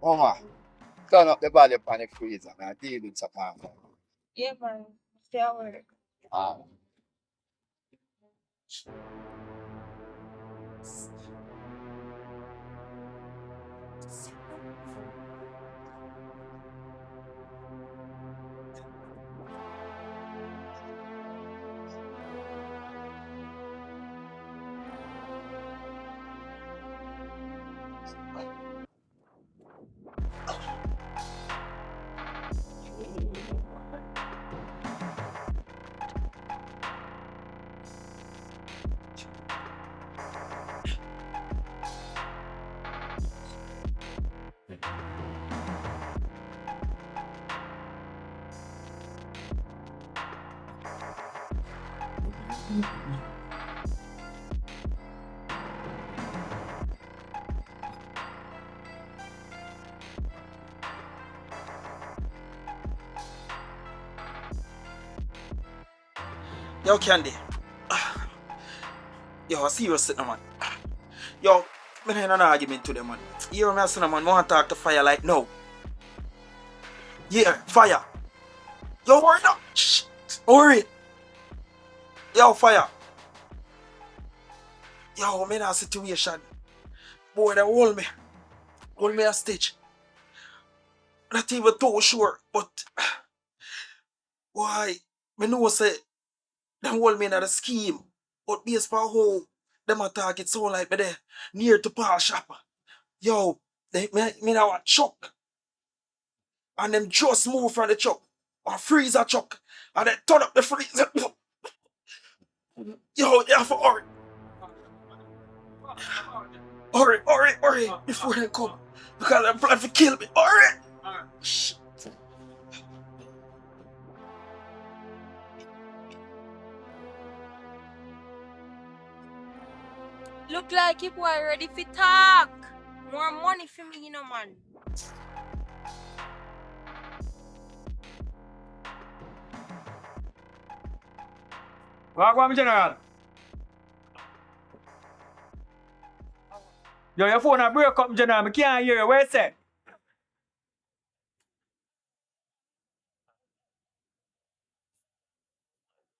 Mama, turn up the body upon the freezer and I deal with some man. Yeah, man. Stay at work. Ah. Yo, Candy. Yo, I see you sitting, man. Yo, me in an argument today, man. You hear me I say, man, I want to talk to Fire like no. Yeah, Fire. Yo, hurry up. Shh. Hurry. Yo, Fire. Yo, I'm in a situation. Boy, they hold me. Hold me a stitch. Not even too sure, but why? Me know say they hold me in a scheme. But based on how them attack it so like me there near to Paul shop. Yo, me now a truck. And them just move from the truck. A freezer truck. And they turn up the freezer. Yo, you have to hurry. Hurry, before they come. Because they plan to kill me. Hurry! Shit. Look like you boy ready for talk. More money for me, you know, man. Wagwan, General. Yo, your phone a break up, General. I can't hear you. What you say?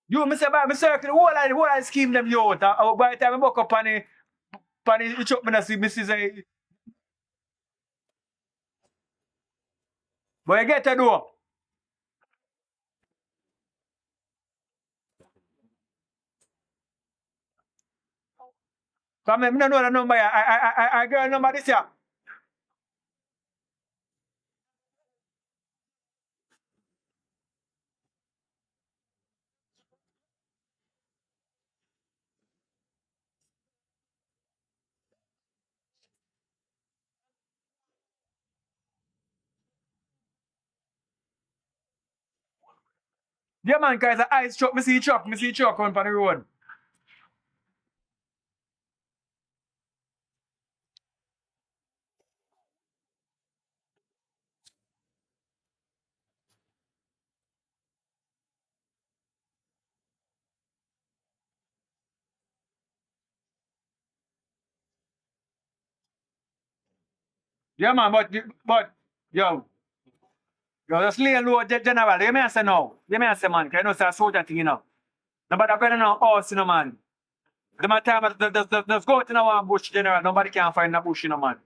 You, me say, by me circle the whole of the scheme them you out. By the time I buck up on the truck, me see me say, but you get to do. Come me no know the number. I get a number this year. Yeah, man, cause the ice truck, me see truck on the road. Yeah, man, but yo, just lay low, General. You may say no. You may say, man, cause you know, say a soldier thing, you know. Nobody going on horse, you know, man. The man time, just go to the bush, General. Nobody can find the bush, you know, man.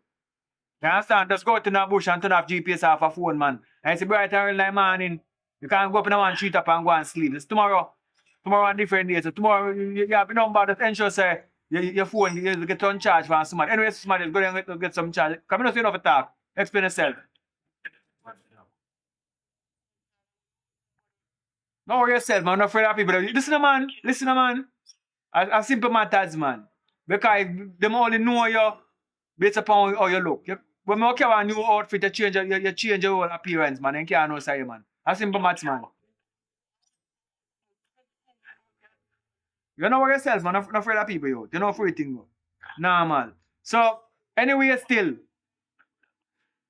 You understand? Just go to the bush and turn off GPS off a phone, man. And it's bright early in the morning. You can't go up in the one street up and go and sleep. It's tomorrow. Tomorrow on different days. So tomorrow you have a number that ensure say your phone you get on charge for somebody. Anyway, somebody is going to get some charge. Come in, you know, for talk. Explain yourself. Don't worry yourself, man. I'm not afraid of people. Listen, man. A simple matters, man. Because them only know you based upon how you look. When you carry a new outfit, you change your whole appearance, man. You can't know say, man. A simple matters, man. You know what yourself, man. Not afraid of people, yo. You know afraid thing, yo. Nah, man. So, anyway, still.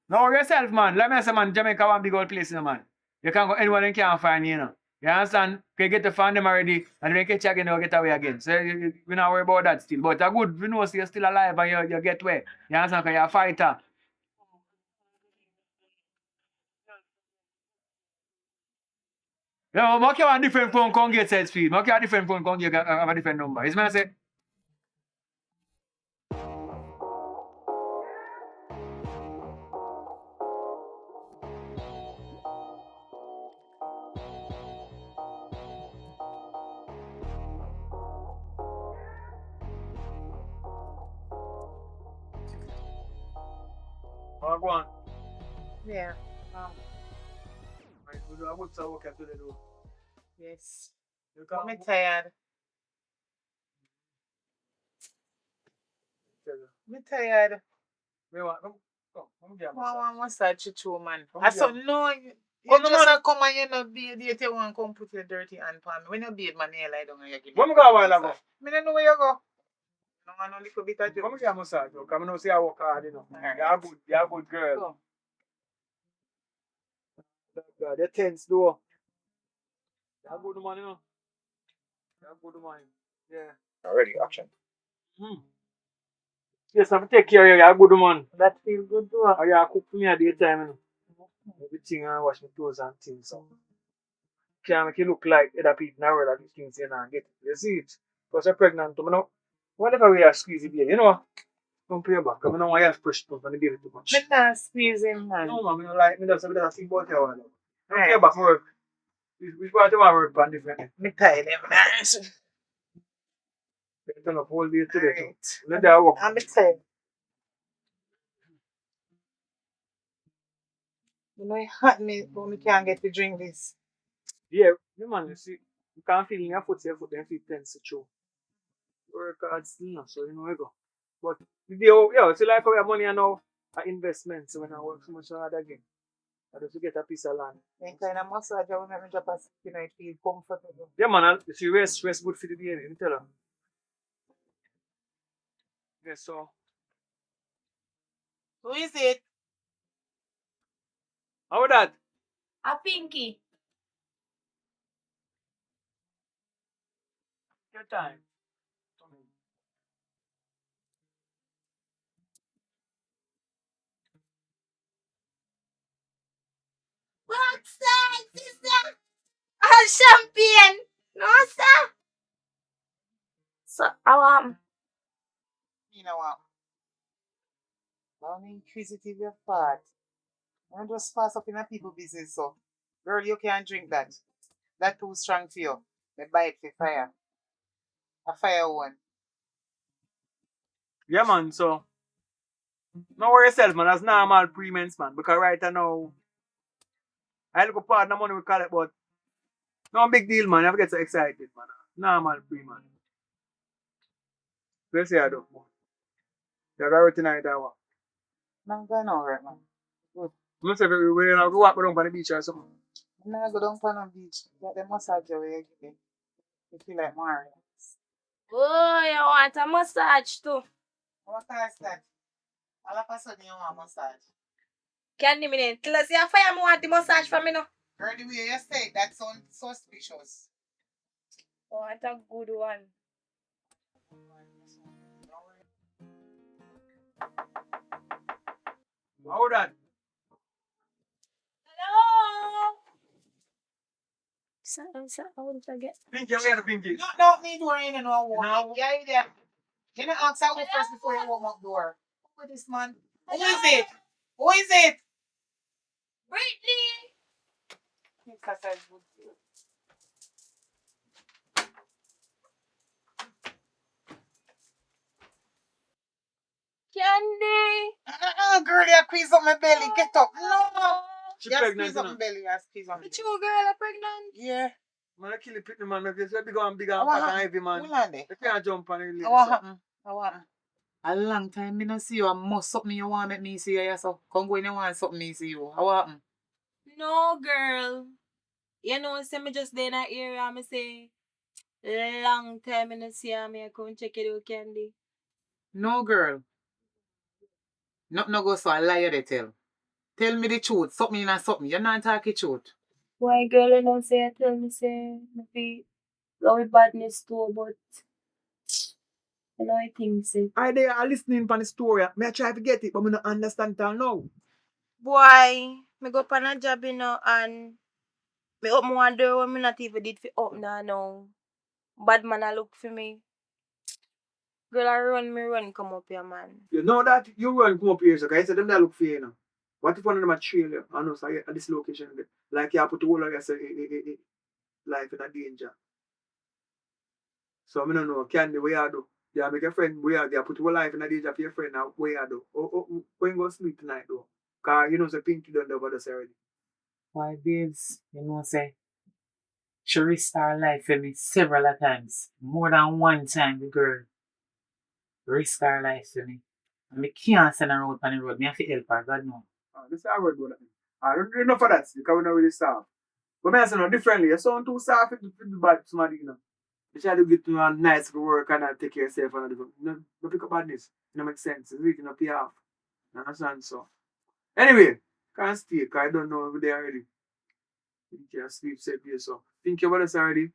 Know yourself, man. Let me say, man, Jamaica one big old place, you know, man. You can't go anywhere and can't find you, know. You understand? Can you get to find them already, and then catch you again, you get away again. So, we not worry about that still. But it's good, we know so you're still alive and you get away. You understand? Because you're a fighter. Yo, I carry a different phone, come get side speed. I carry a different phone, come get have a different number. Is me I say? Go on. Yeah. Right, we do a good work today though. Yes. You But can me tired. Me tired. Me want come get a I want massage. massage too, man. Come I get saw a- no, you Come no, just man. a come and you know bathe yet you want come put your dirty hand on me. When you bathe, man, you lie down and you give me. When me go a while ago? Me don't know where you go. No want no little bit of Come joke. get a massage, bro. Come know say I work hard, you know. Alright. You're a good girl. Go. God, you're tense though. You're a good man, you know. You're a good man. Yeah. Already, action. Yes, I'm take care of you. You're a good man. That feel good too. Or you cook for me at daytime, you know. Everything I wash my clothes and things. So can't make it look like other people now that these things you know get it. You see it? Because you're pregnant, you know. Whatever way I squeeze it, you know. Don't pay back. I don't want you to push it on the baby too much. Me not squeeze him, man. No, man, I don't like me. That's a bit of thing about you. Don't pay back for work. Which part you want work on differently? Me tired him, man. You turn up whole day today. Alright. Let that work. I'm tired. You know, it hot me, but me can't get to drink this. Yeah, me man, you see, you can't feel in your foot, then feel tense to show. Work hard still, you know, so you know where you go. But the day, yeah, see like how your money are now an investment, so when I work so much hard again, I just get a piece of land. Then kind of massage will make me drop a you know, it feel comfortable. Yeah, man, you see, rest good for the day, let me tell you. Yeah, so, Who is it? how that? A Pinky. Your time. What's that, sister? A champagne. No, sir. So, You know what? I'm inquisitive your part. I'm just fast up in a people business, so. Girl, you can't drink that. That too strong for you. Me buy it for fire. A fire one. Yeah, man, so, no worry yourself, man, that's normal pre-mens, man, because right now, I look part of the money we call it, but no big deal, man, you have to get so excited, man. Normal pre-man. Let's say I do. You got everything I do. I'm going alright, man. Good. I'm say we're going to walk down on the beach or something. I'm not go down on the beach. Get the massage away you give me. You feel like more relaxed. oh, you want a massage too? What is that? All of a sudden you want massage. Candy minute. Tell us your fire me want the massage for me now. Girl, the way you say it, that sounds suspicious. I want a good one. How that? Hello? Sir, how did I get? Pinky, where the pinky? You don't need worrying no more. No. Yeah, you there. You know, ask out first before you open up door. Who is this man? Who is it? Who is it? Brittany! Because I would do. Candy! Girl, you squeeze up my belly. Get up. No. She You pregnant, squeeze up you my know. belly. You squeeze up my But belly. you girl are pregnant? Yeah. Man, I kill the pitney, man. Because you're bigger and bigger and What fat and happened? heavy, man. Hold on there. You can't jump on the What happened? What happened? A long time me no see you. I must something you want make me see you. So come go in and want something me see you. What happened? No, girl. You know, say me just there in that area, me say, long time I no see her, me I come check it out, Candy. No, girl. Nothing no go so I lie you they tell. Tell me the truth. Something and something. You're not talking truth. Why, girl, you know, say, tell me, say, me feel love with badness too, but you know, I think, say. They are listening to the story. Me I try to get it, but me don't understand till now. Boy, me go on a job, you know, and Me open one door when me not even did fi open now. Bad man a look for me. Girl I run me run come up here, man. You know that you run come up here, so guys, them that look for you now. What if one of them a trail you? I know, so at this location, like you have put the whole of your life in a danger. So I don't know, can the way I do? Yeah, make a friend where they put your life in a danger for your friend now. Where I do? When you go sleep tonight though? Cause you know the Pinky done over this already. Why, babes, you know, say, she risked her life for me several a times. More than one time, the girl risked her life for me. And me can't send her out on the road. Me have to help her, God no. This is how we do that. I don't do enough of that because we not really soft. But me I say no differently. You sound too soft with the bad somebody, you know. You try to get to a nice work and take care of yourself and everything. No pick up badness. It don't make sense. It's really not pay off. You understand? So anyway, can't stay because I don't know over there already. You can't sleep safe here, so think about this already.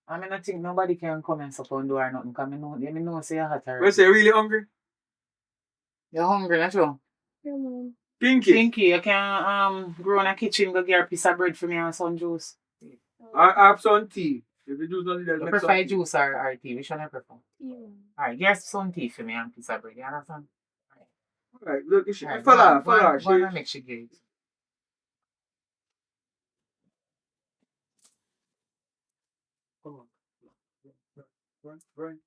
I mean, I think nobody can come and suck on door or nothing because I know say you're hot already. Well, say you're really hungry? You're hungry, not true? Yeah, man. Pinky, you can go in the kitchen, go get a piece of bread for me and some juice. I have some tea. If the juice not needed, You make prefer some tea. juice or tea? Which one you prefer? Yeah. Alright, get some tea for me and a piece of bread, you understand? Alright, look, she Alright, follow go her. on and make she get it. Come on. Run.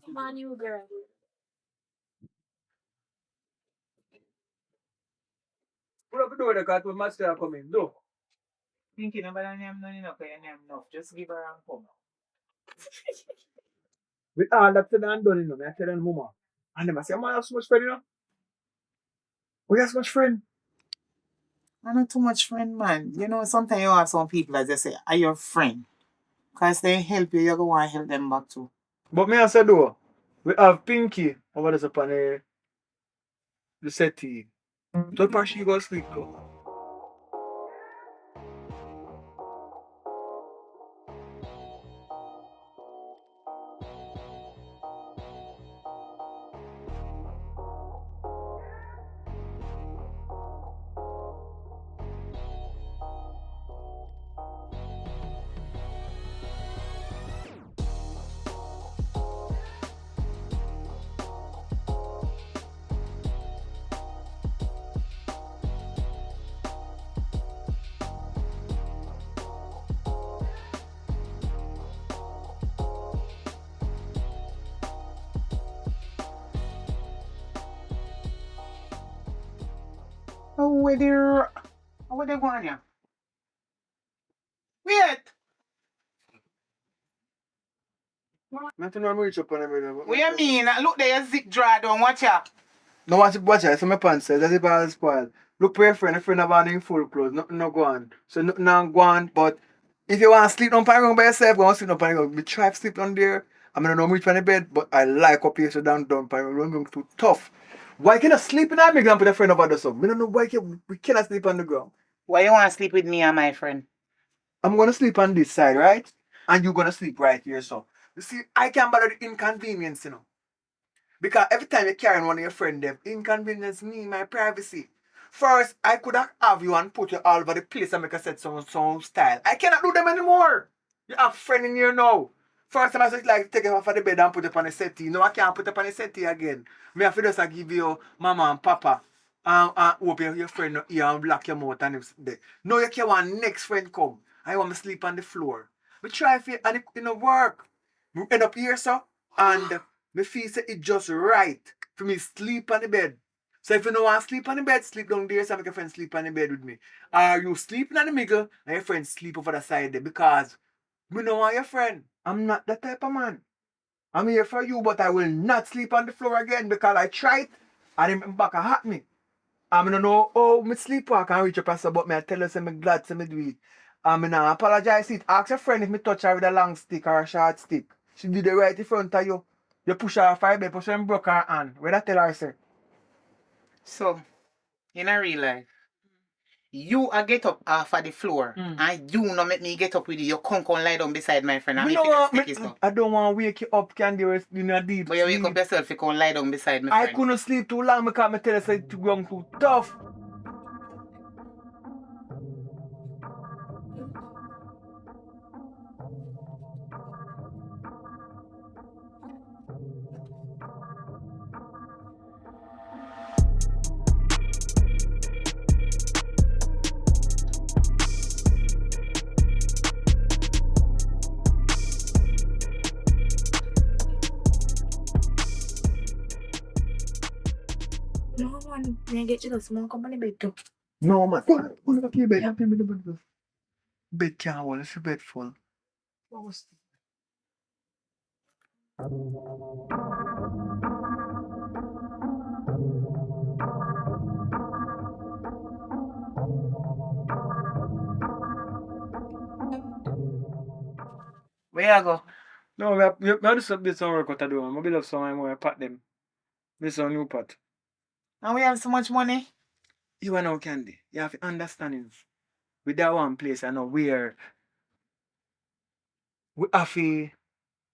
Come on, you girl. Put up the door because my master coming. Do. Pinky, nobody name none enough, your name enough. Just give her and come. With all that said and done, you know, I tell them mama. And them I say, man, I have so much friend, you know. We have so much friend. I'm not too much friend, man. You know, sometimes you have some people that just say, are your friend? Because they help you, you go and help them back too. But me I say though, we have Pinky over there upon the settee. Third part she go sleep though. Where they going here? Wait! Nothing wrong with reach up on them. What you mean? Look there, your zip draw down, watch out. No watch it, so my pants says, as if I spoil. Look for your friend, a friend of mine in full clothes, nothing no go on. So nothing no go on, but if you want to sleep on the by yourself, go and sleep on the ground. We try to sleep on there. I mean, I don't know which on the bed, but I like up here so down on the ground, too tough. Why can't I sleep in the ground with a friend over there? So I don't know why we cannot sleep on the ground. Why you want to sleep with me and my friend? I'm gonna sleep on this side, right? And you're gonna sleep right here, so. You see, I can't bother the inconvenience, you know. Because every time you carry one of your friends, them inconvenience me, my privacy. First, I could have you and put you all over the place and make a set some style. I cannot do them anymore. You have a friend in here now. First time I just like take it off of the bed and put it on the settee. No, I can't put it on the settee again. Me have to just give you mama and papa. And hope your friend not here and block your mouth and there. No, you can't want next friend come. I want to sleep on the floor. We try for it and it don't work. We end up here, so, and me feel say it just right for me sleep on the bed. So if you don't want to sleep on the bed, sleep down there so make your friend sleep on the bed with me. Or you sleeping on the middle and your friend sleep over the side there because me don't want your friend. I'm not that type of man. I'm here for you, but I will not sleep on the floor again because I tried and them back hurt me. I don't know how me sleepwalk and reach up and say, but me I tell you say me glad say me do it. I mean, I apologize it. Ask your friend if me touch her with a long stick or a short stick. She did it right in front of you. You push her off her bed, push her and broke her hand. Where that tell her, sir? So, in a real life, you a get up off of the floor and you no make me get up with you. You come lie down beside my friend and me I don't want to wake you up, Candy, in a deep but you wake up yourself, you come lie down beside me. I couldn't sleep too long because I tell you say it's too young, too tough. on, me get jealous. Man, come on the bed too. No, man. Go on, up your bed. Up your bed. Bed can't hold. It's a bed full. Where you go? No, me have to build some work out to do, man. I build up some more, pat them. This some new pot. And we have so much money. You know, Candy. You have to understand it. With that one place, I know where we have to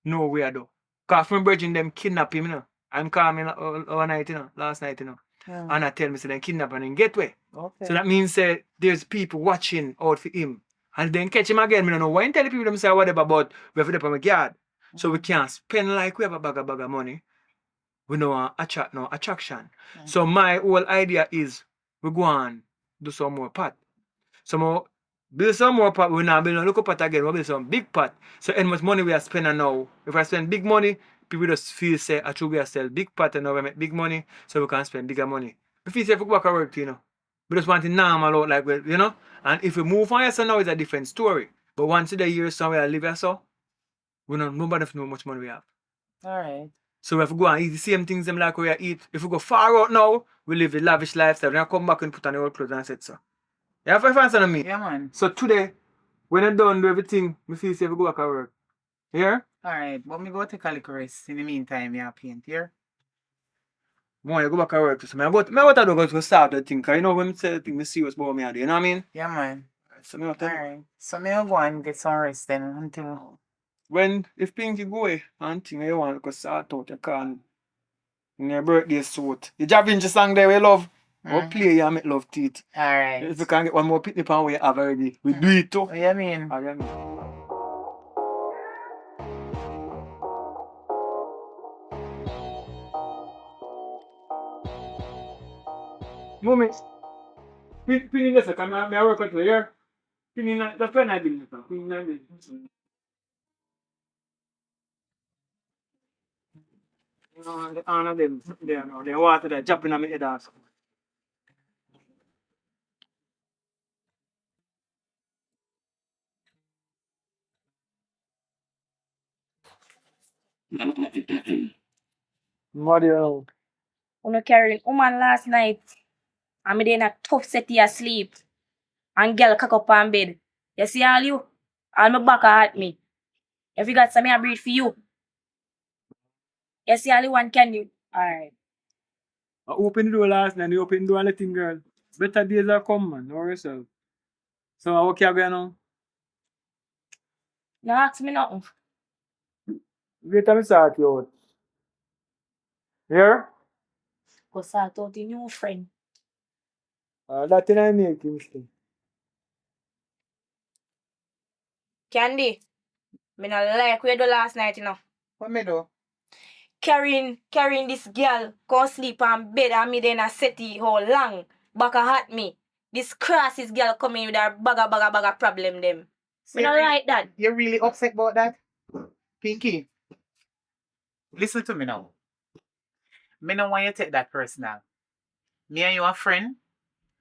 know where though. Cause my brethren them kidnap him, you know. I'm coming overnight, you know, last night, you know. Yeah. And I tell me, say they kidnap and then get away. Okay. So that means there's people watching out for him. And then catch him again. I don't know why tell the people them say whatever, but we have to depend on my guard. So we can't spend like we have a bag of money. We know attract no attraction. So my whole idea is we go and do some more pot. Some more build some more pot. We now build a local pot again. We build some big pot. So how much money we are spending now? If I spend big money, people just feel say I should we are sell big pot and now we make big money, so we can spend bigger money. We feel say if we go back to work, you know. We just want it normal out like you know. And if we move on so now it's a different story. But once in the year somewhere I live here so, we know nobody know how much money we have. Alright. So if we go and eat the same things them like we eat, if we go far out now, we live a lavish lifestyle. Then I come back and put on the old clothes and set so. You have to understand me? Yeah, man. So today, when I'm done do everything, we feel safe we go back to work. Here? Alright, but me go take a little rest. In the meantime, you paint here. Boy, you go back to work. So I go to start the thing. Because you know when I say the thing, I serious about me. You know what I mean? Yeah, man. So me tell you. Alright. So me go and get some rest then until... When, if Pinky go away and thing you want to start out, you can in your birthday suit. The Javinci song there we love. We'll play you and make love teeth. Alright. If you can get one more picnic pan we have already, we do it too. What you mean? What you mean? Moment. Pin in the second, I work out here. Pin in that's when I build it. Pin in the you know, the honor them there now. They water that jumping on my head also. What do you know? Uno carrying woman last night. And me dey in a tough set asleep. And girl cock up on bed. You see all you? All my back at me. If you got some I breathe for you. You see all you want can you? Alright. I opened the door last night, you opened the door and let him girl. Better days are come, man. Know yourself. So how can you go now? No ask me nothing. Wait till me start you out. Here? Go sort out your new friend. That thing I make him stay. Candy. Me not like we do last night, you know. What me do? Carrying this girl come sleep on bed and me then a setty how long. Back at me. This crosses girl coming with her bag of problem them. Me not like that. You're really upset about that? Pinky, listen to me now. Me no want you to take that personal. Me and you are friend.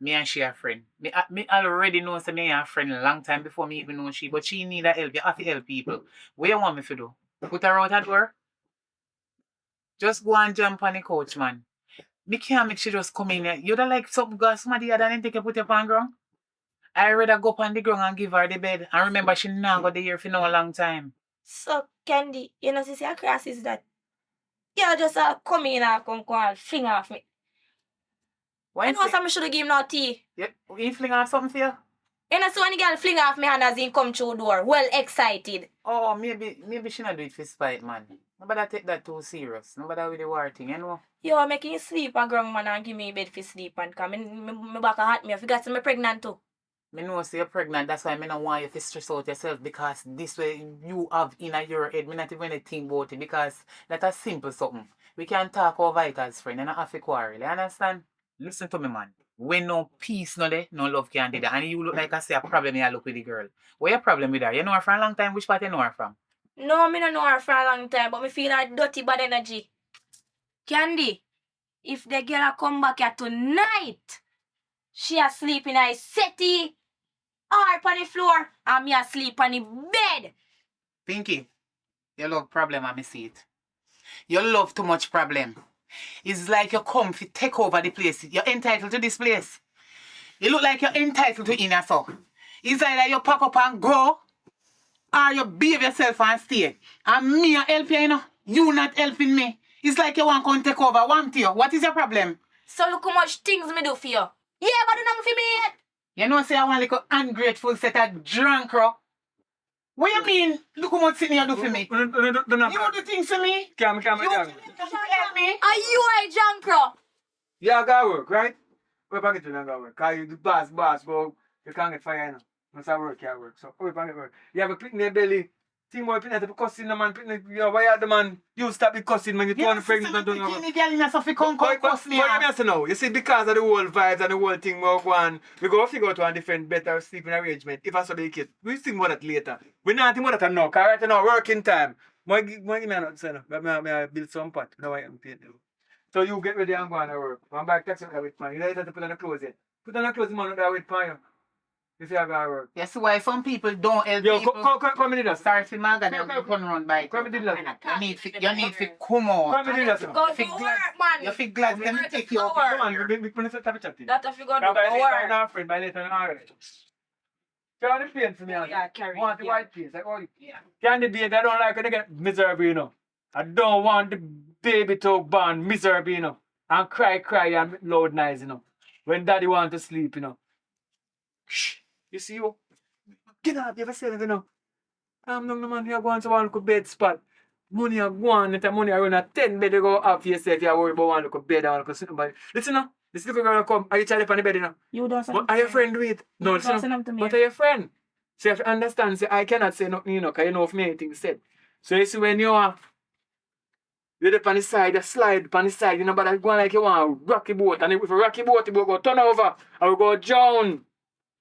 Me and she are friend. Me already know say me and her friend a long time before me even know she. But she need a help. You have to help people. What you want me to do? Put her out at work? Just go and jump on the couch, man. Me can't make she just come in here. You don't like somebody other than take you put you on ground? I rather go up on the ground and give her the bed. And remember, she not got the here for no long time. So Candy, you know see how cross is that? You just come in and come and fling off me. Why I know something should have give him no tea. Yeah, you fling off something for you? You know so when the girl fling off me hand as he come through door, well excited. Oh, maybe she not do it for spite, man. Nobody take that too serious. Nobody with the war thing, you know? You making you sleep a ground man and give me bed for sleep and come. Me back at me. I forgot to me pregnant too. Me know say you're pregnant, that's why I don't want you to stress out yourself because this way you have in your head. Me not even think about it because that's a simple something. We can talk over it as friends and not have to quarrel. You understand? Listen to me, man. When no peace no there, no love can do that. And you look like I say a problem you look with the girl. What your problem with her? You know her for a long time? Which part you know her from? No, me don't know her for a long time, but me feel her dirty bad energy. Candy, if the girl come back here tonight, she asleep in a settee or on the floor and me asleep on the bed. Pinky, you love problem, I see it. You love too much problem. It's like you come to take over the place. You're entitled to this place. You look like you're entitled to in so. It's either you pack up and go, or you behave yourself and stay. And me I help you, you know. You not helping me. It's like you want to come take over. Want you? What is your problem? So look how much things me do for you. Yeah, but do nothing for me yet. You know, say I want like an ungrateful set of drunk, bro. What you mean? Look how much thing you do for me. You do things for me. Come. Help me. Are you a jankro? Yeah, I got work, right? Where back to got work? Cause you the boss, but you can't get fired now. Once I work, you work. So where back work? You have a picnic in your belly. Team boy picnic to cussing the man, picnic, you know, why you the man? You stop the cussing man, you turn pregnant and don't know. You girl in a Sophie come cuss me. But let me know. You see, because of the whole vibes and the whole thing we go on, we go figure out one different better sleeping arrangement. If I saw the case, we think about that later. We not think about that now, because right now working time. Why give me another son? I build some pot. Now I am paid. So you get ready and go on to work. I'm back texting that with man. You don't have to put on the clothes yet. Put on the clothes, man, that with pan. If you have to work. Yes, why some people don't help Yo, people. Come in there. Sorry for my God, I'm going run by. Come in there. You need to come out. Come in there. Go to work, man. You feel glad let me take you out. Come on, we finish the chatting. That if you go to By later, work. I'm not friend. By later, I'm all right. Carry the paint for me. Yeah, carry. Want the white paint. Like, oh, candy baby, I don't like it. They get miserable, you know. I don't want the baby to born miserable, you know. And cry and loud noise, you know. When daddy want to sleep, you know. Shh. You see you? Get up, you ever say that, you know? Calm down, man. You're going to one bed spot. Money are going, let the money run at 10 bed, you go up for yourself. You're worried about one look bed and one look sit nobody. Listen now. This little girl come. Are you trying to on the bed, you know? You don't say But are your friend with? No, listen. But are your friend? So you have to understand, say, I cannot say nothing, you know, because you know if me anything said. So you see when you are you're up on the side, you slide on the side, you know, but that's going like you want a rocky boat. And if a rocky boat, you will go turn over and we go down.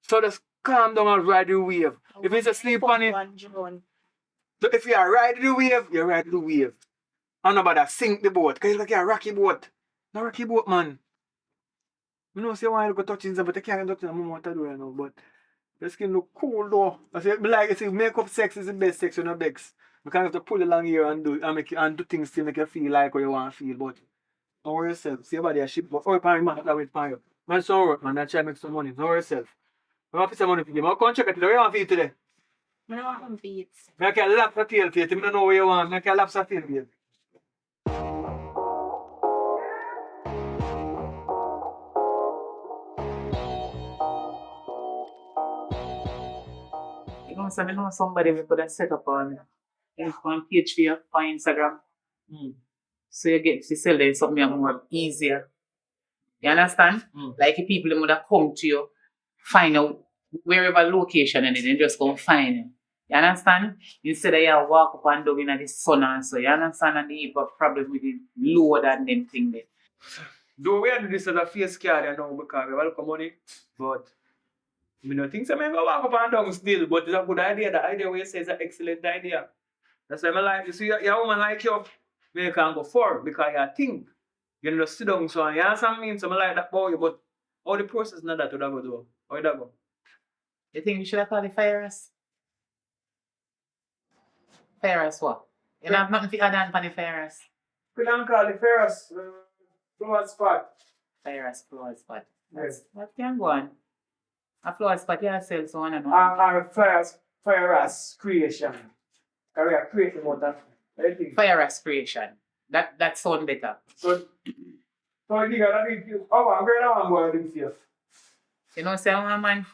So just calm down and ride the wave. If it's asleep on it, so if you are riding the wave, you ride the wave. And nobody sink the boat, because it's like a rocky boat. No rocky boat, man. You know, say you want to go touch things, but you can't touch them, I don't know what to do right now, but your skin look cool though. I say, like I say, makeup sex is the best sex, you know, Bex. You can't have to pull along here and do things to make you feel like what you want to feel, but don't worry yourself. See your body a ship, but all your man that wait for you. Man, so work, man, and try to make some money. Don't worry yourself. I want to put some money for you. I'll come check it. What you want for you today? I don't want some feet. I can lap the tail for you. I don't know what you want. I can lap the tail for you. You know, so I know somebody we could have set up on page for you on Instagram. So you get to sell them something more easier. You understand? Like the people who would have come to you, find out wherever location and then just go find you. You understand? Instead of you walk up and down in the sun and so. You understand? And you have a problem with the load and them thing there. Do we do this as a face card, you know, because we have money, but I don't think so. I go walk up and down still, but it's a good idea. The idea where you say is an excellent idea. That's why I like, you see, your woman like you, you can go forward because you think. You know, just sit down, so you understand me? So I like that about you, but all the process not that to go do. How would that go? You think we should have called the fires? Fires what? You don't have nothing to add on for the fires. We don't call the fires floor spot. Fires floor spot. Yes. What can go on? A floor spot yourself, so on and on. Our fires creation. Because we are creating more than anything. Fire aspiration. That sounds better. So I think that is I'm going to do You know, say, man, I'm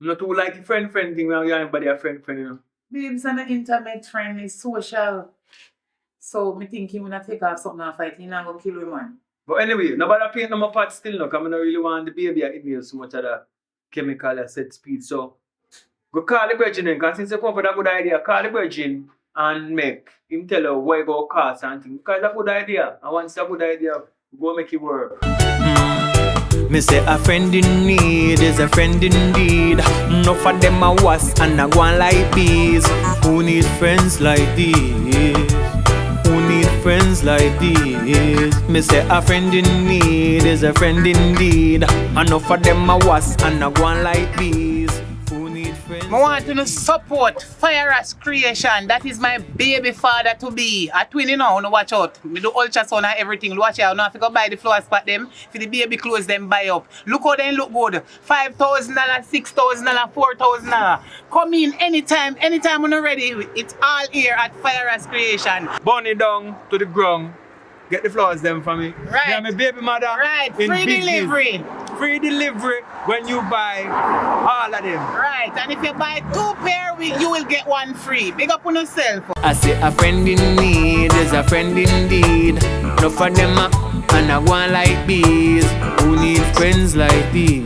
not too like the friend thing when you everybody a friend, you know. babes and the internet friend is social. So me think he will take off something and fight, he not gonna kill him, man. But anyway, nobody paint no more part still now, because I don't really want the baby to inhale so much of the chemical that set speed. So go call the virgin then, because since you come up with a good idea, call the virgin and make him tell you what it go cost and things. Because it's a good idea. And once it's a good idea, go make it work. Me say a friend in need is a friend indeed. Enough of them are was and a go on like bees. Who need friends like these? Who need friends like these. Me say a friend in need is a friend indeed. Enough of them a was and a go on like bees. Who need friends? I want to support Fire as Creation. That is my baby father to be. A twin, you know, watch out. Me do ultrasound and everything. Watch out. Now have to go buy the flower spot them. For the baby clothes them buy up. Look how they look good. $5,000, $6,000, $4,000. Come in anytime when you're ready. It's all here at Fire as Creation. Burn it down to the ground. Get the flowers them for me. Right. Yeah, my baby mother. Right. in Free business. delivery. Free delivery when you buy all of them. Right. And if you buy 2 pair, you will get 1 free. Big up on yourself. I say a friend in need is a friend indeed. Enough of them a and a go on like bees. Who need friends like these?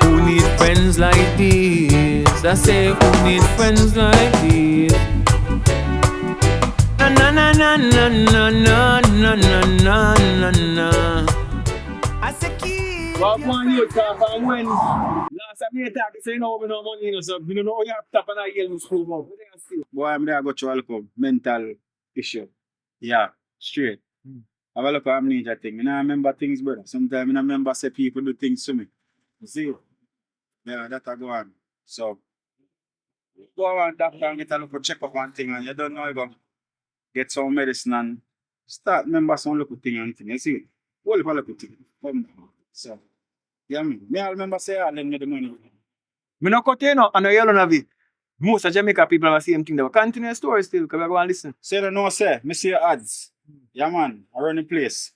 Who need friends like these? I say who need friends like these? Na na na na na na na na na na na. I say keep. What one you talk and when last time you talk, you say no, we no money, you know, so you don't know how you have to tap and I yell in school, but what do you see? Boy, I'm there go through a look of mental issue. Yeah, straight. I have a look of amnesia thing. I remember things, brother. Sometimes I remember say people do things to me. You see? Yeah, that I go on. So go on doctor and get a look of check up on thing and you don't know you go get some medicine and start remember some little thing and thing. You see? Whole little thing. So yeah, me I remember say I lend me the money. Me no cut you know, and I yell on it. Most of Jamaica people have the same thing. They will continue the story still, because we go and listen. Say you know, say, me see your ads. Yeah, man. I run the place.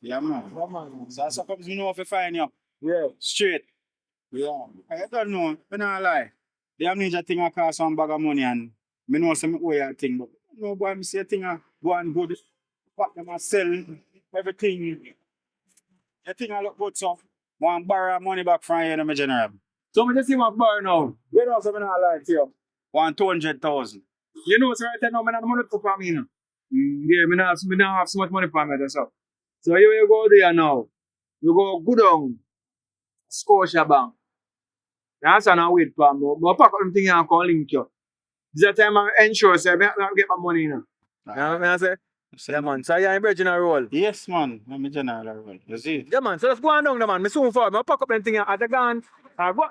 Yeah, man. Yeah, man. So that's comes me know if I find you. Yeah. Straight. Yeah. I don't know. I don't lie. The amnesia thing I cost some bag of money and me know some way I thing. But no boy, me see a thing I go and good. Pack them and sell everything. The thing I look good so. Want borrow money back from you, my general. So me just see my bar now. You know something I like to you. Want 200,000. You know, so right now, I don't money for me, you know. Yeah, me not have so much money for me, that's all. So you go there now. You go down. Scotia Bank. That's an wait for me. But pack up them thing and call link you. This is the time I ensure, so I get my money, you know. You know what I say? Yeah, man. So you're in Virginia role? Yes, man. I'm in general role. You see? Yeah, man. So let's go on down there, man. Me soon for me. Pack up them thing and go on.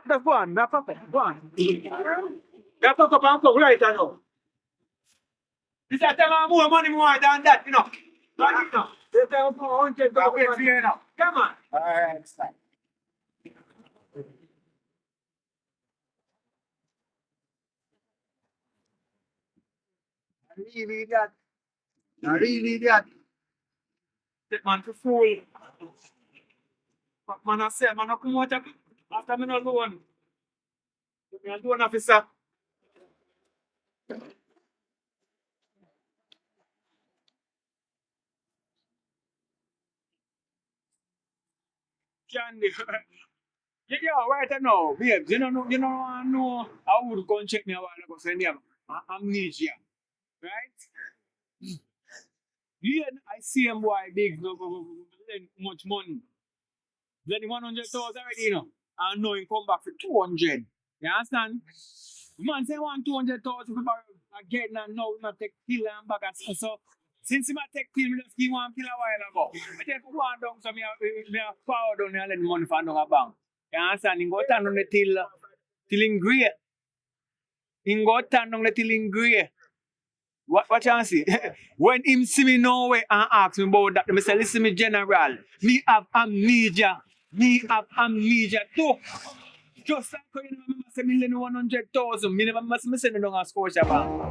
Just go on. Pack up. Go on. Pack up and plug right now. This is the time I more money more than that, you know. Right now. This is the time I 100 for you now. Come on. All right, stop. Really that. Really that. That man for fool. Man, I say, man, I come out after me no loan. Me a loan officer. Candy. Yeah, right now, babes, you know how would go and check me a while ago, saying, yeah, amnesia. Right? Yeah, I see him boy big, much money. Then 100,000 already, you know. And know him come back for 200. You understand? The man say want 200,000 for again and now we not take pill and bag and so. Since he might take pill, we just give 1 pill a while ago. I take 1 down so me a power down and let the money from a bank. You understand? He go turn on the till in grey. He go turn on the till in grey. What you see? When him see me nowhere and ask me about that, I say, listen me general, me have amnesia. Me have amnesia too. Just like how you remember say me lend 100,000, me never must me send it down a Scotia Bank.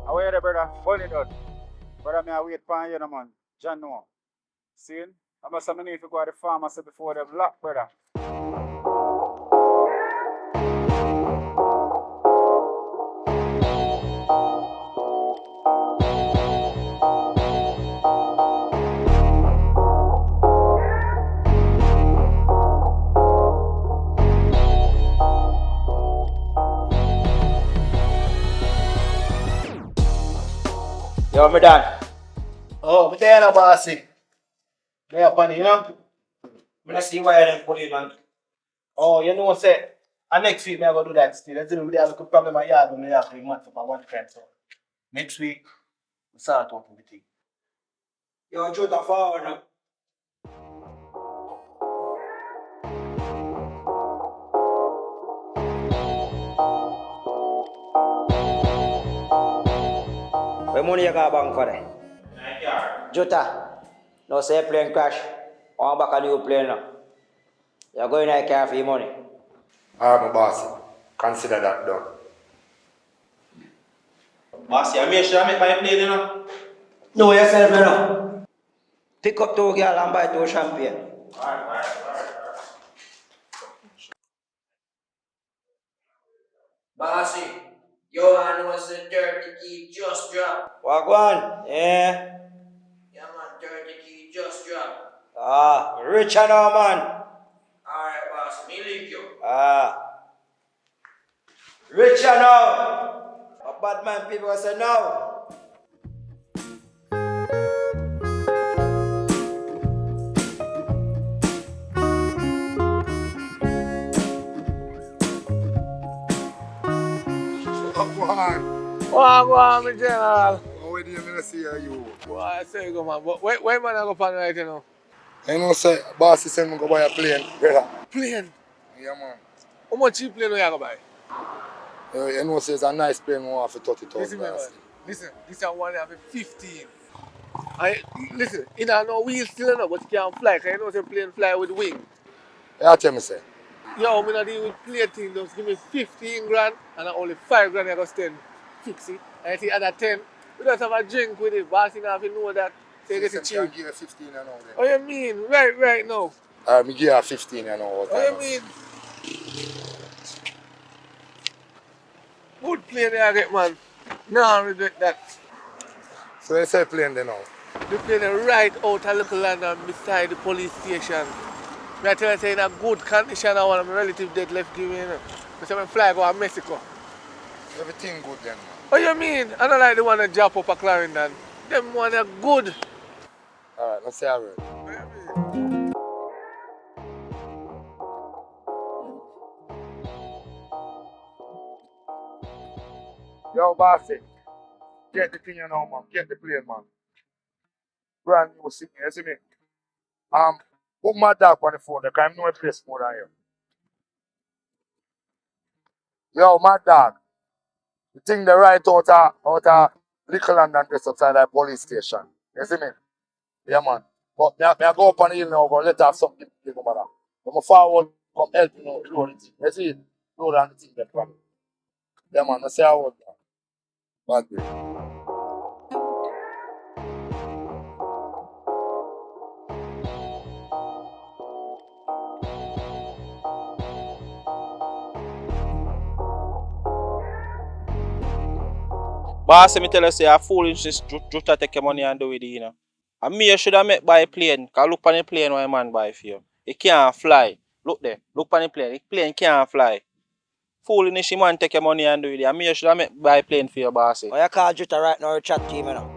How are you, brother? Funny done. Brother, me I wait for you, man. John no. See? I must have need to go to the pharmacy before them lock, brother. Yo, me done. Oh, me tell you, bossy. They up on it, you know? Me not see why them put it, man. Oh, you know what say? And next week, me I go do that still. That's the way I look a problem I have when I have 3 months for one friend. So next week, we start talking everything. Yo, shoot a forward now. Where money you got bank for that? Jota. No say plane crash. On back a new plane now. You're going to car for your money. Alright, my boss. Consider that done. Bossy, I make sure I make my plane, you know. Know yourself, you know. Pick up 2 girls and buy 2 champagne. Bossy, yo, I know it's a 30 key just drop. Walk on, yeah. Yeah, man, 30 key just drop. Ah, rich and all, man. Alright, bossy, me link you. Ah. Rich and all. A bad man people will say no. Go on, me general. How do you gonna see you? Boy, I say go, man. But where man I go pan right, you know? You know, say, boss send me go buy a plane, brother. Plane? Yeah, man. How much cheap plane we I go buy? You know, say it's a nice plane, we want for $30,000. Listen, me, man. Listen, this is one have 15. Listen, you know, no wheels still enough, but you can't fly. Cause you know, say plane fly with wing. Yeah, tell me, say. Yo, I'm not deal with plane thing. Just give me 15 grand, and only 5 grand I go spend. Fix it. And I think other 10, we just have a drink with it. Boss, you have to know that. So you get it cheap. Give you 15 and all then. What you mean? Right now. Me give you 15 and all. What you mean? Good plane I get, man. No, I regret that. So you say plane then now? The plane right out of Little London beside the police station. I tell you, say in a good condition, I want my relative dead left give me, you know. I say, I fly go to Mexico. Everything good then, man. What you mean? I don't like the one that drop up a Clarendon. Them one are good. Alright, let's say a word. Yo, bossy. Get the thing you know, man. Get the plane, man. Brand new thing, you see me? Put my dog on the phone, because I know a place more than you. Yo, my dog. The thing they right out of Little London just outside that police station. You see me? Yeah, man. But me I go up on the hill now, go let have something to do, mother. I'm forward, come help you know, load the thing. You see? Load on the thing, that problem. Yeah, man, I say I want that. Bad day. Boss, me tell you, say, a foolishness just to take your money and do it, you know. And me, you should have met by a plane, because look on the plane what a man buy for you. It can't fly. Look there, look on the plane. The plane can't fly. Foolishness, you man take your money and do it. And me, you should have met by a plane for your boss. Why you call Jutta right now, chat team, you know?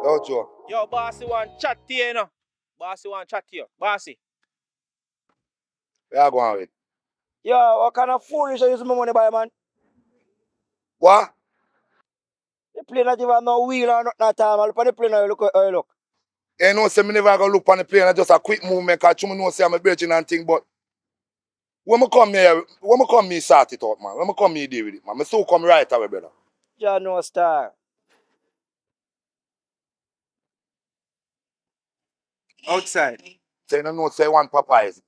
Yo, Joe. Yo, bossy want chat to you, you know. Bossy want chat to you. Bossy. Where you going with? Yo, what kind of foolish are you using my money by, man? What? The plane not even have no wheel or nothing at all. Look at the plane now, look how you look. You know, say me never go look on the plane, I just a quick movement, because you know say I'm a virgin and thing, but when I come here, sort it out, man. When I come here, deal with it, man. I still come right away, brother. John no star. Outside. Say, you know, say one Popeyes.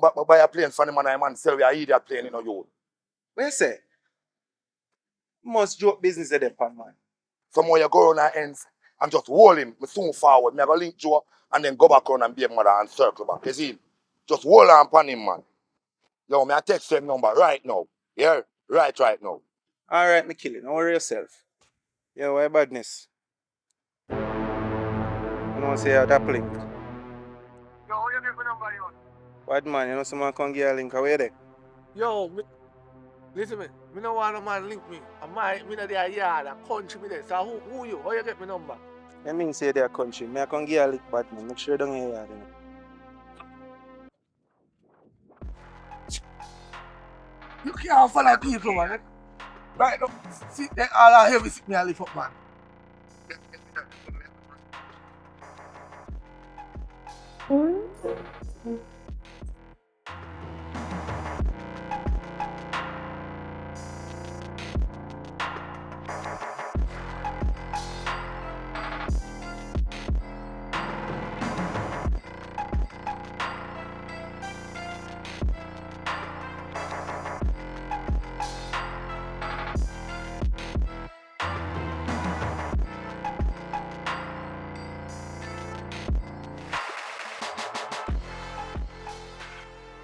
But buy a plane for the man sell we a idiot plane, you know, you. Where you say? Must joke business at them, man. Some more you go around and ends and just hold him. Me soon forward. Me I go link Joe and then go back around and be a mother and circle back. You see? Just hold on upon him, man. Yo, me I text him number right now. Yeah? Right now. Alright, me kill it. Don't worry yourself. Yeah, why badness? You know, say that link. Yo, you give me number, yo? Bad man, you know someone can get a link away there. Yo, Listen me no want no man link me. Me not there yard and country me there. So who you? How you get my number? I mean say they're country. Me I can give a lick bad man. Make sure don't hear you. You can't follow people, man. Right now, see, they all are heavy sick me a lift up, man.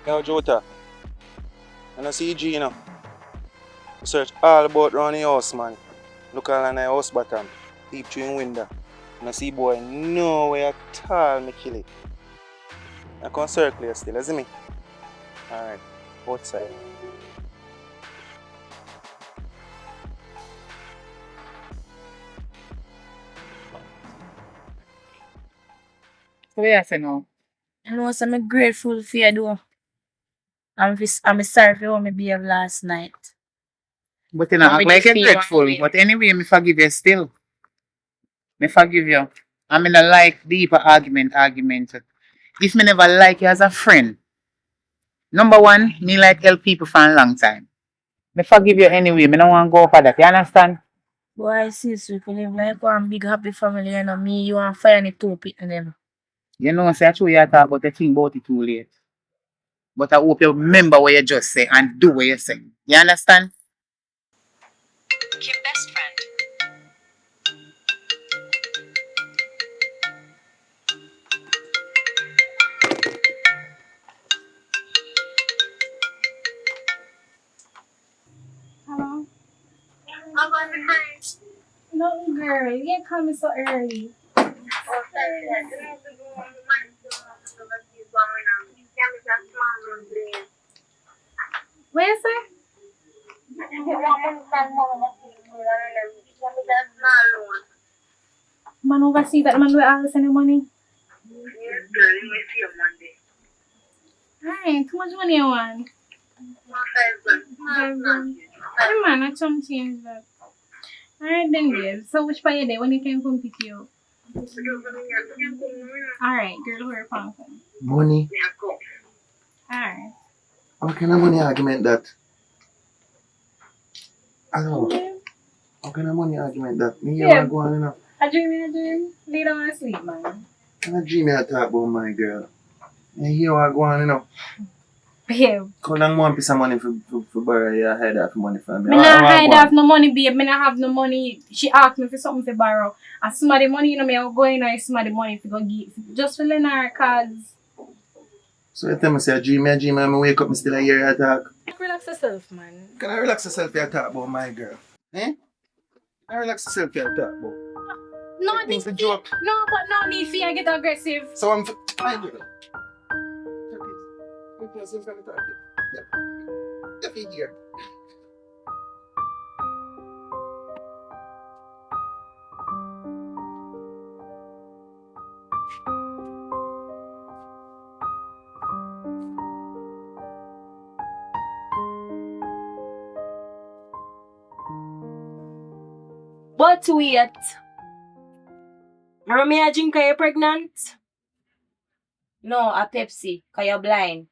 Yo, Jota. And I see G, you know. Search all about round the house, man. Look all on the house bottom. Deep through the window. And I see boy nowhere at all me kill it. I can't circle here still, you see me? Alright, outside. So what you say now? I know so I'm grateful for you though. I'm sorry for how me behave last night. But you know, act like you're grateful. But anyway, me forgive you still. Me forgive you. I mean, I like deeper argument. If me never like you as a friend, number one, me like help people for a long time. Me forgive you anyway. Me don't want to go for that. You understand? Boy, sis, we can live like one big happy family, you know, me, you and fire and two people them. You know, say I true you talk about the thing about it too late. But I hope you remember what you just say and do what you say. You understand? Keep best friend. Hello? No, girl, you can't call me so early. What you say? Man overseas that man will always send you money. Alright, how much money you want? 5 grand. Hey man, I some change that. Alright then, babe. So which part you there when you can come pick you up? Alright, girl, who are you Money? Alright. How kind of money argument that? Hello? Okay. How kind of money argument that? Me Yeah. want to go on enough. I dream. Lay down and sleep, man. Can I dream I talk about my girl? And you want to go on enough. Babe. How long want piece of money for borrow your head off money from me? Me not hide off no money, babe. Me not have no money. She asked me for something to borrow. And some of the money, you know, me I go in and some of the money to go give. Just for Lennar, cause... So you tell me say I dream and I wake up and still I hear you talk. Relax yourself, man. Can I relax yourself for you talk about my girl? Eh? Can I relax yourself for you talk about? No, this joke. No, but no need for you get aggressive. So I'm... My girl. Yep. Here. But wait. Remember me a drink cause you're pregnant? No, a Pepsi, cause you're blind.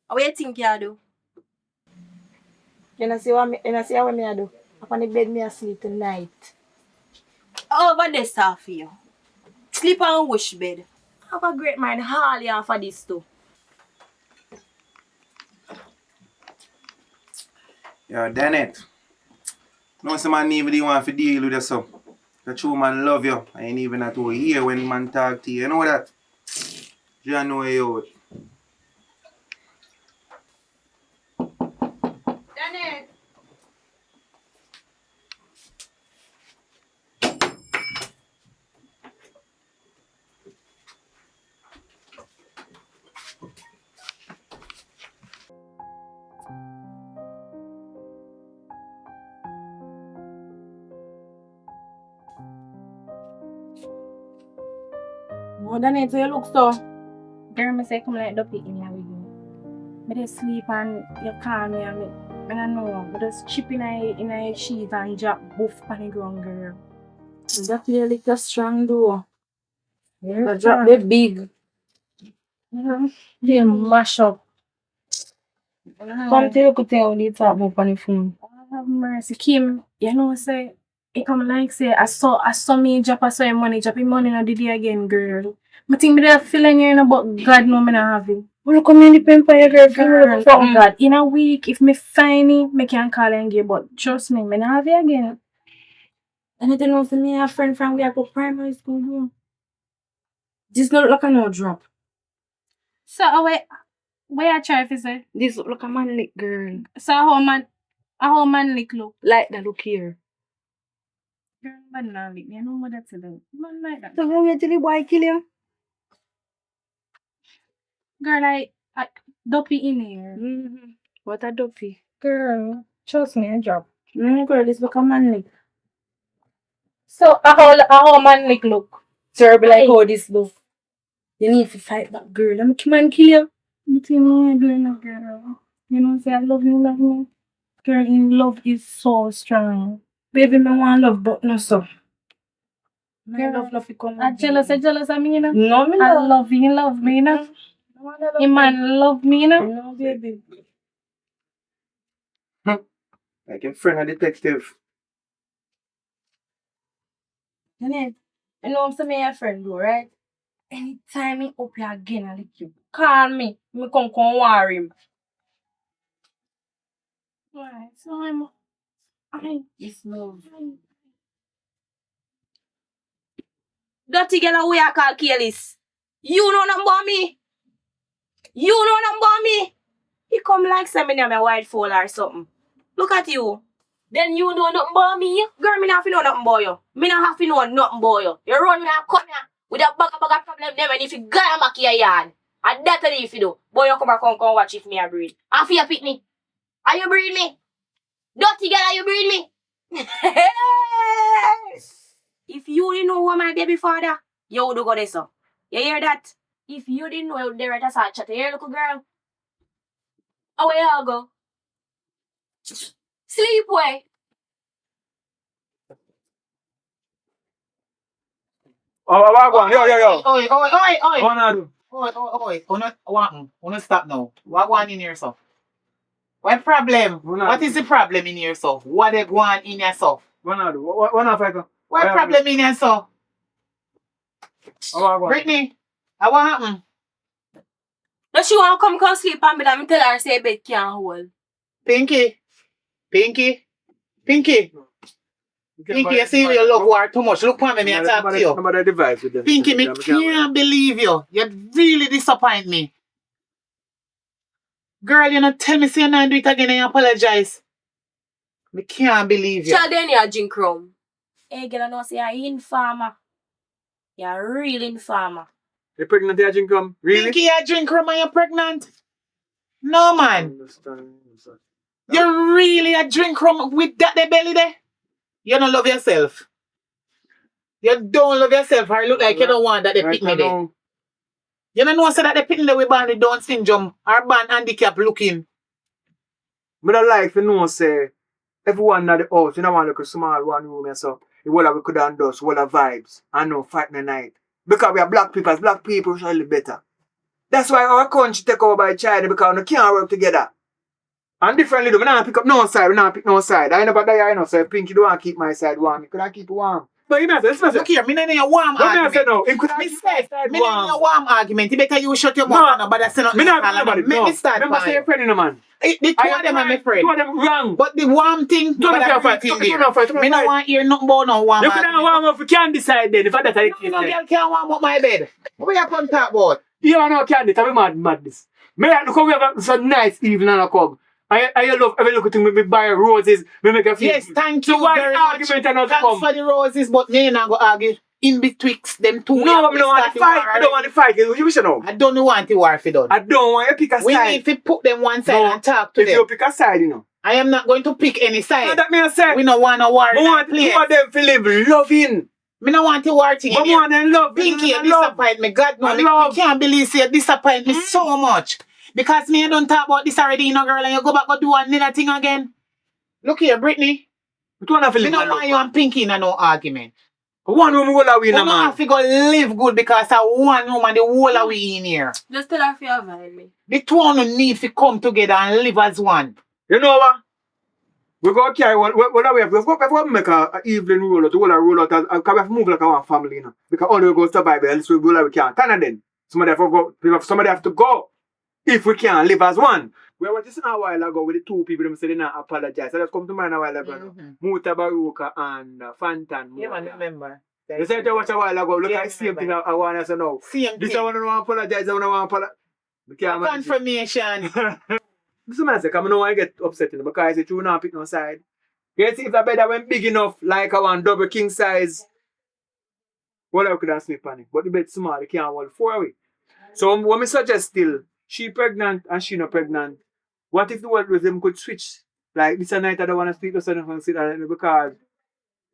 What you think you do? You know see what me I do? Up on the bed me asleep tonight. Over this stuff for you. Sleep on wish bed. Have a great mind hardly for this too. Yo, damn it. No, some man need want to deal with yourself. The true man love you. I ain't even at all here when man talk to you. You know that? You know you out. Danny. Oh, Danny, so you look so. Girl, me say come like dopey in here with you. Me just sleep and you call me and me don't know. Me just chip in a sheet and drop boof on the ground, girl. That feel like a strong though. Yeah, the drop the big. Yeah, they mash up. Come tell you good thing how they talk about on the phone. Oh, have mercy. Kim, you know say it come like say I saw me drop him money now the day again, girl. I think me there feeling you know but God know me not have it. Wanna come in the pen for your girl? Oh God, in a week if me find it, me can call and give but trust me not have it again. And you know say me have friend from we go primary school home. This not look like a no drop. So where I try for say? This look like a man lick girl. So how man lick look? Like that look here. Girl, man not lick me. I know what that's about. Man like that. So you wait till the boy kill you? Girl, I dopey in here. Mm-hmm. What a dopey? Girl, trust me, I drop. Girl, this look a man lick. So how man lick look? Terrible like how this look. You need to fight back, girl. I'm man kill you. What you know I'm doing, girl? You know, say I love you, love me. Girl, in love is so strong. Baby, me want love, but no so. My love you come. I jealous of me, you know? No, me I love you, love me, you know? You man love me, you know? No, baby. Like your friend a detective. You know I'm saying your friend do, right? Anytime he up here again, I like you. Call me. Me come worry him. Alright, so I this love. Dirty girl away I call careless. You know nothing about me. You know nothing about me. He come like say me name a white fool or something. Look at you. Then you know nothing about me. Girl, me not have to know nothing about you. Me not have to know nothing about you. You run me and come here with a bag of problem them and if you go and back your yard. And that's what if you do. Boy, you come back and come watch if me a breed. After you pick me. Are you breed me? Dirty girl, are you breed me? If you didn't know who my baby father, you would go there so. You hear that? If you didn't know you would there at a start chat. You hear little girl? Oh, where you go? Sleep way. Oh, what go on? Yo. Oi. What I do? Oi. Wanna stop now. What go on in here, so? What problem? What is the problem in here, so? What they go on in here, so? What I do? What I fight? What problem in here, so? Oh, what Brittany, what happened? No, she want to come sleep and me tell her say bed can't hold. Pinky, you see you love war too much. Look at me and talk to you. Pinky, me can't believe you. You really disappoint me. Girl, you not tell me say you not do it again and you apologize. Me can't believe you. Child, then you drink rum. Hey, girl, I know say you're informer. You're a real informer. You're pregnant, you drink rum? Really? Pinky, you drink rum and you're pregnant? No, man. You really a drink rum with that the belly there? You don't love yourself. You don't love yourself or look like you don't want that they pick me there. You don't know so that they pick me there with born with Down syndrome or born handicap looking. I don't like to know say everyone at the house, you don't want to look a small one room and so the whole of we could have done whole of vibes and no fight in the night. Because we are black people, as black people we shall live better. That's why our country take over by China because we can't work together. And differently, we don't pick up no side, we don't pick no side. I never die, I know, so Pinky don't want to keep my side warm. You could keep it warm. But you may say, listen. Look here, me not in a warm What argument. me say now? Him could Me say, me not in a warm argument. You better you shut your No. mouth and but say nothing. Me not nobody. Make me start. Remember say your friend in a man. The two of them are my friend. Two of them wrong. But the warm thing, Don't have fight. me no want hear nothing about no warm You could have warm up if you can't decide then. If that's the case. No girl can't warm up my bed. What you come talk about? You know can't tell me madness. Me look how we have some nice evening and a come. I love every little thing. Me buy roses. Me make a feel. Yes, thank you so very much. Thanks for the roses, but me not go argue in betwixt them two. No, I don't want to fight. I don't want to fight. You wish you know. I don't want the war for done. I don't want you pick a side. We need to put them one side and talk to them. If you pick a side, you know. I am not going to pick any side. No, that means say. We don't want a war. We want two of them to live loving. Me no want the war thing. We want them love. Pinky, you disappoint me. God no, I can't believe you disappoint me so much. Because me don't talk about this already, you know, girl, and you go back and do another thing again. Look here, Brittany. Me don't want you and Pinky in no argument. One woman will have in a man. You don't have to go live good because of one woman, the whole of we in here. Just tell her if you avoid me. The two of them need to come together and live as one. You know what? We go carry one. What we have? We have to make a evening roll out. Roll out. Because we have to move like our family, you know. Because all we go survive, else we go like we can't. Can then? Somebody have to go. If we can live as one. We were just a while ago with the two people who said they not apologize. So that's come to mind a while ago. Muta Baruka and Fantan. Yeah, man, remember. They said they watch a while ago. Look at the same thing I want to say now. This I want to apologize. I want to apologize. Confirmation. This man say, come on, I get upset because you not pick no side. You see if the bed went big enough, like a one double king size, well, I could have sleep on it. But the bed small, you can't hold 4 away. So what me suggest still, she pregnant and she not pregnant. What if the world with them could switch? Like this night I don't want to sleep or something because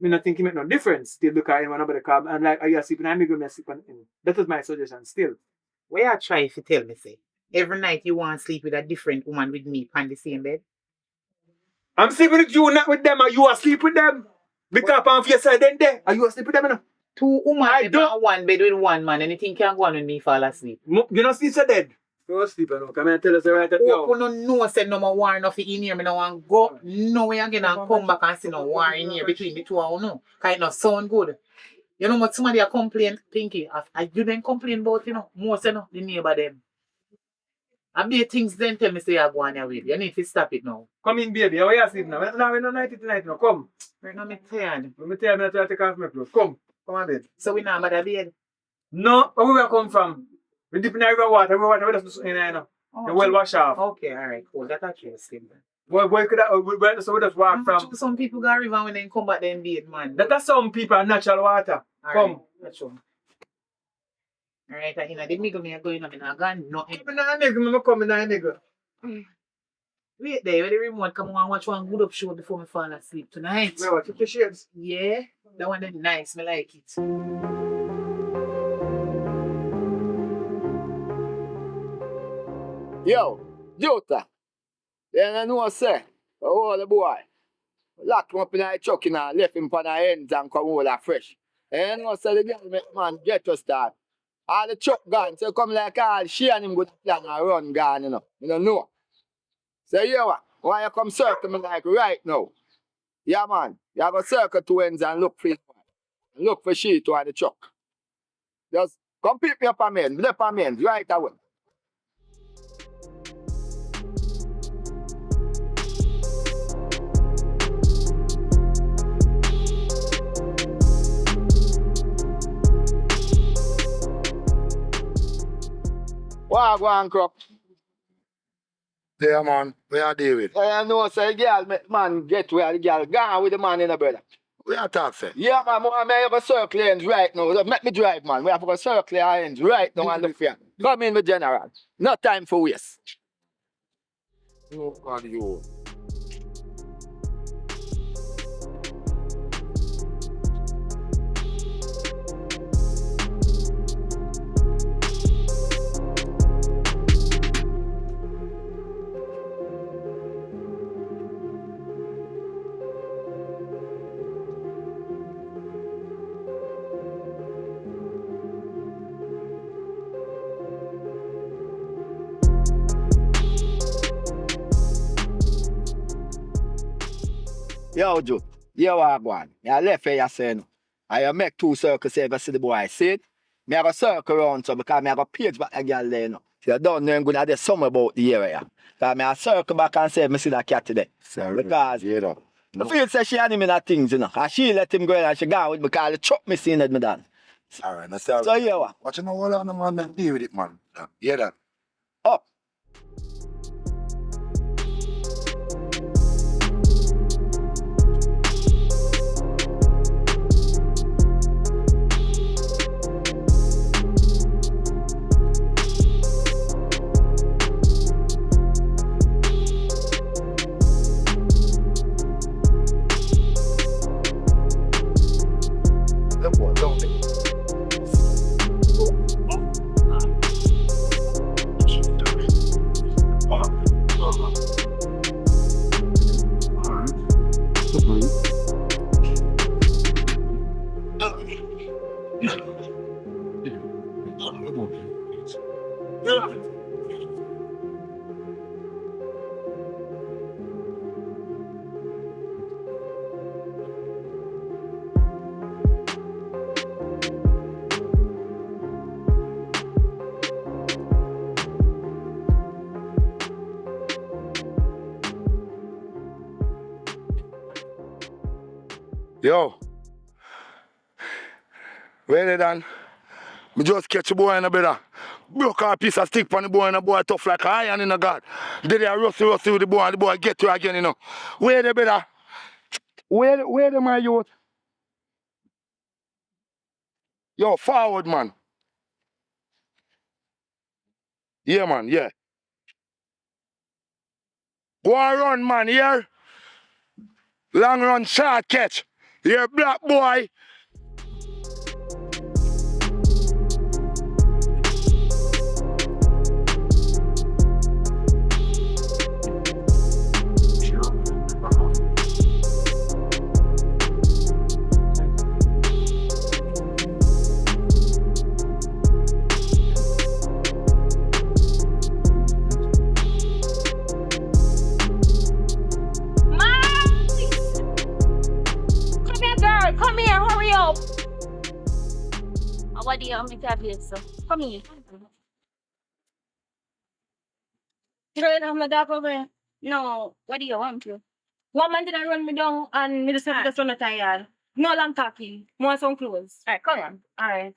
I not think it make no difference still because one of the cab and like I sleep and I'm going to sleep on him. That was my suggestion still. What you try if you tell me say? Every night you want to sleep with a different woman with me on the same bed? I'm sleeping with you, not with them. Are you asleep with them? Because on your side then there. Are you asleep with them? No? Two women in one bed with one man. Anything can go on when me fall asleep. You don't sleep so dead. You don't sleep enough. Come and tell us right now. You don't know say no more war enough in here. Me no want go nowhere again and come back and see no war in here between the two of you. Because it not sound good. You know what somebody a complain, Pinky. I do them complain about, you know, most you know, the neighbor them. I be things then tell me say I go on your way. You need to stop it now. Come in, baby. How are you asleep now? No, we're not night tonight now. Come. Right now, I'm tired. I'm tired. I'm going to take off my clothes. Come. Come on, bed. So we not bad at bed? No. Where we come from? We dip in the river water. River water. We just in there now. The well wash off. Okay, alright, cool. That's actually sleep. Where could that? So we just walk from. Some people go river when they come back then bed, man. That are some people are natural water. Come. That's true. Alright, I know the nigga me are going up in a gun. Nothing. I'm not a nigga. I'm coming a nigga. Wait there, where the remote come on and watch one good up show before me fall asleep tonight. Wait, what? 50 Shades? Yeah, that one is nice. Me like it. Yo, Jota. Then I know say, oh the boy. Lock him up in a truck and left him on the ends and come over fresh. And you know say the girl make man get to start. All the truck gone, so come like all she and him go to plan and run gone, you know. You don't know. So yeah what? Why you come circle me like right now? Yeah man, you go circle 2 ends and look for she to the truck. Just come pick me up a man, left a man, right away. What go on, Crop? Yeah, man. Where are David? I know, say, girl, man, get where the girl gone with the man in the brother. Where you talk, say? Yeah, man, I have a circle ends right now. Let me drive, man. We have a circle ends right now and look for you. Come in with General. No time for waste. Oh, God, you. Yo, Joe, you are going. You left here, you say no. I make 2 circles here, if I see the boy, see it? Me have a circle around so because me have a page back a girl there, you know. So I don't know I'm gonna do something about the area. Because me have circle back and say, me see that cat today. Sorry. Because I feel say she had him in that things, you know. And she let him go in and she gone with me because the truck me seen it me done. Alright, now sorry. So yeah, what? Watch you know, hold on, man, man, deal with it, man. Yeah, that. Up. Yo. Where they done? Me just catch a boy in a better. Broke a piece of stick on the boy and the boy tough like iron in a god. Did they rusty with the boy and the boy get you again, you know. Where they better? Where they my youth? Yo, forward man. Yeah man, yeah. Go and run man, here. Long run, short catch. Here, black boy. Come here, hurry up. What do you want me to have so? Come here. You don't have my dog over here? No, what do you want to? One man did run me down and me just have to run a tired. No long talking. More some clothes. Alright, come on. Alright.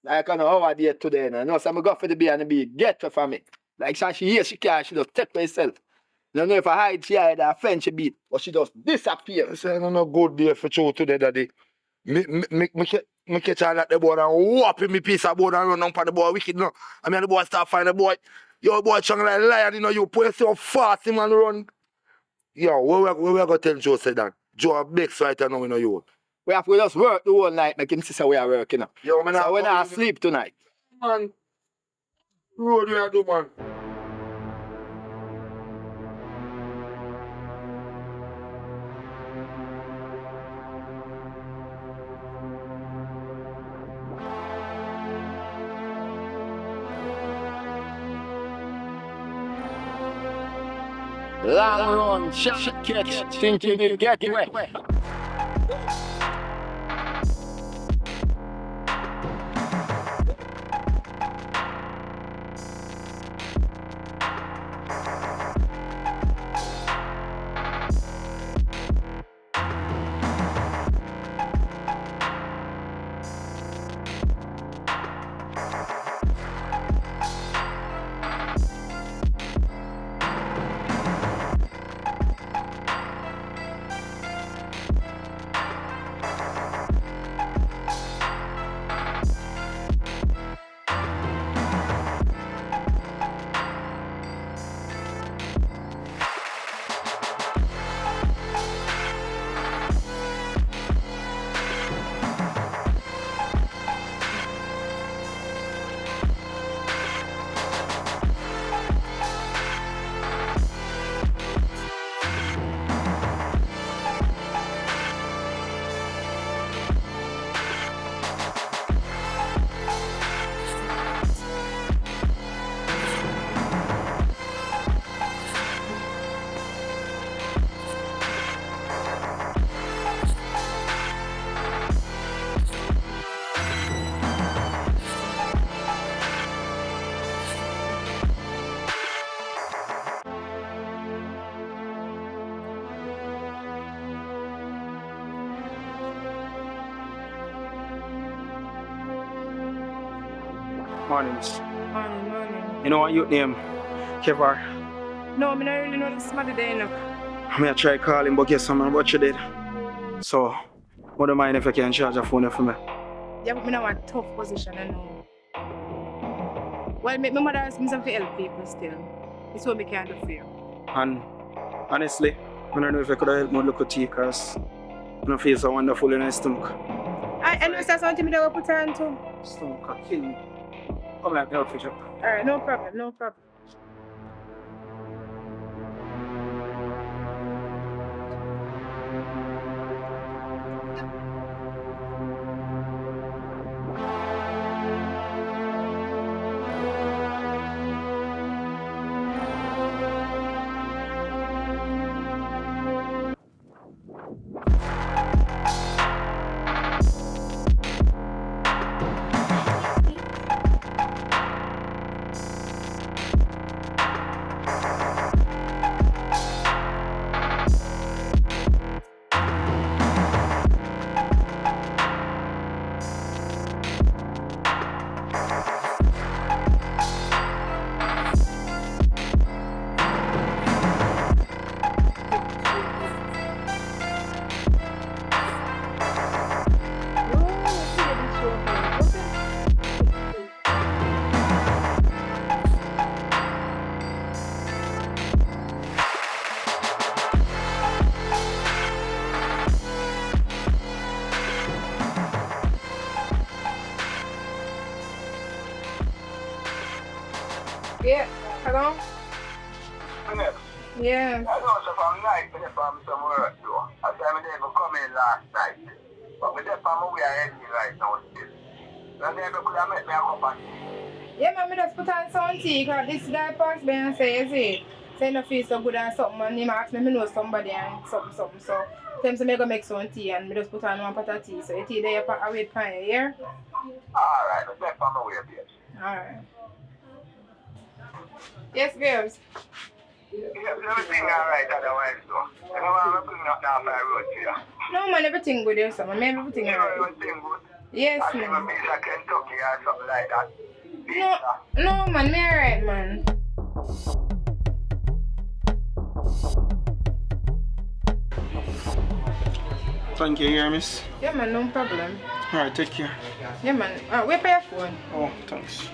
Like I know how I did today, you know. So I'm go for the B and the B. Get her from me. Like she here, she can't, she just take for herself. You know if I hide, she hide her friend she beat, but she just disappear. I say, I don't know good day for you today, daddy. Me catch her at the board and whop in me piece of board and run down on the boy wicked, no. I mean, the boy start find the boy. Yo, boy, chung like lion, you know, you put yourself fast, him and run. Yo, where we going to tell Joe say that? Joe begs right now, you know, you. We have to just work the whole night, make him see we are working. Yo, man, so we're not sleep tonight. Man, road we are do, man. Long run, shot catch, thinking we'll get away. Mornings. Morning. You know what youth name? Kevar. No, I don't really know this matter there, no. I mean, I try calling, but guess someone what you did. So, wouldn't mind if you can charge a phone for me. Yeah, but I know a tough position, I know. Well, my mother asked me to help people still. It's what I can do for you. And honestly, I don't know if I could have helped me look at tea because I don't feel so wonderful in my stomach. I know that's something that I put on too. Stomach can kill me. Come like me out for you. Alright, no problem. Yeah, hello? Yeah. I know so from night, I from somewhere too. I said I never come in last night. But we just from where I am right now still. And then could have met me a cup of tea. Yeah, man, I just put on some tea because this guy passed by and say, you see, say no feel so good and something, and he asked me if I know somebody and something. So, tell him to make some tea and I just put on one pot of tea. So, you tea there, I wait for you, yeah? Alright, I just from where I am. Alright. Yes, girls. Everything alright otherwise though. I don't want to bring up down my road to you. No, man, everything good, yes, man. Everything alright. Everything good? Yes, I man. even be like Kentucky or something like that. No, man, me alright, man. Thank you, hear miss? Yeah, man, no problem. Alright, take care. Yeah, man. Wait for your phone. Oh, thanks.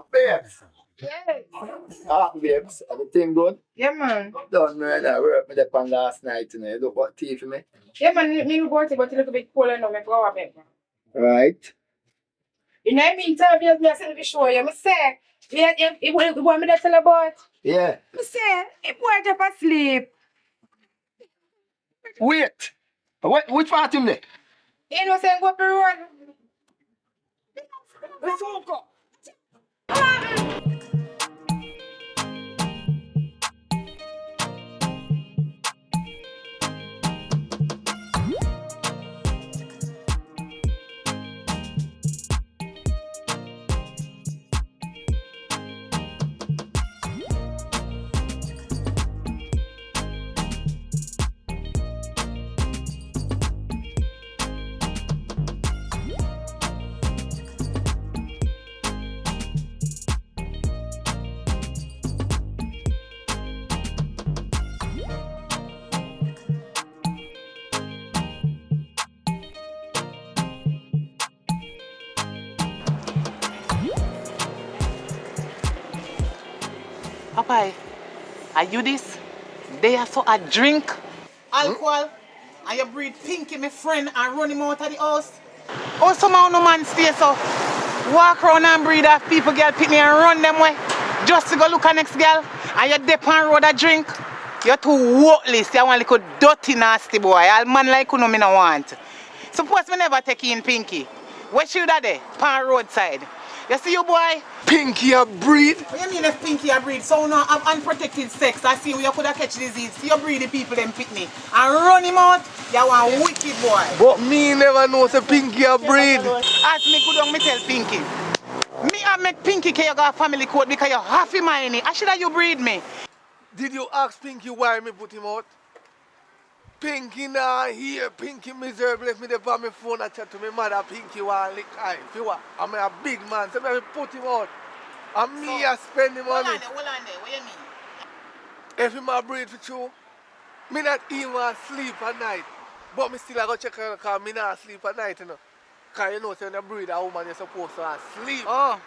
Babes. Yes. Babes, everything good? Yeah, man. Done, man. I worked with them last night, you know. You look what tea for me. Yeah, man, me go to but a little bit cold now, me go a bit. Right. You know what I mean? Tell me, I said, show you. I say, you want me to tell about? Yeah. I say, the boy just asleep. Wait. Which part him there? You know, saying go up the road. Let's go. Papa, are you this? They are so a drink alcohol and you breed Pinky, my friend, and run him out of the house. Oh, somehow no man stay so. Walk around and breed off people, girl, pick me and run them way. Just to go look at next girl. And you dip on road a drink. You're too worthless. You want like a dirty, nasty boy. All man like you know me no want. Suppose me never take in Pinky. Where should I there? Pan roadside. You see you, boy? Pinky a breed? What you mean if Pinky a breed? So now have unprotected sex. I see you could have catch disease. See you breed the people them pick me. And run him out. You want wicked boy. But me never know say Pinky a breed. As me go down, me tell Pinky. Me I make Pinky can you got family code because you half in mine. I should have you breed me. Did you ask Pinky why me put him out? Pinky nah here. Pinky miserable left me there on my phone and chat to me mother. Pinky want lick eye. If you want, I'm a big man. So me put him out. And me I spend the money. Hold on there. What you mean? If him a breed for you, me not even sleep at night. But me still I go check her because me not sleep at night, you know. Because you know, say when you breed a woman, you're supposed to sleep. Oh,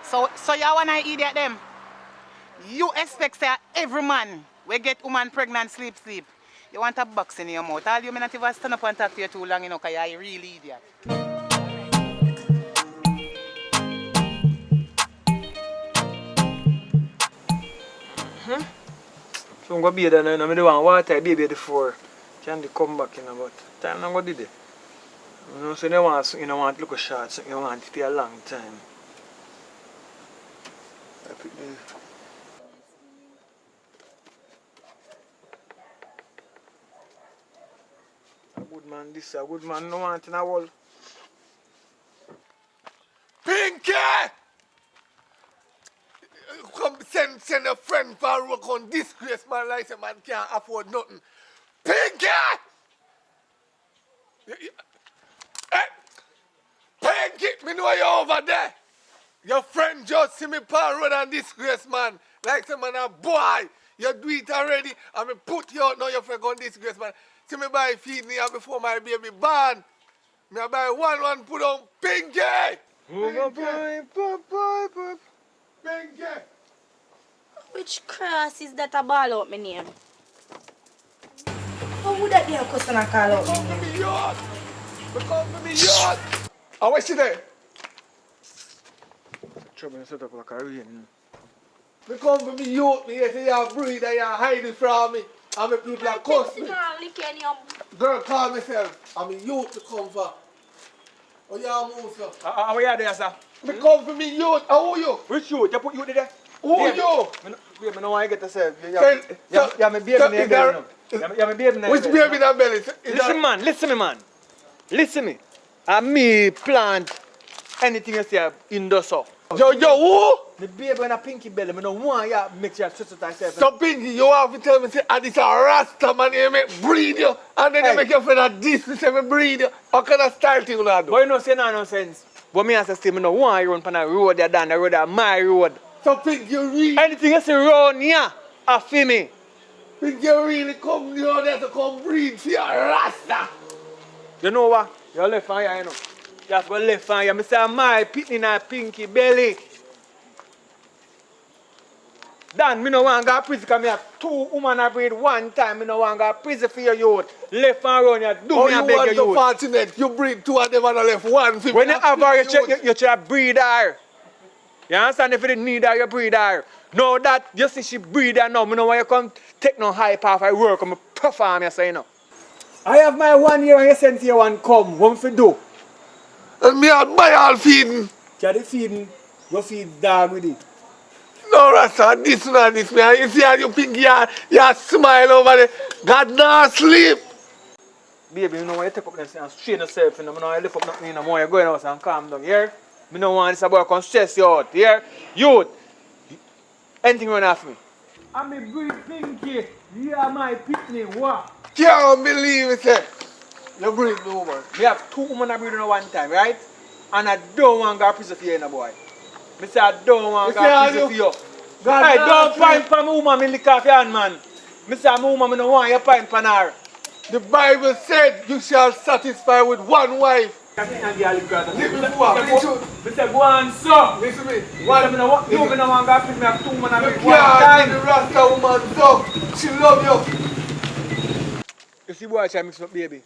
so you want to idiot them? You expect that every man will get woman pregnant sleep. You want a box in your mouth. All you may not even stand up and talk to you too long, you know, because you're really idiot. So I'm going to be there now. I don't want water baby before. Can they come back in about time I'm going to do it. You know, so you don't want to look short, so you want it to a long time. A good man, this a good man, no want in a wall. Pinky! Come send a friend for work on disgrace man like say man can't afford nothing. Pinky! Hey! Pinky! Me know you over there. Your friend just see me pan road and disgrace man. Like say man a boy. You do it already and me put you out now your friend on disgrace man. See me buy feed me before my baby born. Me buy one put on Pinky! Pinky! Which cross is that a ball out my name? How would that be a customer call out my name? Come for me, youth! How is she there? Trouble set up like a rain. Me come for me, youth. Me say you're breed and you're hiding from me. And me people are cuss me. Girl, call myself. I'm a youth to come for. Oh, yeah, move, sir. How are you there, sir? Me come for me, youth. How are you? Which youth? You put youth there? Who are you? Wait, I don't want to get yourself. Yeah, my baby in your belly now. Yeah, my baby in your Which baby in your belly? Listen me, man. Listen me. And me plant anything you say in the soul. Yo, who? The baby in a pinky belly. I don't want you to make sure you switch it yourself. So pinky, you have to tell me, say, this a Rasta man, you make breed you. And then you make your friend a this, say me breed you. How kind of style thing you do? But you know, say no nonsense. But me as I say, I don't want you run on the road there, down the road, that's my road. So think you really... Anything you see around here, I feel me. Think you really come down there to come breed for your Rasta? You know what? You're left on here, you know. You have to go left on here. I say, my pitney in a pinky belly. Dan, me no want to go to prison because I have 2 women I breed one time. Me no want to go to prison for your youth. Left and run, you do me and beg your youth. Oh, you want fortunate. You breed 2 of them and left 1 for when you have her, you should breed her. You understand? If you didn't need her, you breed her. Now that you see she breed her now, I know why you come take no hype off I work, I'm perform, you say, you know. I have my 1 year and you send here one come. What you do? And me and my all feeding. You the feeding, you feed dog with it. No, Rasta, this man, this man. You see how you think you smile over there. God not sleep. Baby, you know when you take up this and strain yourself, you know, I know you lift up nothing in the morning, you go in the house and calm down, here. I don't want this boy to stress you out, here. Youth, anything run off me. I'm a breed pinky. You are my pitney, what? Can't believe it, sir. You breed the woman. We have 2 women I breed at one time, right? And I don't want to go to prison for you, no boy. I say I don't want to go to prison for you. I don't pine for my woman, I lick off your hand, man. I say my woman, I don't want you pine for her. The Bible said you shall satisfy with 1 wife. Listen, go on, so. Listen me. You don't want to go to prison, I have 2 women I breed one time. The Rasta woman, so she love you. You see boy, I mix up, baby.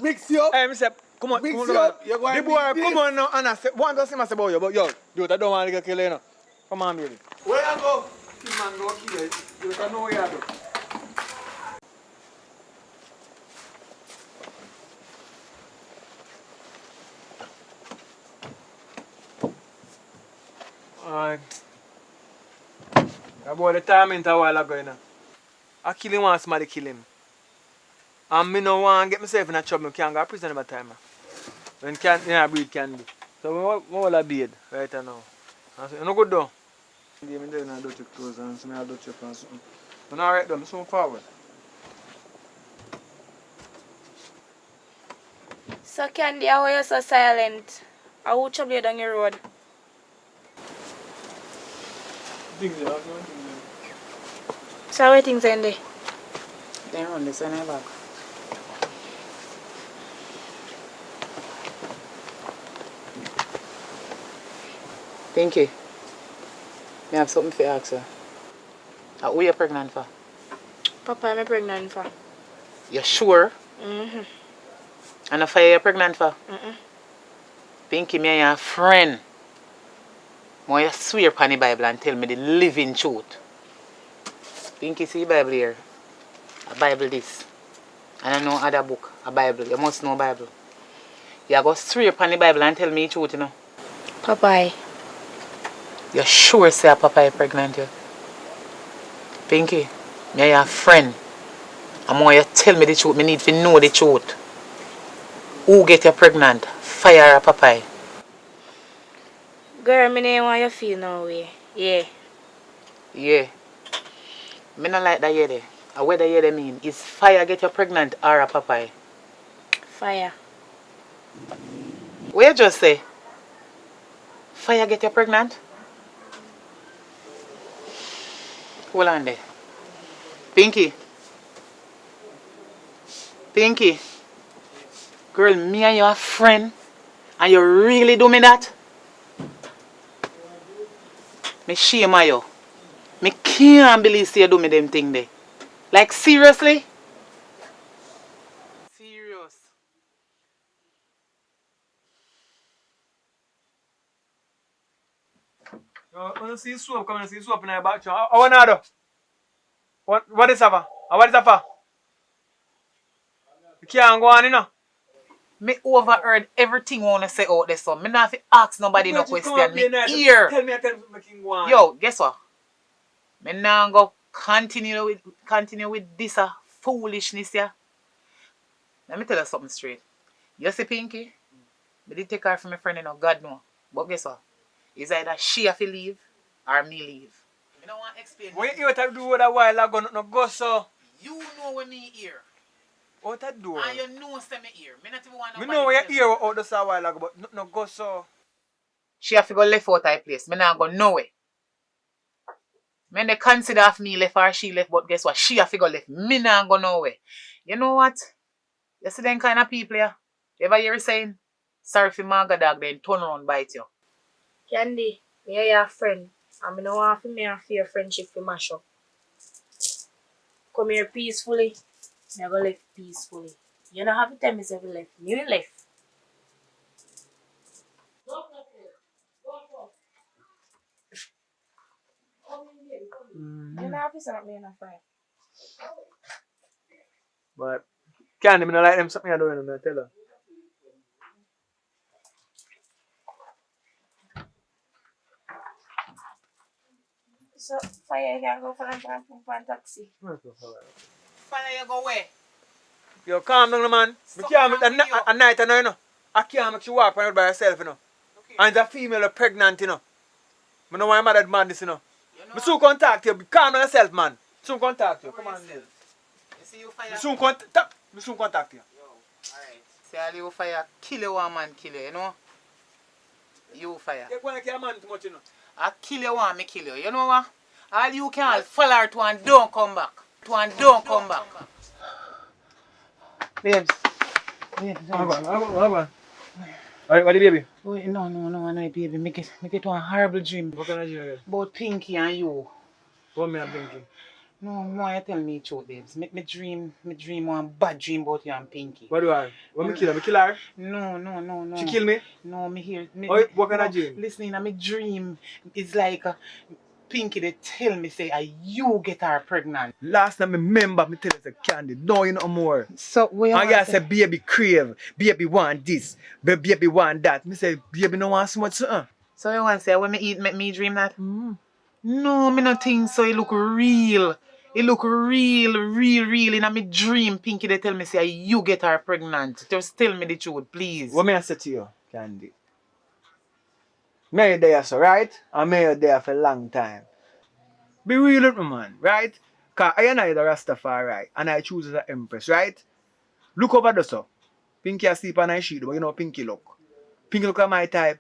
Mix you up? Hey, I say, come on. Mix you up? You're going the boy, come on now, and I say, one does him I say about you, but yo, dude, I don't want to get killed, you know. Come on, baby. Where you go? This man go kill you. You don't know what you do. About the torment a while ago, you know. I kill him once, somebody kill him. And me no want to get myself in a trouble. I can't go to prison every time. When can breed candy. So what will I be right now? I say, you no good though. Yeah, me there now do check clothes and some I do check on something. But alright though, me soon forward. So Candy, how are you so silent? I will trouble you down your road. Things there, no things So where things end there? Then run this one back. Pinky, me have something for you ask you. Who you pregnant for? Papa, I'm pregnant for. You sure? Mm-hmm. And if you're pregnant for? Mm-mm. Pinky, me and your friend. More you swear upon the Bible and tell me the living truth. Pinky, see the Bible here. A Bible this. And I know other book, a Bible. You must know Bible. You go swear upon the Bible and tell me the truth, you know. Papa. You sure say a papa is pregnant, you? Pinky, me and your friend. And more you tell me the truth, me need to know the truth. Who get you pregnant? Fire or papa? Girl, me know how you feel now way. Yeah. Yeah. Me not like that yet. What that yet mean? Is fire get you pregnant or a papa? Fire. What you just say? Fire get you pregnant? Hold on there. Pinky. Pinky. Girl, me and you are friend. And you really do me that? Me shame on you. Me can't believe you do me them thing there. Like seriously? Serious. When you see soap, come and see soap in your back. I want to do. What is that for? What is that for? You can't go on, you know. Me overheard everything you wanna say out there, so me not have to ask nobody no question. Me ear. Tell me I can make him go on. Yo, guess what? Me now go continue with this foolishness here. Let me tell you something straight. You see Pinky? Me did take her from my friend, you know, God know. But guess what? It's either she have to leave or me leave. Me don't want to explain. What you have to do with a while ago, no go so. You know when me hear. What I do? And you know say me hear. Me not even want Me nobody know where tell you hear out this a while ago, but no go so. She have to go left out of her place. Me not go nowhere. Me they consider if me left or she left, but guess what? She have to go left. Me not go nowhere. You know what? You see them kind of people here? You ever hear saying, sorry for Marga dog, then turn around bite you? Candy, me are your friend. And me no want for me and for your friendship to mash up. Come here peacefully. Me go left peacefully. You don't have to tell me if you left. Me will left. You don't have to say me in a friend. But can't me not like them something I don't know, I tell her. So, fire, you can go for a taxi. Fire you go where? Yo, calm down, man. Me can't make a night, you know. I can't make you walk around by yourself, you know. Okay. And the female are pregnant, you know. I don't want my dad madness, you know. Me soon contact you. Calm down yourself, man. Soon contact you. Come on, you see you fire? Me soon contact you. Yo, alright. See all you fire, kill you one man, kill you know? You fire. You want to kill a man too much, you know. I kill you one, me kill you. You know what? All you can follow her to and don't come back. To and don't come back. Babes. What the baby? Wait, no, baby. Make it one horrible dream. What kind of dream again? About Pinky and you. What me and Pinky? No, why you tell me the truth, babes. Me dream one bad dream about you and Pinky. What do I? What me kill her? Me kill her? No. She kill me? No, me hear. What kind of dream? Listen, in my dream, it's like Pinky, they tell me, say, you get her pregnant. Last time I remember, me tell you, say, Candy, no, you know more. So, where and you say, baby crave, baby want this, baby want that. Me say, baby no want so much, So you want to say, when me eat, make me dream that? No, me not think so. It look real. It look real. In a me dream, Pinky they tell me say you get her pregnant. Just tell me the truth, please. What may I say to you, Candy? May you there, so right? And may you there for a long time. Be real with me, man, right? Cause I and I the Rastafari, and I choose as an empress, right? Look over the so. Pinky asleep on her sheet, but you know Pinky look. Pinky look at my type.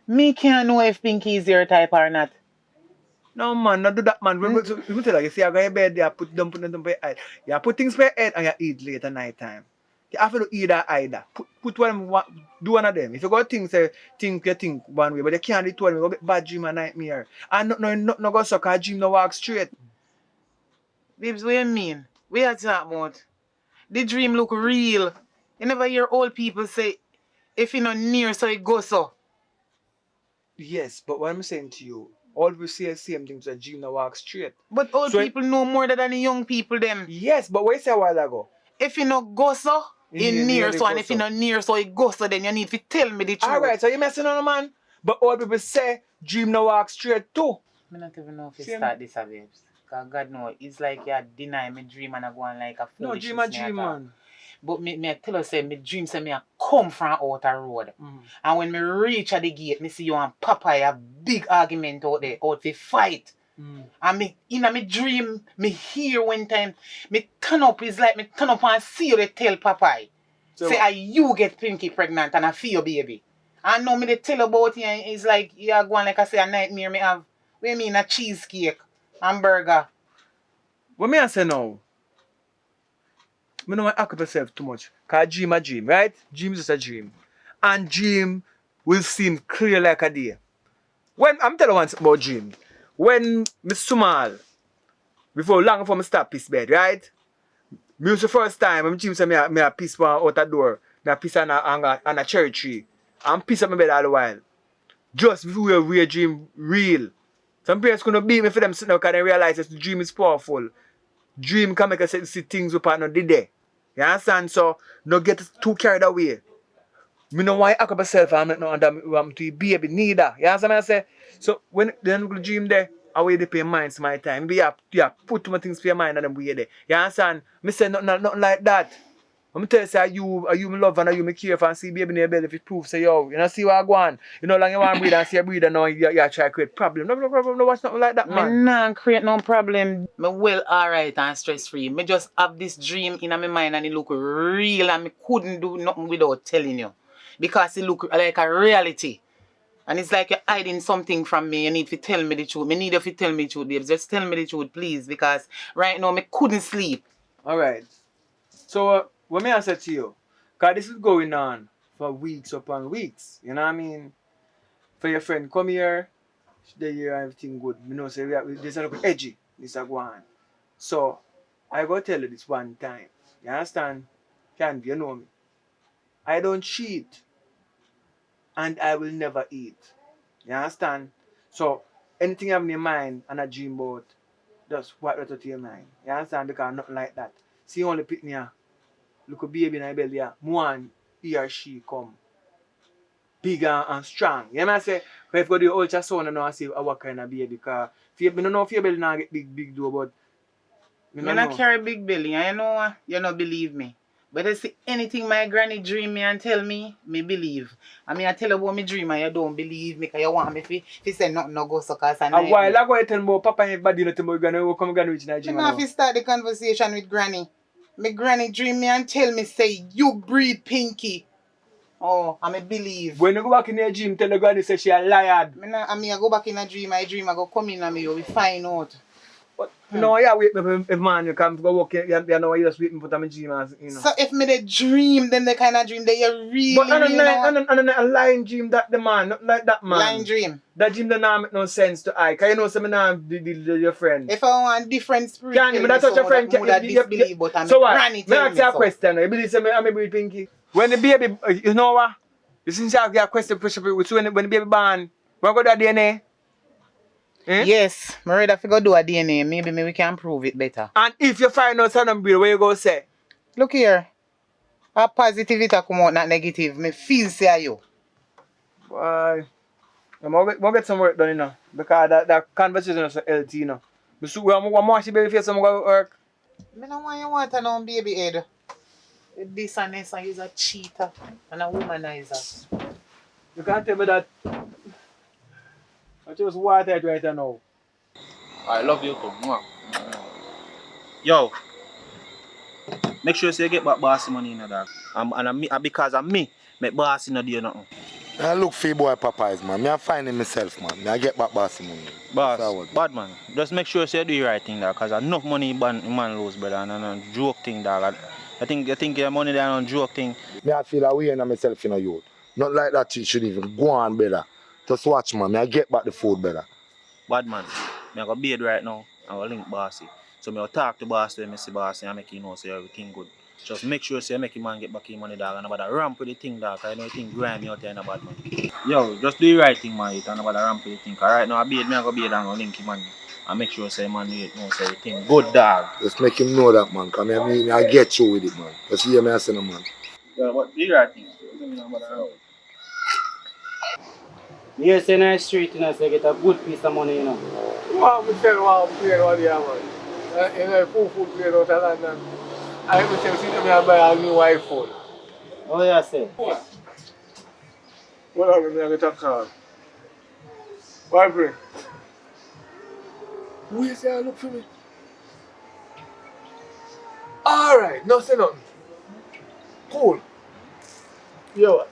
Me can't know if Pinky is your type or not. No man, not do that man. We tell you, see, I go in bed, you put them on your head. You put things for your head and you eat late at night time. You have to do either. Put one, do one of them. If you got things, you think one way, but you can't do two of them. You go get bad dream and nightmare. And no go suck, a dream no walk straight. Babes, what you mean? What you talking about? The dream look real. You never hear old people say, if you not near, so it goes so. Yes, but what I'm saying to you, all we say the same things, a dream no walk straight. But old people know more than the young people them. Yes, but what you say a while ago? If you not go so, it near so, and if you not near so, it go so, then you need to tell me the truth. Alright, so you messing on a man? But all people say, dream no walk straight too. I don't even know if you start this, babes. Because God knows, it's like you deny me dream and I go on like a foolishness. No, dream, man. But me tell you, say, me dream say me a come from outer road. And when me reach at the gate, me see you and Papa a big argument out there, out to fight. And me, in a me dream, me hear one time, me turn up, it's like me turn up and see you they tell Papa. So say, you get Pinky pregnant and I feel your baby. And now me they tell about you, it's like, you are going like I say, a nightmare me have. What you mean, a cheesecake, hamburger. What me I say now? I don't want to occupy myself too much. Because a dream, right? Dream is just a dream. And dream will seem clear like a day. When I'm telling you once about dream. When I'm small, long before I start piss bed, right? Me was the first time, I'm dream say me a piss out the door. Me a piss on a cherry tree. And piss on my bed all the while. Just before we dream real. Some parents gonna beat me for them sitting there because they realize that the dream is powerful. Dream can make us see things we partner did there. You understand? So, no get too carried away. Me no want to act up myself and make no under to baby neither. You understand what I say? So, when the dream there, I will pay minds my time. Maybe you put too many things for your mind and them way there. You understand? Me say nothing like that. I'm tell you, say, are you my love and are you my care for and see baby in your belly if it proves, say, yo, you know, see what I go on. You know, long you want to breathe and see a breather now, you try to create problem. No problem, no watch nothing like that, man. Me nah create no problem. Me well alright and stress free. Me just have this dream in my mind and it look real and me couldn't do nothing without telling you. Because it look like a reality. And it's like you're hiding something from me. You need to tell me the truth. Me need you to tell me the truth, babes. Just tell me the truth, please. Because right now, me couldn't sleep. Alright. So, what may I say to you? Because this is going on for weeks upon weeks. You know what I mean? For your friend, come here. They hear everything good. You know, say, this is a little edgy. This is go on. So, I go tell you this one time. You understand? Candy, you know me. I don't cheat. And I will never eat. You understand? So, anything you have in your mind and a dream about, just wipe that out of your mind. You understand? Because nothing like that. See, you only pick me a look a baby in my belly. One, he or she come bigger and strong. You know what I say? If you go to the ultrasound and now see what kind of baby. Because I don't know if your belly now get big though, but I not carry big belly. I know you don't believe me. But I see anything my granny dream me and tell me, me believe. I mean, I tell you about me dream and you don't believe me because you want me to say nothing no go suckers and a while ago you tell me about Papa and everybody you tell me granny come granny reach in a dream. I have to start the conversation with granny. My granny dream me and tell me say you breed Pinky. Oh, I believe. When you go back in your dream, tell the granny say she a liar. I go back in a dream, I go come in and we find out. But no, yeah, wait if man you come go walk you know you just waiting for them dream as you know. So if me the dream, then the kind of dream that you really but a lying dream that the man, not like that man. Lying dream. That dream does not make no sense to I. Cause you know some now your friend. If I want different spirit, can but that's what your friend can disbelieve, but I'm so what? Granny Me ask you a question. You believe me I'm breed Pinky? When the baby you know what? You since you have a question push up with when the baby born, we go to DNA. Yes, I'm ready to go do a DNA. Maybe we can prove it better. And if you find out something breed, what you go say? Look here. A positivity come out, not negative. Me feel say you. Why? We'll get some work done, you know. Because that conversation is LT, you know. But so, one more she baby face, I'm going to work. Me no want you want a no baby head. With this and this, and he's a cheater and a womanizer. You can't tell me that. I just want it right now. I love you too. Mwah. Yo, make sure you get back bossy money in dog. And because of me, make bossy no do nothing. I look for boy Popeyes, man. Me I find him myself, man. Me I get back bossy money. Boss, Forward. bad man. Just make sure you do the right thing, dog. Cause enough money man lose, brother. And a joke thing, dog. I think your money there on joke thing. Me I feel away in myself in a youth. Not like that shit should even go on better. Just watch, man. Me I get back the food better. Bad man. Me I go bed right now. I go link bossy. So me will talk to bossy when me see bossy and make you know say everything good. Just make sure say make him man get back his money, dog. And about the ramp with the thing, dog. Cause I know the thing grimy out there in a bad man. Yo, just do the right thing, man. And about the ramp with the thing. Cause right now I bed, me I go bed and go link him man. And make sure say man you know say everything good, dog. Just make him know that, man. Cause me I get you with it, man. Just hear me I say no, man. Yeah, but do the right thing. You say in the street, you know, so you get a good piece of money, you know. Wow, me tell one plane one day, man. You know, food plane out of London. I even say, see me and buy a new iPhone. Oh, yeah, say. What are me I get a call? Why bring? Who you say I look for me? Alright, no say nothing. Cool. Yo,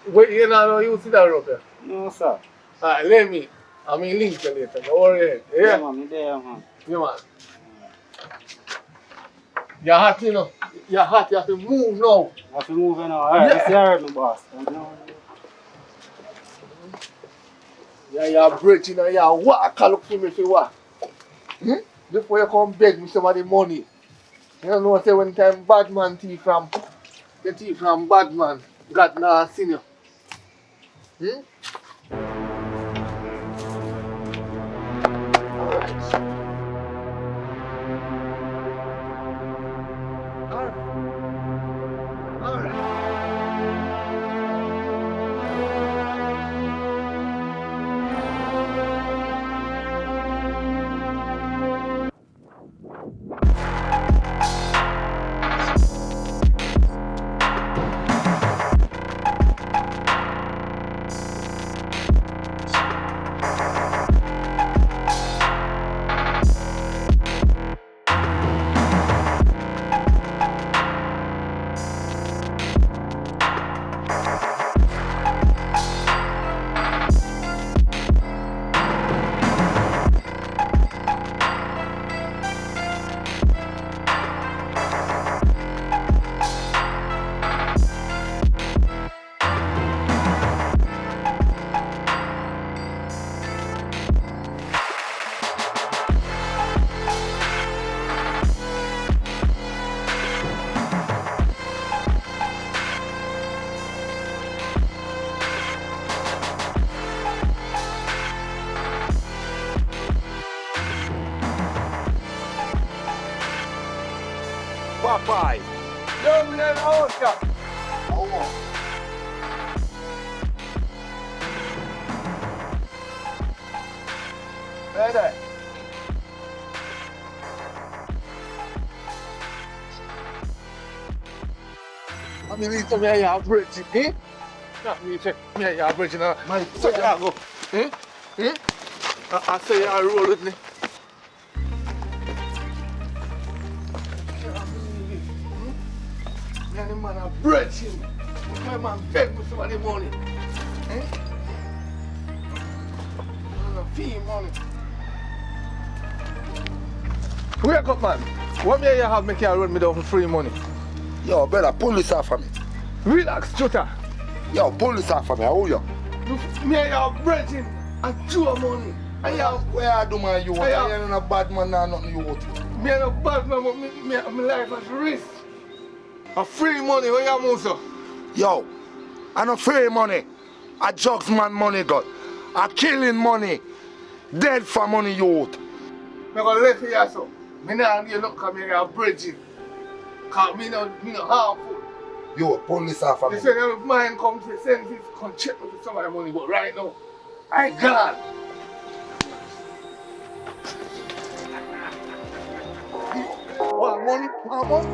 wait, you know you see that rope here? No, sir. Alright, let me. I mean link you later. Don't worry. Yeah? Yeah, man, me there, man. Yeah, man. You're hot, you know. You're hot, you have to move now. I have to move now. Alright, Yeah. let's see her, my boss. Yeah, you're bridging and you're walk look for me if you what? Before you come beg me some of the money. You don't know say when time bad man thief from the thief from bad man got now senior. Popeye. Yo, me then Oscar. Hey there. I mean, it's me and you bridge, eh? Not me, check me and you bridge now. So you go, I say you roll with me. Me and the man are bridging. My man beg me some of the money. Fee money. Wake up, man. What may you have make you run me down for free money? Yo, brother, pull this off for me. Relax, Jota. Yo, pull this off for me. How you? Me and you bridging and chew money. And you where I do my you? I ain't no bad man now, nothing you want. Me and no bad man, but me life at risk. A free money, where you move, sir? Yo, I no free money. I drugs man money got. I killing money. Dead for money youth. Me gonna let you here, so. Me not you look at me and bridging. Cause me no harmful. Yo, pull this off for me. They say every man comes to senses, come check me for some of the money, but right now, My God. Want money? Want money?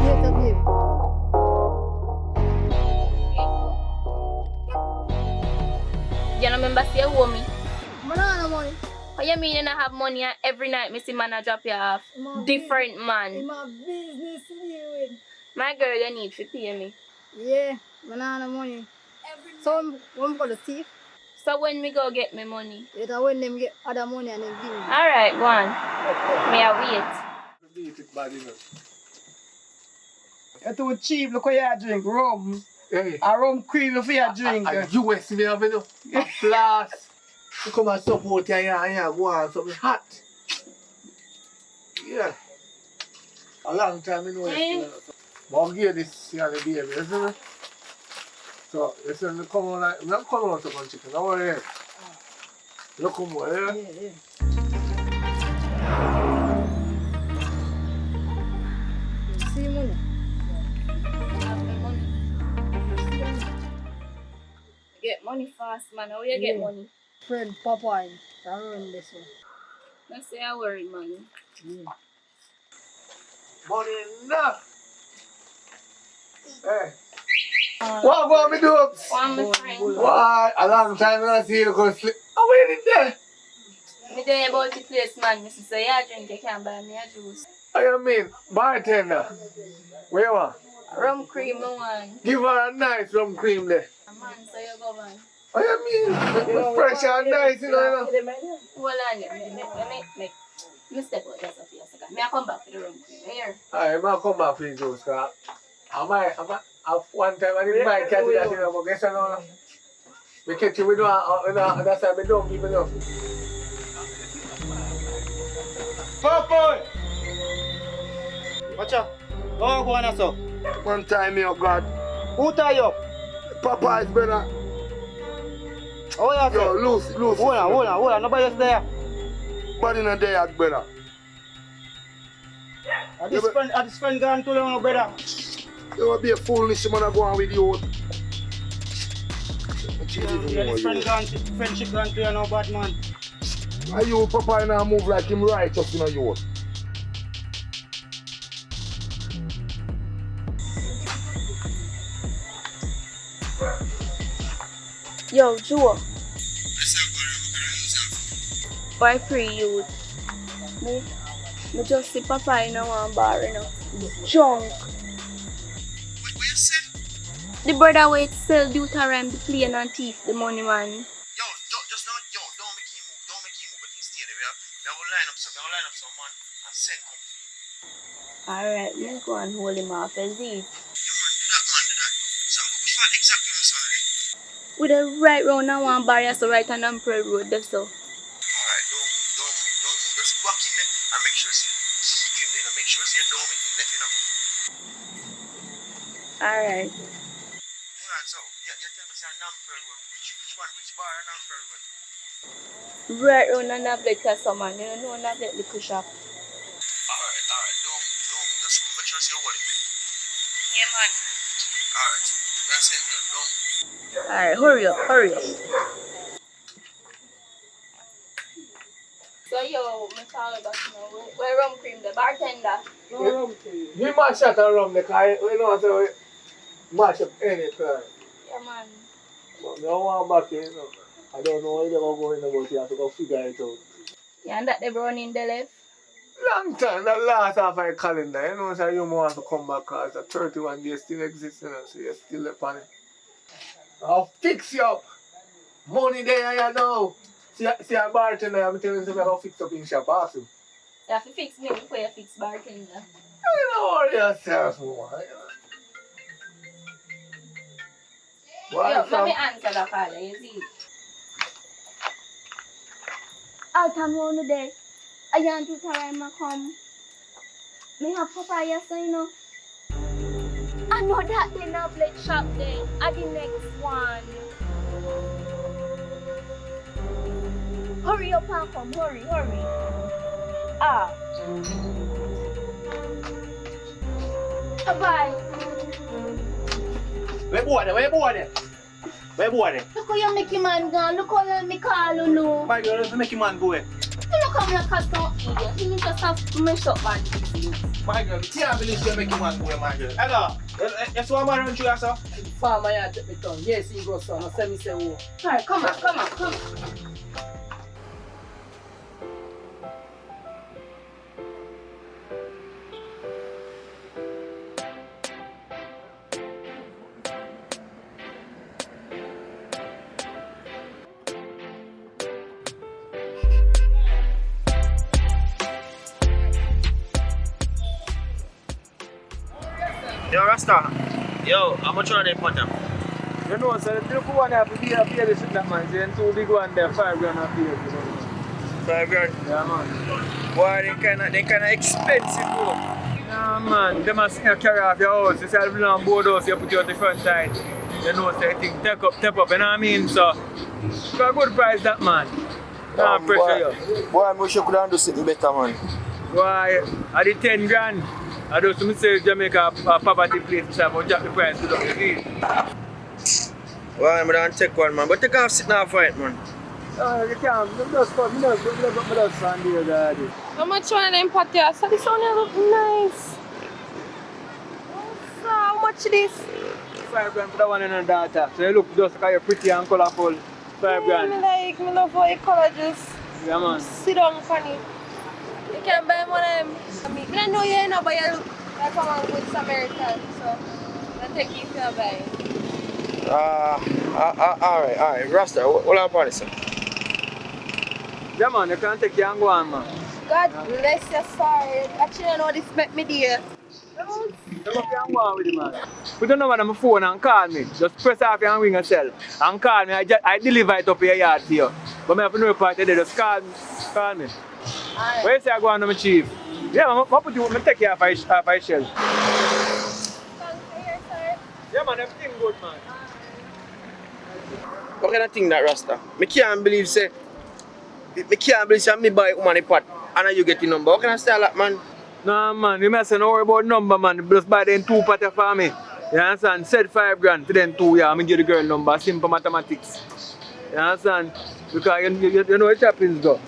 Later, babe. You know, remember say you owe me? Man, I have no money. What you mean you don't have money and every night me see man a drop you off? Different man. In my business to deal with. My girl, you need to pay me. Yeah, man, I have no money. So, when we go to thief? So when me go get me money? Later, when them get other money and then give me. Alright, go on. Me a wait. Beat it bad enough. You're too cheap, look what you drink. Rum. Hey. A rum cream for your drink. A US me have enough. A flask. You come and support you and you go on something hot. Yeah. A long time you know it. But I'll give you this here the baby, you see me? So, you see me come on like, I'm not coming out to come chicken, don't worry. You come on, yeah? Yeah. See money? Get money fast, man. How you get money? Friend, Papa, I run this one. Don't say a word, man. Yeah. Money enough. Hey. What about me do? One my friend. Why? A long time I see you go sleep. Oh, where did there? Me tell you about the place, man. Me say you drink, you can't buy me a juice. What you mean? Bartender. Where you want? Rum cream, no one. Give her a nice rum cream there. Man, so you go, man. What you mean? Fresh and nice, you know. Hold on, me step out just for a second. Me I come back for the rum cream. Here. Alright, I come back for the juice, cause one time I didn't buy catch that, you know, but guess what now? We catch you with that's why we don't give it up. Papa! Watch out. Oh, go on, so. One time, your God. Who tie you up? Papa is better. Oh, yeah, Yo, Lucy. Hold on. Nobody else there. Body not there, better. Are this friend gone to you, brother? You will be a foolish man go on with you. This friendship gone to you, no bad man. Are you, Papa, now move like him righteous, you know, you. Yo, Joe. Why free youth? Me just see Papa in one bar, you know. Junk. What you say? The brother wait sell Deuteram the plane and thief the money, man. Yo, just don't make him move. Don't make him move. Let him stay there. We have to line up some man and send come for you. Alright, let's go and hold him off as it. Yeah, man, do that. So we find exactly on Saturday. With a right round and one barrier, so right on Emperor Road, that's so. Alright, don't move. Just walk in there and make sure you keep him there and make sure you don't make him left, you know. Alright. Hold on, so you tell me say on Emperor Road. Which bar on Emperor Road? Right round and a black castle, man. You know, not that little shop. Alright, don't move. Just make sure you hold him there. Yeah, man. Alright, that's it, don't move. Alright, hurry up. So yo, me call back now. Where rum cream, the bartender? No rum cream. Give me a shot of rum, because we know how to match up anytime. Yeah, man. But I don't want back in, you know. I don't know how they're going to go, but you have to go figure it out. Yeah, and that they run in the left? Long time, that last half of the calendar, you know, so you want to come back because the 31 days still exists, you know, so you're still up on it. I'll fix you up. Money there, you know. See a bartender, I'm telling you, I'll fix up in shop, also. You have to fix me before you fix bartender. You don't worry yourself, man. Yo, let me answer the call, you see. I'll come round today. I want to time come. Me have papaya, so you know. I know that they not play shop day. At the next one. Hurry up and come, hurry. Ah. Bye. Where boy there? Where boy there? Where boy there? Look how you make him man gone. Look how you make call you know. My girl, let's make him man go away. Look how me a cast out idiot. He just have mess up bad business. My girl, can't believe you make him man go away, my girl. Hello? You saw a man run through your son? Farmer yard take me tongue. Yes, he goes son. I say me say who. Alright, come on, come on, come on. Yo, Rasta. Yo, how much are they put them? You know, so the little one have to be a pay this that man. Then two big one there, 5 grand a pay. 5 grand? Yeah, man. Boy, they kinda expensive, bro. Nah, man. They must carry off your house. You see, if you on board house, you put you on the front side. You know, so I think step up, you know what I mean? So, for a good price, that man. Nah, pressure you. Boy, I wish you could have done something better, man. Why, I did 10 grand. I do some say Jamaica a poverty place, so I drop the price to the deal. Well, I'm gonna take one, man. But take off sitting off for it, man. You can't. Just come, just stand there, daddy. How much one of them patio? So this one look nice. So how much this? 5 grand for the one and a daughter. So you look just like you're pretty and colourful. 5 grand. Me love how you color just Yeah, man. sit down funny. You can buy one of them. I don't know you know, but you look like someone with Samaritan, so I'll take you if you buy. Alright. Rasta, what up on this? Yeah, man, you can take you and go on, man. God bless you, sorry. Actually, I know this make me dear. You can go on with it, man. Put your number on my phone and call me. Just press off your ring yourself. And call me. I deliver it up your yard for you. But I have to know part of it. Just call me. Alright. Where you say I go on to my chief? Yeah, man, I take you off a shell. Thanks for your sir. Yeah, man, everything good, man. What kind of thing that, Rasta? I can't believe say me buy woman a pot and you get the number. What kind of style that, man? Nah, man, you must not worry about number, man. Just buy them 2 pots for me. You understand? Set 5 grand for them 2, yeah. I'm give the girl number. Simple mathematics. You understand? Because you know what happens, go.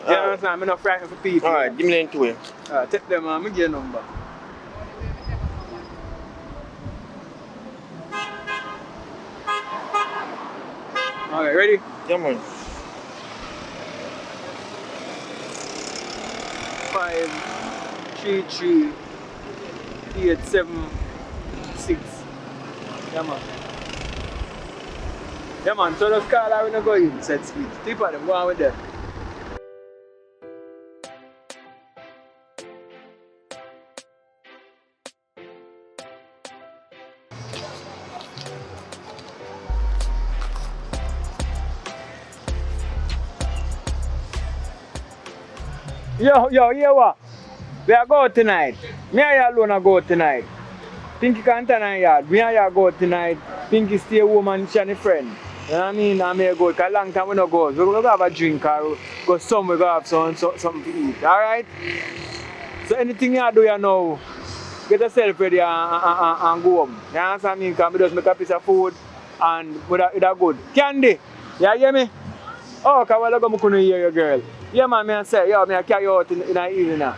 You understand? I'm not frightened for people. Alright, give me them 2. Take them, man. I'm give your number. Alright, ready? Yeah, man. 5, 3, 3, 8, 7, 6. Yeah, man. Yeah, man. So just call her when you go in, set speed. Tip of them, go on with them. Yo, hear what? We are go tonight. Me and you alone are go tonight. Pinky can't turn on yard. Me and you go tonight. Pinky stay home and she and a friend. You know what I mean? I may go. Because a long time we don't go. So we're going to have a drink or go somewhere, go have something to eat. Alright? So anything you do, you know, get yourself ready and go home. You understand what I mean? Because we just make a piece of food and it's good. Candy, you hear me? Oh, because I couldn't hear your girl. Yeah, man, I say, yo, I carry you out in the evening now.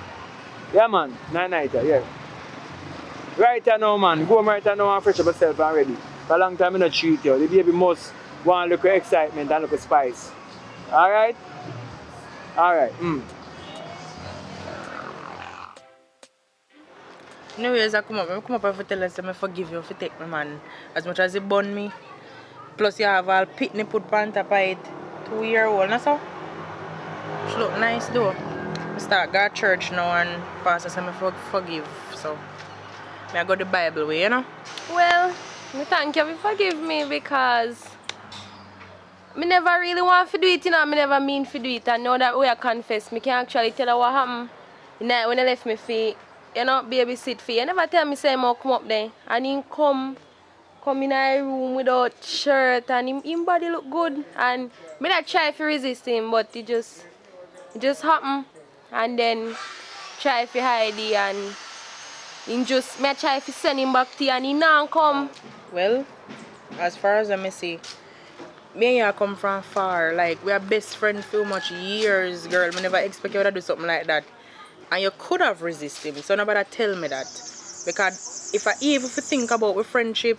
Yeah, man, night, yeah. Right now, man, go home right now and fresh up yourself and ready. For a long time, I don't treat you. The baby must want a little excitement and a little spice. Alright? Alright, Anyways, I come up and tell us I forgive you for take my man. As much as he burn me. Plus you have all pitney put on top of it. 2-year-old, no so? She look nice though. I start go to church now and pastor say me forgive. So I go the Bible way, you know? Well, me thank you for forgive me because me never really want to do it, you know, me never mean to do it. And now that we are confessed, me can actually tell her what happened. The night when I left me for, you know, babysit for you. Never tell me say I'll come up there. And he come in a room without shirt and him body look good. And me not try to resist him, but it just happened. and then try to hide it and he just me try to send him back to you and he not come. Well, as far as I see, me and you come from far. Like, we are best friends for much years, girl. I never expect you to do something like that. And you could have resisted him, so nobody tell me that. Because if I even think about our friendship,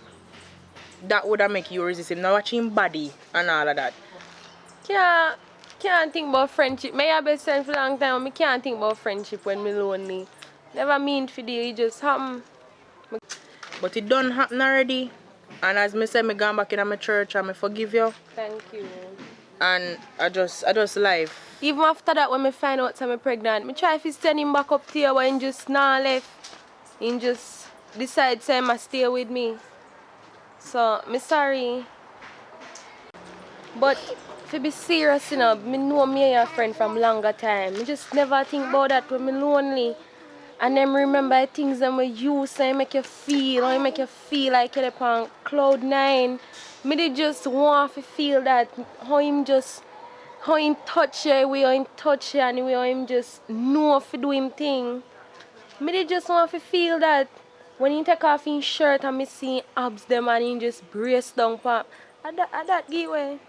that would have make you resist him. Now watching body and all of that. Can't think about friendship. Me have best friend for a long time. I can't think about friendship when me lonely. Never mean for the it just happen. But it done happen already. And as me say, me gone back in my church and me forgive you. Thank you. And I just life. Even after that, when me find out I'm pregnant, me try to send him back up to you, but he just not left. He just decide to must stay with me. So, me sorry. But to be serious, you know, me know me and your friend from longer time. Me just never think about that when me lonely. And then remember things that we use and make you feel like you're on cloud 9. Me did just want to feel that how him touch you, how him touch you, and how him just know to do him thing. Me did just want to feel that when he take off his shirt and me see abs them and he just brace down pop. At that gateway.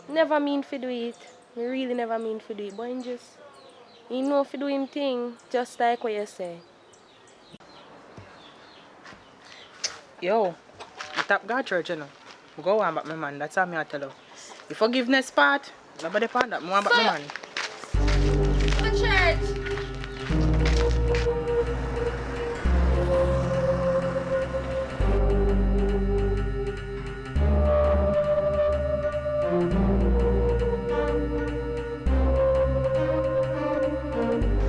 Never mean to do it. Me really never mean to do it. But he know to do him thing, just like what you say. Yo, the top God church, you know. Go on back my man, that's how me I tell you. The forgiveness part, nobody found that. I want back my man. The church.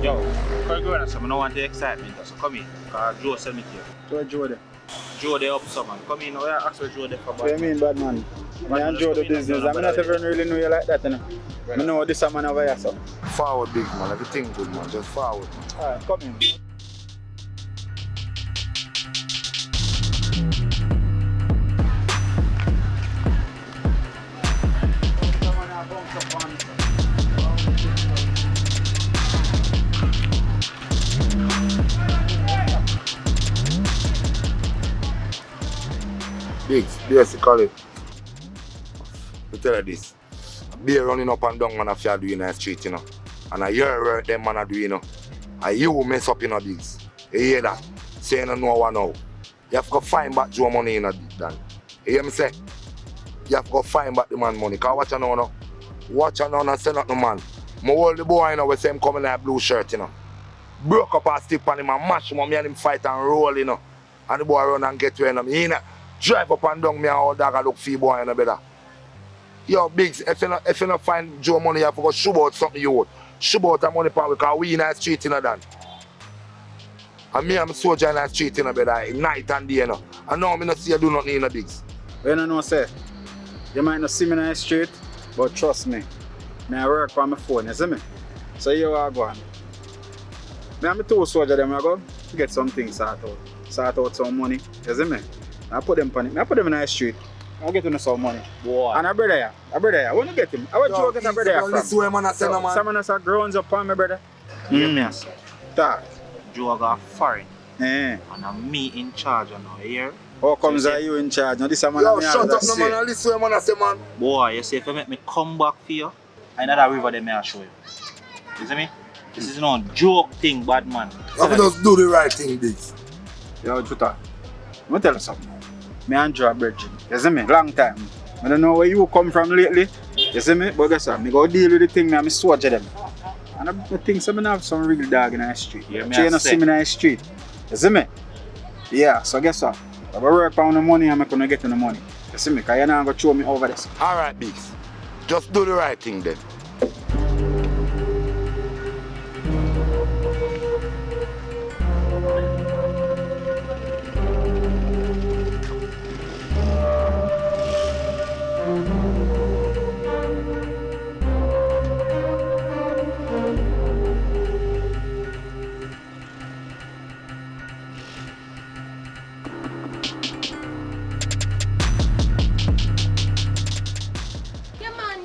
Yo, come go on, so I don't want the excitement, so come in. Because Joe sent me to you. So Joe there? Joe there up some man. Come in now, yeah, ask for Joe there for What do you mean, bad man? Me and Joe the business. I mean, not even really know you like that, you know. I know this man over here, so. Forward, big man. Everything good, man. Just forward. Alright, come in. Biggs, basically, to tell you this, be running up and down man if you do in the street, you know. And I hear what them man are doing, you know. And you mess up in the Biggs. You hear that? Say you don't know what now. You have to go find back Joe money in the Dan. You hear me say? You have to go find back the man money. Because watch you now. Watch you now and send out the man. I hold the boy, you know, we say him coming like blue shirt, you know. Broke up and stick on him and mash him and me and him fight and roll, you know. And the boy run and get to him. You know. Drive up and down me and all dog and look for you boy, you know, better. Yo, Biggs, if you not find Joe money, you have to go shoot out something you want. Shoot out the money power because we in the street, you know, Dan. And me, I'm a soldier in the street, you know, better, night and day, you know. And now I don't see you do nothing in the Biggs. You know, say, you might not see me in the street, but trust me, I work on my phone, you see me? So you are going. I'm a two soldier, them I go get some things sort out some money, you see me? I put them on it. I put them in the street. I'll get him some money. Boy. And a brother here. I want to get him. I want to get a brother here from. This way, man, I say, no, man. Some of us are grown up on my brother. Hear me, sir. Talk. Joe got foreign. And I'm me in charge now, here. How comes are you in charge? Now this man. Yo, shut up, no man. This way, man, I say, man. Boy, you see, if you make me come back for you, I know that river there may I show you. You see me? This is no joke thing, bad man. I just do the right thing, Biggs. Yo, Juta, let me tell you something. Me and Joe are brethren. You see me? Long time. I don't know where you come from lately. You see me? But guess what? I go deal with the thing and I soldier them. And I think some have some real dog in the street. Yeah, you don't see me in the street. You see me? Yeah, so guess what? If I work on the money, I'm going to get the money. You see me? Because you're not going to throw me over this. Alright, Biggs. Just do the right thing then.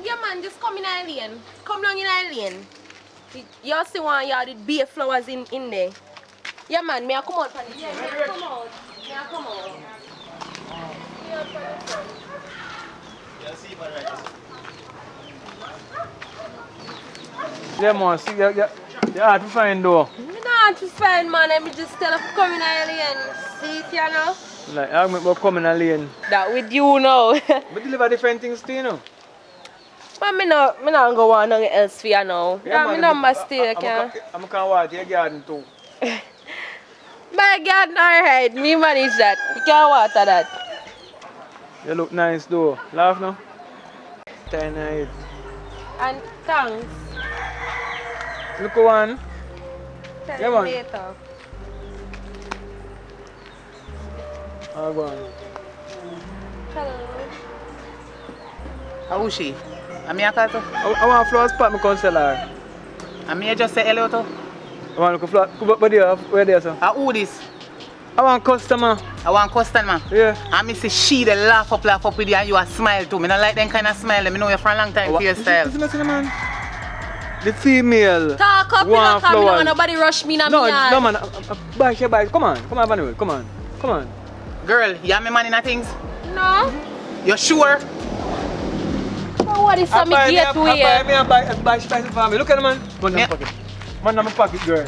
Yeah man, just come in our lane. Come down in our lane. You see one yard with bare flowers in there. Yeah man, me I come out from the train. Me I come out. Me I come out. Yeah, man, see, you hard to find though. Me not to find man, let me just tell her to come in alien. See it, you know? Like, I remember coming a lane. That with you now. But deliver different things to you know. But me not go on nothing else for you now. Yeah, My man, number still, can. I'm going to water your garden too. My garden alright, me manage that. You can water that. You look nice though. Laugh now. Tiny head. And thanks. Look one. Tell Yeah, you man. later. Go on. Hello. How is she? I'm here, Kato. I want flowers pot, I can sell her. I'm here just say hello to. I want to look for flowers. But where there, sir? Who this? I want customer. I want customer. Yeah. I miss see she they laugh up with you and you a smile too. Me not like them kind of smile. Me know you for a long time for your style. Listen, man. The female. Talk up, you know, come on, nobody rush me in no, my yard. No, man. Buy. Come on, Manuel. Come on. Girl, you have me money in things? No. You sure? But what is some gateway? I buy spices for me. Look at the man. Money in my pocket. Man in my pocket, girl.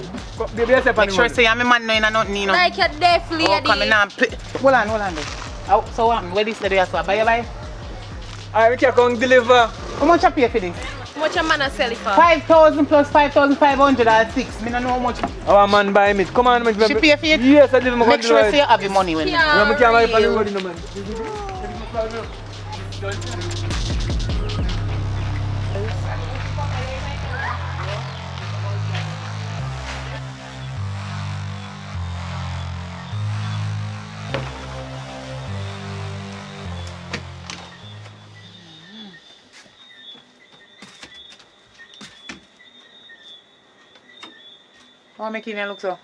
Make sure say you have me money in nothing, you know. Like you're deaf lady. Oh, come in and play. Hold on there. So what happened? Where this lady has to buy you buy? Alright, we can come deliver. How much you pay for this? How much a man a sell it for? 5,000 plus 5,500 or 6. Me don't know how much. Our man buy me. Come on, man. She pay for it? Yes, I deliver. Make sure say you have the money when you. Yeah, I can't buy it for the road, man. How am I making it look so?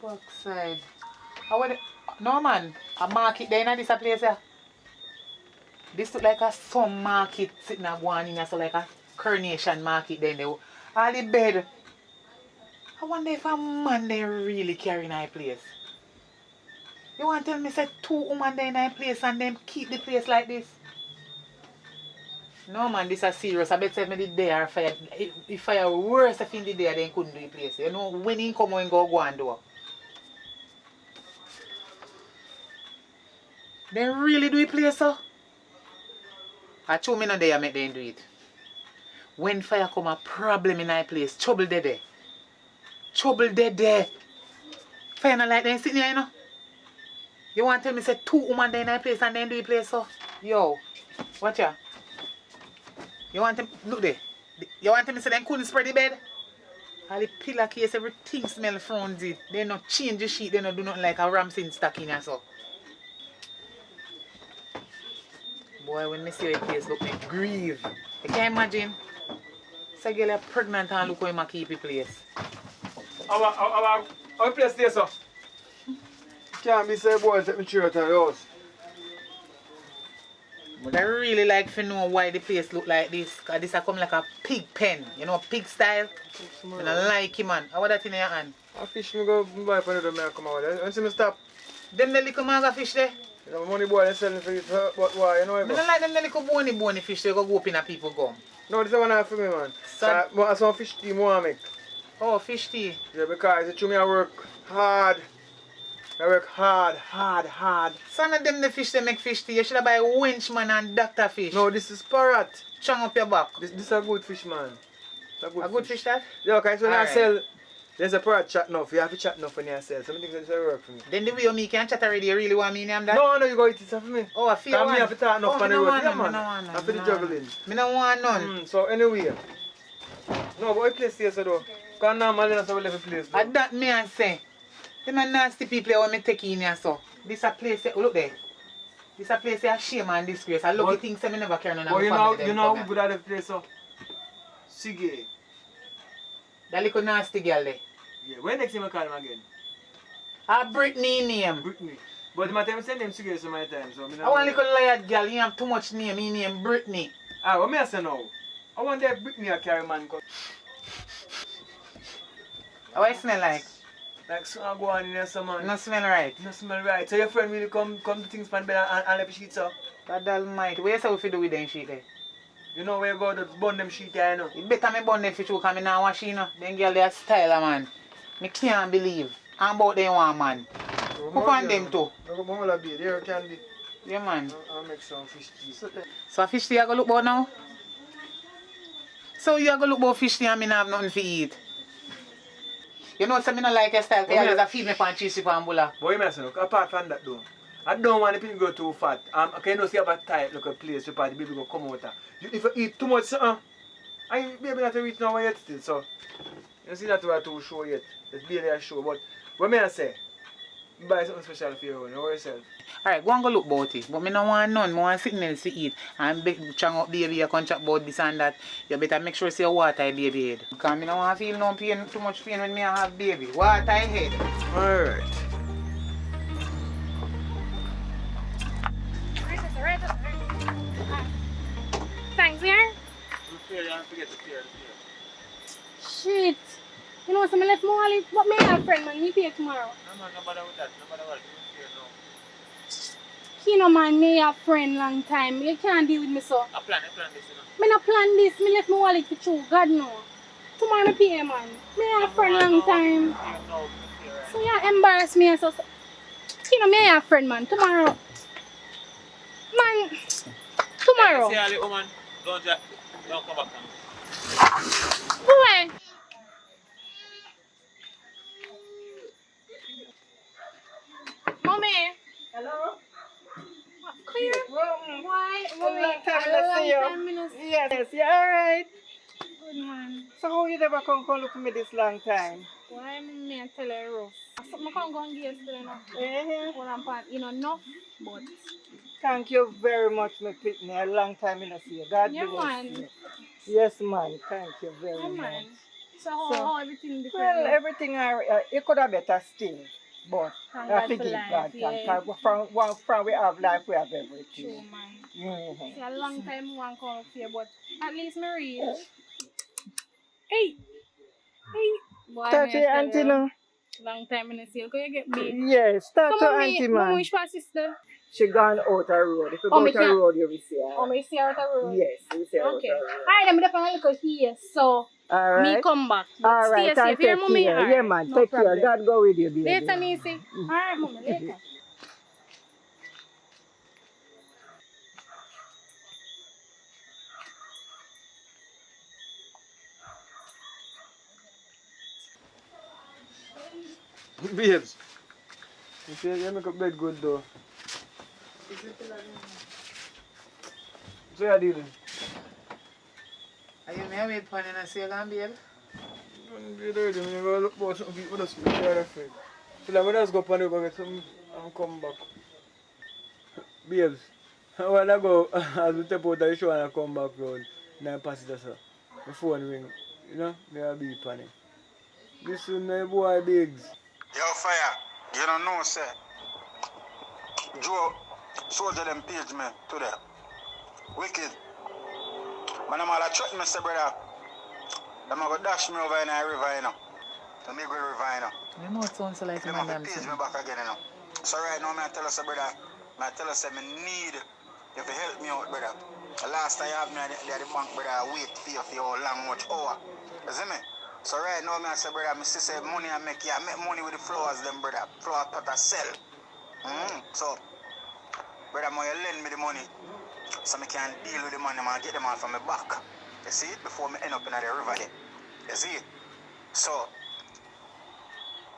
Backside. No man, a market there in this place here. This look like a some market sitting at one in so like a coronation market then there. All the bed. I wonder if a man they really carrying a place. You want to tell me say 2 women there in a place and them keep the place like this? No man, this is serious. I bet say me the day are fire. If fire worse if in the day then couldn't do the place. You know when he come and go and do. They really do the place so? I told me no day I make them do it. When fire come a problem in a place, trouble there. Trouble there. Fire not like them sitting here, you know? You want to tell me say 2 women there in a place and then do the place so? Yo, watch ya. You want to look there? You want to say they couldn't spread the bed? All the pillar case, everything smell frownsy. They not change the sheet, they not do nothing like a Ramsey stacking and so. Boy, when me see your place look, me grieve. You can't imagine. Say girl you're pregnant and look how you keep the place. Our place there, sir. Can't be say boy take me through to the house. But I really like to know why the place look like this. Because this come like a pig pen. You know, pig style. I don't like it, man. How that in your hand? A fish me go buy for the man come out. You see me stop? Them the little manga fish there? You know, money boy they selling for it, but why? You know what I don't like them the little bony fish they go up in a people gum. No, this is one for me, man. So, I some fish tea more make. Oh, fish tea? Yeah, because it me I work hard. I work hard. Some of them the fish they make fish tea. You should have buy winchman and doctor fish. No, this is parrot. Chung up your back. This is a good fish, man. A good fish that? Yeah, because when Alright. I sell, there's a parrot chat enough. You have to chat enough when you sell. Some things that work for me. Then the way you can chat already, you really want me name that? No, you go eat it for me. Oh, I feel one. one. Me have to talk enough on the road. Yeah, man. I I feel the juggling. Me no want none. So anyway. No, but what place here, so though? Because normally that's how we live a place. And that me I say. Them a nasty people when me take in here so. This a place, look there. This a place of shame and disgrace. I lucky things say me never carry none of my family. You know who good at the place, so? Sige. That little nasty girl there. Yeah, when next time I call him again? Brittany name. Brittany. But my time send him Sige so many times. So I want little liar girl, you have too much name, he name Brittany. What me I say now? I want that Britney a carry man come. How I smell like? Like something go on in there, some man. No smell right. No smell right. So your friend really come to things pan bed and let the sheets up? God almighty. What you say we fi do with them sheet there? You know where you go to burn them sheet there, you know? It better me burn them for sure, because I now wash you know. Them girl they a style man. Me can't believe. How about them one man? Cook on them too. There can be. Yeah man. I'll make some fish tea. So a fish tea you go look about now? So you go look about fish tea and me not have nothing to eat? You know say me not like your style, because you always a feed me pan cheese and bulla. But you may say, look, apart from that though, I don't want the people go too fat. Okay, you know, see about tight like a place where the baby go come out. If you eat too much, I baby not reach now yet still, so you see that we are too show yet. It's barely a show, but what may I say? Buy something special for you, you know yourself. Alright, go and go look about it. But me no want none, I want something else to eat. And chang up baby, you can chat about this and that. You better make sure you say water your baby head. Because me no want to feel no pain, too much pain when me have baby. Water your head. Alright. Thanks, yeah? Shit. You know, so I left my wallet, but me have a friend, man. Me pay tomorrow. No, man, no bother with that. No bother with that. You know, man, me have friend long time. You can't deal with me, so. I plan this, you know. Me not plan this. Me left my wallet for true. God no. Tomorrow me pay, man. Me have friend long time. So you embarrass me, so. You know, me have friend, man. Tomorrow. Man. Tomorrow. Say, Ali, woman, don't come back now. Boy. Mommy. Hello? Clear? Why? Mommy, Long time to see you. Yes, you alright? Good man. So how you never come look for me this long time? Why me I tell you rough? I can't go and get yesterday now. Well, I'm part, enough, but. Thank you very much, my pitney. A long time in see you. God Yeah, bless man. you. Yes, man. Thank you very Yeah, much. man. So how everything different? Well, now? everything it could have better still, but Thank I God for forgive life, God. yeah. From we have life, we have everything. True, man. Mhm. See, a long time I want to come up here, but at least me reach. Hey! Hey! Boy, Talk me to I your tell auntie you, now. long time in the seal. Can you get big? Yes, talk So to auntie, man. which my sister? She gone out the road. If you Oh, go me out the can't. road, you will see her. Oh, me see her at the road? Yes, you will see her Okay. out the road. Alright, I'm definitely look here. So, All me right. come back. But All stay right, safe. and Here, take mommy? care. Alright, Yeah, man, no take problem. care. God go with you, baby. Later, Nisi. Alright, mommy, later. Babes, you make a bed good though. So you're dealing? Are you me wait for you and say you gonna babe? I'm ready. I'm going to look for something for us. I'm afraid. So I'm just go up and go get something and come back. Babes, a while ago, as we step out of the show and I come back round, and I pass it so. My phone ring, you know, me a beep on it. Listen, my boy Biggs. Yo, fire. You don't know, sir. Joe, soldier them page me today. Wicked. Man, I'm all a threaten me, say, brother. I'm going to dash me over in the river, you know. The big river, you know. My mouth sounds so like Them man have damn to page something. me back again, you know. So right now, I tell us, brother, I tell us, I need you to help me out, brother. The last time you have me at the bank, brother, I wait for you for how long, much hour. You see me? So right now, I say, brother, I say money I make money with the flowers, them, brother. Flower pot I sell. So, brother, you lend me the money so I can deal with the money and get them out from my back. You see it? Before I end up in the river there. You see it? So,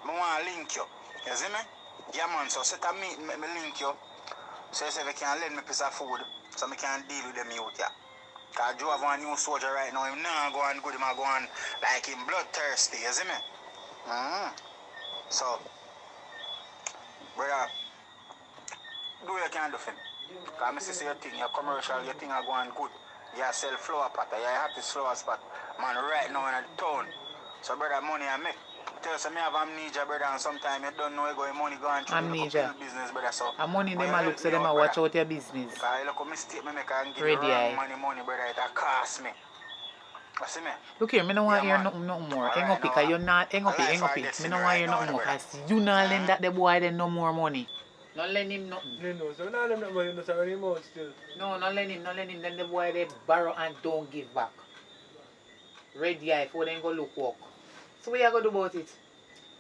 I want to link you. You see me? Yeah, man. So, set a meet, me link you. So, you say, if you can lend me a piece of food so I can deal with them youth, yeah. Because Joe have one new soldier right now. Him now go on good, him go on like him bloodthirsty. You see me? So, brother, do what you can do for him. Because I see your thing, your commercial, your thing are going good. You sell flower pot, you have this flower spot. Man, right now in the town. So, brother, money I make. Tell us, I have amnesia, brother, and sometimes you don't know where money going through Amnesia. the business, brother. So, And money them a look so me them out, a watch brother. out your business. Because I look a mistake, I make and give Ready the eye. wrong money, brother, it cost me. You see me? Look here, me no want Yeah, hear man. nothing more. Alright, Hang up it, cause you're not hang up it, hang up it. Me no want hear nothing more, cause you not lend that the boy then no more money. No lend him nothing. You know, so now them not going to already more still. No, no lend him. Then the boy they borrow and don't give back. Ready eye for then go look work. So what you gonna do about it?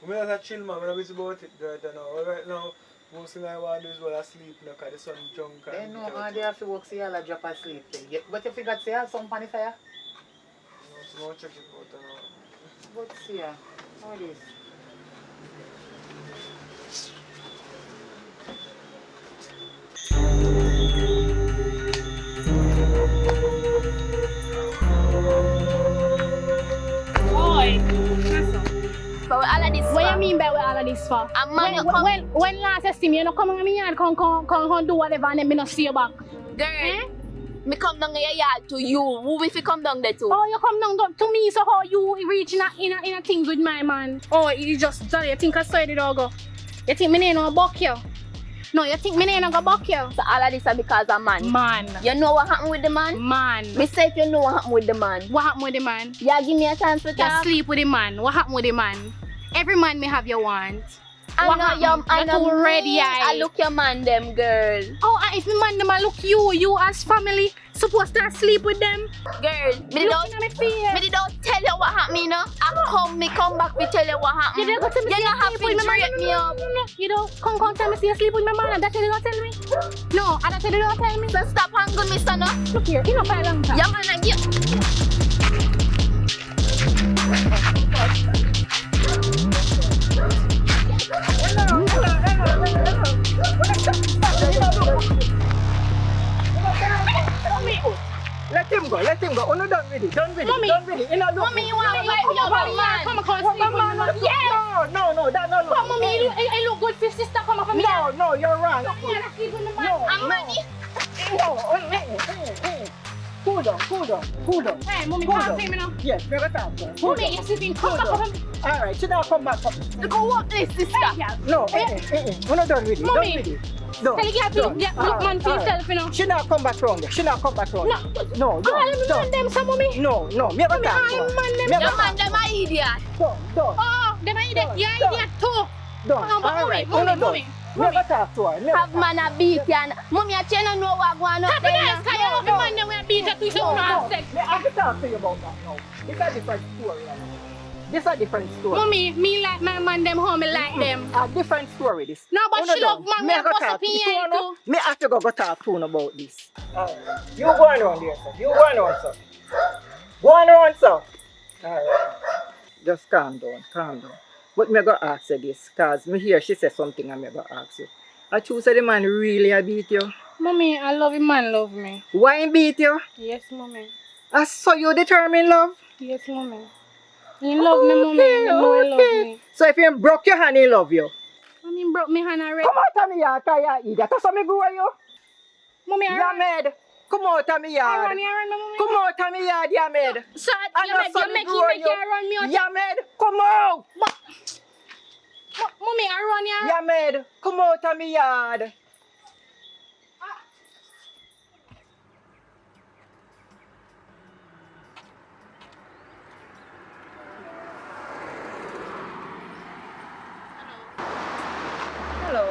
I'm just chill, man. I'm not busy about it right now. Right now, most thing I want to do is while I sleep now, because the sun junk. They know how they have to work, so y'all drop asleep. But you figure say you have some funny fire? No, so I'll check it out now. But see ya. How it is? Boy. But with all of this What for? you mean by all of this for? A man you come... When last you see me, you know come on my yard, come do whatever and then me not see you back. Girl, me come down in your yard to you. Who if you come down there to? Oh, you come down to me, so how you reach in a things with my man? Oh, you just done it. You think I saw it all go? You think me ain't no buck you? No, you think me ain't no go buck you? So all of this is because of man? Man. You know what happened with the man? Man. Me say if you know what happened with the man. What happened with the man? Yeah, give me a chance to You talk. sleep with the man. What happened with the man? Every man may have your want. I know you ready, I look your man them, girl. Oh, if me man them I look you as family supposed to sleep with them. Girl, me don't tell you what happened, you know. Me come back to tell you what happened. You don't go tell me you don't have to treat me up. You don't come tell me see you sleep with my man and that's what you don't tell me. No, and that's what you don't tell me. So stop hanging me, son. Look here, you know for a long time. Yeah, man, I give. Let him go. Oh, no, done with it. Mommy, Mommy, you want to wipe your man? Come on, sleep with me. Yes. No, that no. But Mommy, it look good for sister. Come on, come No, you're wrong. Sleep with the man. I'm money. Cool down. Hey, Mommy, come see me now. Yes, we're going to Mommy, you're sitting. Come back. All right, should I come back? Look what this sister. No, we're not done with it. Mommy. Done with it. No. Tell you look man for yourself, you know. She not come back round there. No. Man them, some mommy. No. Me ever talk to her. Your man them a idiot. Done. Oh, them a idiot. Yeah, idiot too. Done. All right. Mommy. Never talk to her. Have man a beat and mommy a chain and know what going on up there. Happiness, cause you love the man them we a beat at you, so you don't have sex. I have to talk to you about that now. It's a different story. This is a different story. Mommy, me like my man them how me like them. A different story this. No, but she love man when bust up in here too. Me have to go talk to you about this. You go on there, sir. Go on, sir. Alright. Just calm down. But me go ask you this, cause me hear she say something and me go ask you. I choose the man really a beat you. Mommy, I love him, man love me. Why he beat you? Yes, mommy. I saw you determined love? Yes, mommy. He love me, mommy. He know he love me. So if he broke your hand, he love you? Mommy broke me hand already. Come out of me yard, cause you idiot. That's how me go you. Mommy, you're mad. Come out of me yard. Run, mommy. Come out of me yard, you're mad. So you make you run me out. You're mad. Come out. Mommy, I run ya. You're mad. Come out of me yard. Hello.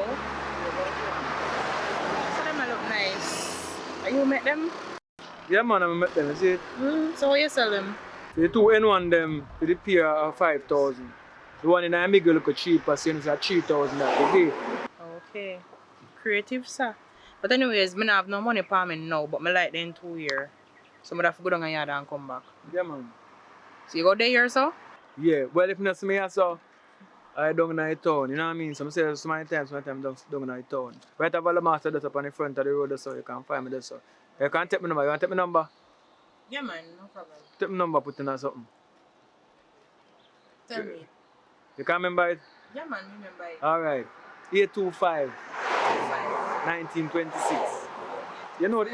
So them look nice. Are you met them? Yeah, man, I met them, you see it? So how you sell them? The two N1 them, the pair are 5,000. The one in Amigo look cheaper, so it's 3,000 that you see. Okay. Creative, sir. But anyways, I don't have no money for me now, but I like them 2 years. So I have to go down the yard and come back. Yeah, man. So you go there here, so? Yeah, well, if you not see me, so I down in the town, you know what I mean? So I say so many times down in the town. Right over the master that's up on the front of the road, so you can find me there, so. You can take my number. You want to take my number? Yeah, man, no problem. Take my number, put in or something. Tell me. You can remember it? Yeah, man, remember it. Alright. 825 1926. You know the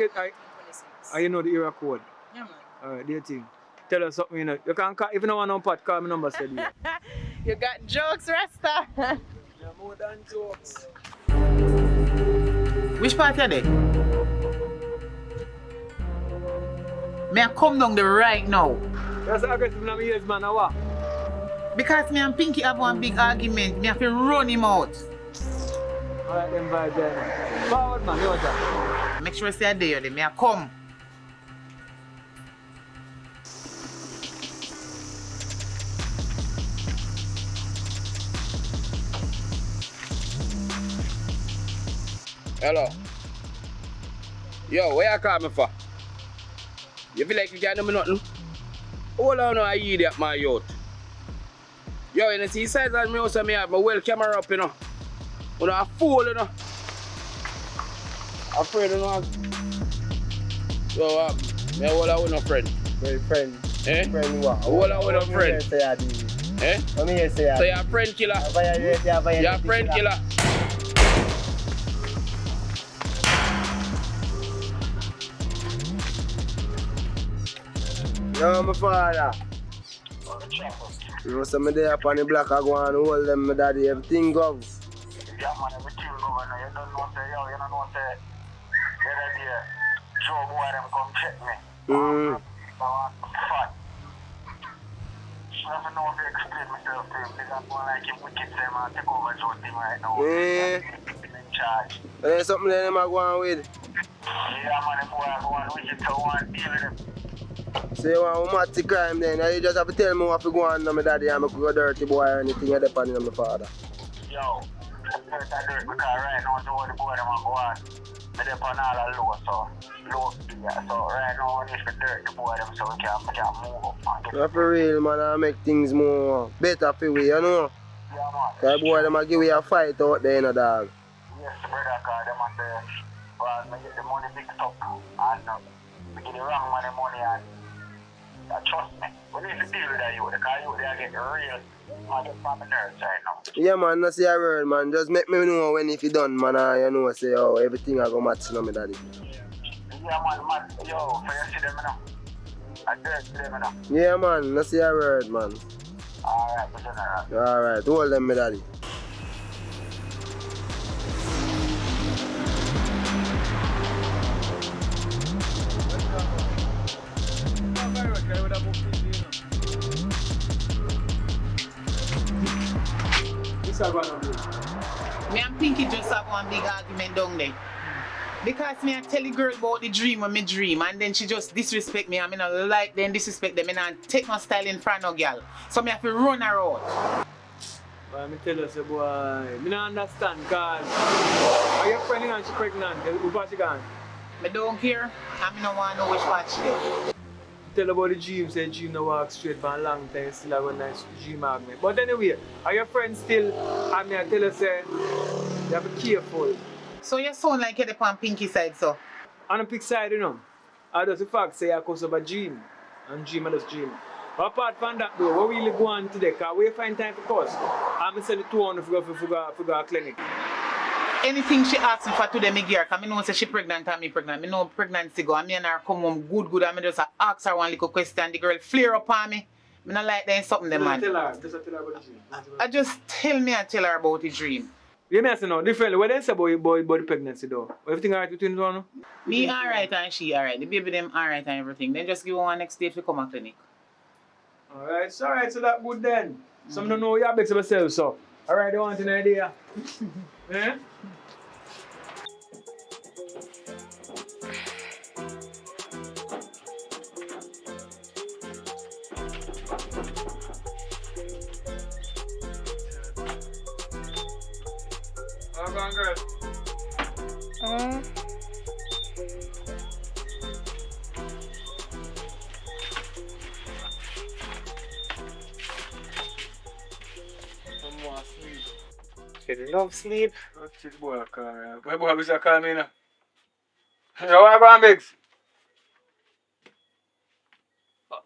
you know the area code? Yeah, man. Alright, do your thing. Tell us something, you know. You can call, if you don't want no pot, call my number steady. You got jokes, Rasta. Yeah, more than jokes. Which part are they? May I come down there right now? That's aggressive in my ears, man, or what? Because me and Pinky have one big argument, me have to run him out. Alright, them vibes there, man. Forward, man, you want that? Make sure I stay there, then me a come. Hello. Yo, where you call me for? You feel like you can't do me nothing? Hold on, I idiot, my youth. Yo, you see size of me also me have my well camera up, you know. You know, a fool, you know. Afraid, you know. So, me hold on with no friend. My friend. Eh? Friend what? Hold on with no friend. Eh? What me here say? So you're a friend killer. You're a friend killer. Yo, my father. You know, some day up on the block, I go and hold them, my daddy, everything goes. Yeah, man, everything go on. You don't know, say, yo, you don't know, say, the other day, Joe boy, them come check me. I want fat. I don't know if I explain myself to him, because I'm going like him wicked, say, man, take over Joe thing right now. Yeah. In charge. There's something that them are going with. Yeah, man, them boy are going wicked, so I want to deal with them. So you want mad to crime then, and you just have to tell me what to go on to my daddy and I go dirty boy or anything that depending on my father. Yo, dirt because right now, so the boy them are go on. They depend all the low, so low speed. So right now, we need to dirt the boy them so we can move up. Not for real, man, I make things more better for we, you know. Yeah, man. Because boy, them a give you a fight out there, you know, dog. Yes, brother, because them are say, well, we get the money mixed up and we get the wrong money and trust me, we need to deal with that youth, because youth they are getting real. I just on my nerves right now. Yeah, man, no see a word, man. Just make me know when if you done, man, you know, say, oh, everything I go match, you know, my daddy. Yeah, man, yo, for you see them, you know. I dirt them, you know. Yeah, man, no see a word, man. Alright, but general. Alright, hold them, my daddy. Me and Pinky just have one big argument down there. Because me I tell the girl about the dream when me dream and then she just disrespect me and me not like them disrespect them and I take my style in front of girl. So me have to run her out. But me tell you, say, boy, me don't understand cause are your friend and she pregnant? Who part she gone? Me don't care and me don't want to know which part she is. Tell about the dream, say dream no walk straight for a long time, still have a nice dream argument. But anyway, are your friends still, and me I tell you, say, you have to be careful. So you sound like you're on Pinky side, so? On the pick side, you know. I just the fact say I cause of a dream. And dream I just dream. But apart from that though, what really go on today? Because we find time for course. I'm going to send it 200 for go clinic. Anything she asks me for today, me give her, because I know say she pregnant and me pregnant. I know pregnancy go, and me and her come home good, and I just ask her one little question, the girl flare up on me. I don't like that something, them man. Just tell her about the dream. I just tell her about the dream. You may say no, differently. What they say about the pregnancy though? Everything alright between the one? Me alright and she alright. The baby them alright and everything. Then just give her one next day to come to clinic. Alright, so that good then. Some don't know your best of yourself, so. Alright, you want an idea? Eh? Go on, girl. I'm more sleep. You love sleep? What's this boy call me? My boy was call me now. Yo, where going, Biggs?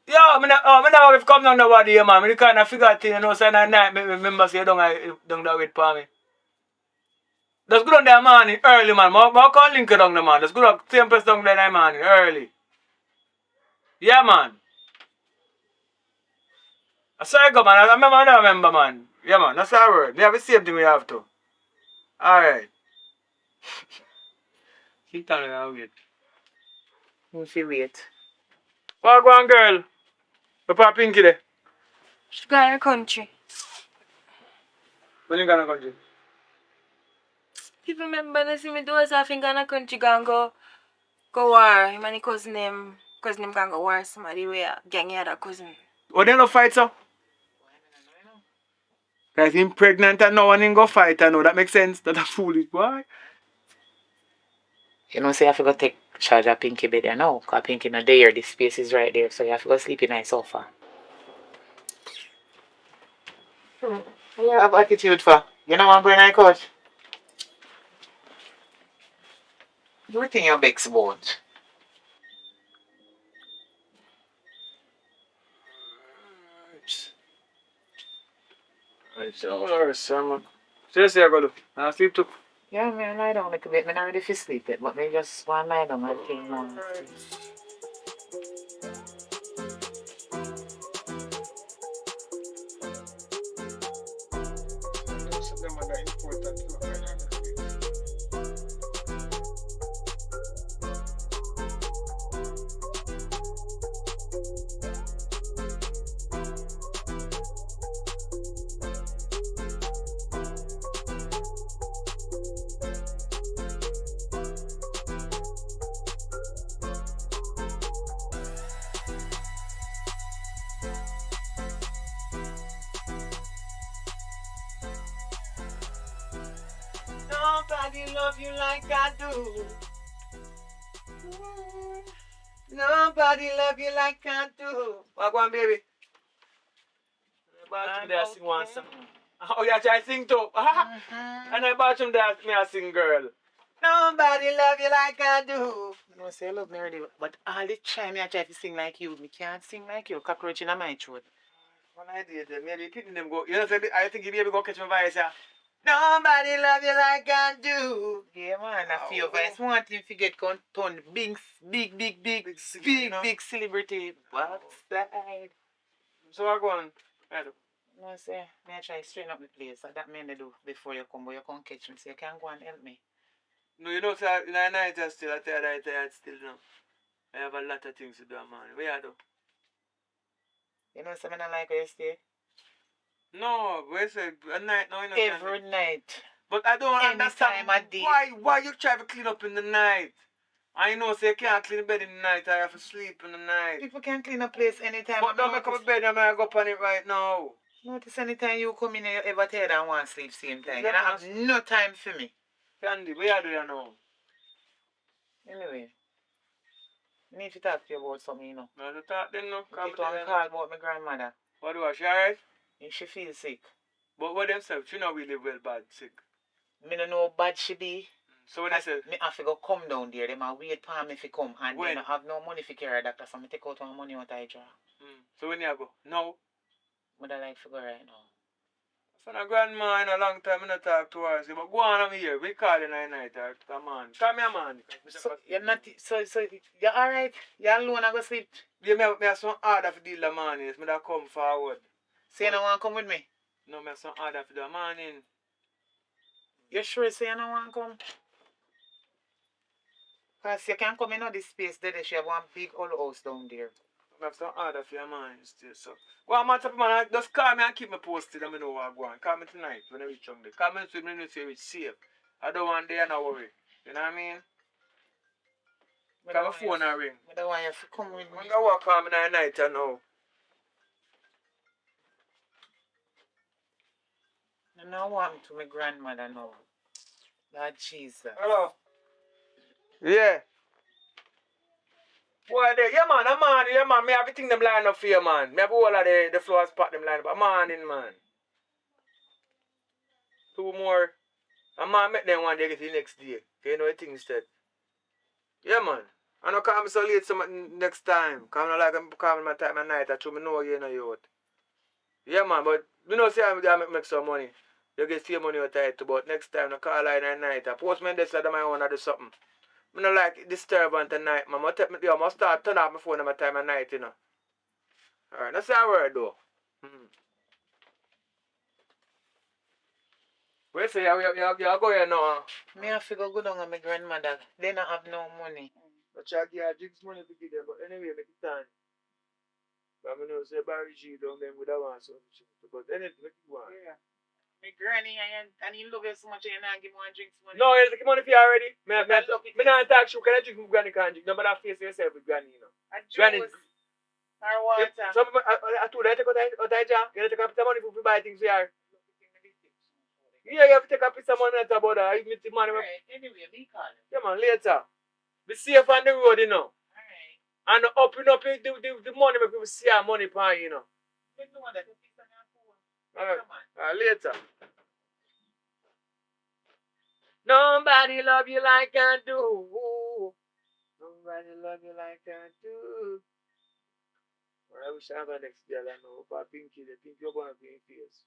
Yo, I know if come down nobody here, man. I kind of figure thing, you know, so at night, remember say down that wait for me. Just go down there, man, early, man. I can't link it down there, man. Just go down, same place down there, man, early. Yeah, man. I saw you go, man. I remember, man. Yeah, man. That's our word. We have the same thing we have to. Alright. Keep telling me I'll wait. If you wait. Well, go on, girl. Papa Pinky there? She got her country. When you gonna country? People remember they see me do us, I think in a country gonna go war. Him and his cousin him gonna go war somebody where gang other cousin. Oh, they no fight, so? Guys, him pregnant and no one him go fight, I know. That makes sense. That's a foolish boy. You know, say you have to go take charge of Pinky bed there now. Because Pinky not there. The space is right there. So you have to go sleep in a sofa. What you have attitude for? You know what I'm going on couch? What thing your begs about? Right, so alright, sir. Seriously, I go to. I sleep too. Yeah, man, lie down a little bit. I'm not ready for sleep yet, but me just want to lie down and think more. Nobody love you like I do. Nobody love you like I do. Walk on, baby. Bathroom there, sing one song. Oh, yeah, try sing too. And I bathroom there, me a sing, girl. Nobody love you like I do. You know, say I love me already, but all the time I try to sing like you. Me can't sing like you. Cockroach in my throat. One idea, then maybe kitten them go. You know, I think if you ever go catch my voice, yeah. Nobody love you like I do. Yeah, man, I feel voice. One thing to get turn big celebrity. Backside. So I go on. I do. No, say, me I try straighten up the place. That mean they do before you come, but you can't catch me. So you can't go and help me. No, you know, sir, in the night I still, I tired still now. I have a lot of things to do, man. Where you do? You know, something I like how you stay? No, we say at night, no, you know. Every night. But I don't understand why you try to clean up in the night. I know, say you can't clean the bed in the night. I have to sleep in the night. People can clean a place anytime. But don't make up a bed and I go up on it right now. Notice anytime you come in, you ever tell that I want to sleep same time. You don't have no time for me. Candy, where do you know? Anyway, I need to talk to you about something, you know. No, to talk then, no. Come to call about my grandmother. What do I, she alright? She feels sick. But what themselves, she know we live well bad sick. Me don't know how bad she be. So when I say me have to go come down there, they might wait for me if come and when? They don't have no money for carry a doctor, so I take out my money out I draw. So when you go? No. But I like to go right now. Son of grandma in a long time I not talk to her. But go on over here. We call in the night. Come on. Come here, man. So you're not so you're alright? You're alone and go sleep? Yeah, me have some order for deal the morning. Me that come forward. So you don't want to come with me? No, me have some order for the morning. You sure say you don't want to come? Because you can't come in this space there. She have one big old house down there. I have some order for your man still, so. Go on, man, just call me and keep me posted and I know what I'm going. Call me tonight when I reach home there. Call me with me and say it's safe. I don't want day and I worry. You know what I mean? Call my phone and ring. I don't want you to come with me. I'm going to walk home in the night and now. I don't want to my grandmother now. Lord Jesus. Hello? Yeah. Boy, there, yeah, man, yeah, man, me have everything them line up for you, man. Me have all of the floor spot them line up. I'm morning, man. 2 more. I'm man make them one day get the next day. You know the thing instead. Yeah, man. I don't call me so late so next time. Cause I don't like I'm calling my time at night. I told me no, you know you out. Yeah, man, but you know, say I make some money. You get same money you tight to, but next time I call line at night. I post me this like I want to do something. I don't like disturbance at night, man. I must start turn off my phone at my time at night, you know. Alright, that's a word though. Where say you go here now? Me have to go down on my grandmother. They don't have no money. But you give her jigs money to give them, but anyway, make it time. But I know say Barry G down them with that one so but anything make you want. Yeah. My granny and you love you so much and you not give me one drink money. No, you take money for you already. Me not talk you can drink with granny can drink. No matter face yourself with granny, you know. Granny. Or water. Some I told you take out that jar. You take a piece of money for buy things for you. Yeah, you have to take a piece of money about that. You meet the money. Anyway, me call him. Yeah man, later. Be safe on the road, you know. And open up the money make people see our money pan, you know. Alright, later. Nobody love you like I do. Nobody love you like I do. I wish I have a next girl I know. But Pinky, the Pinky you're gonna be in face.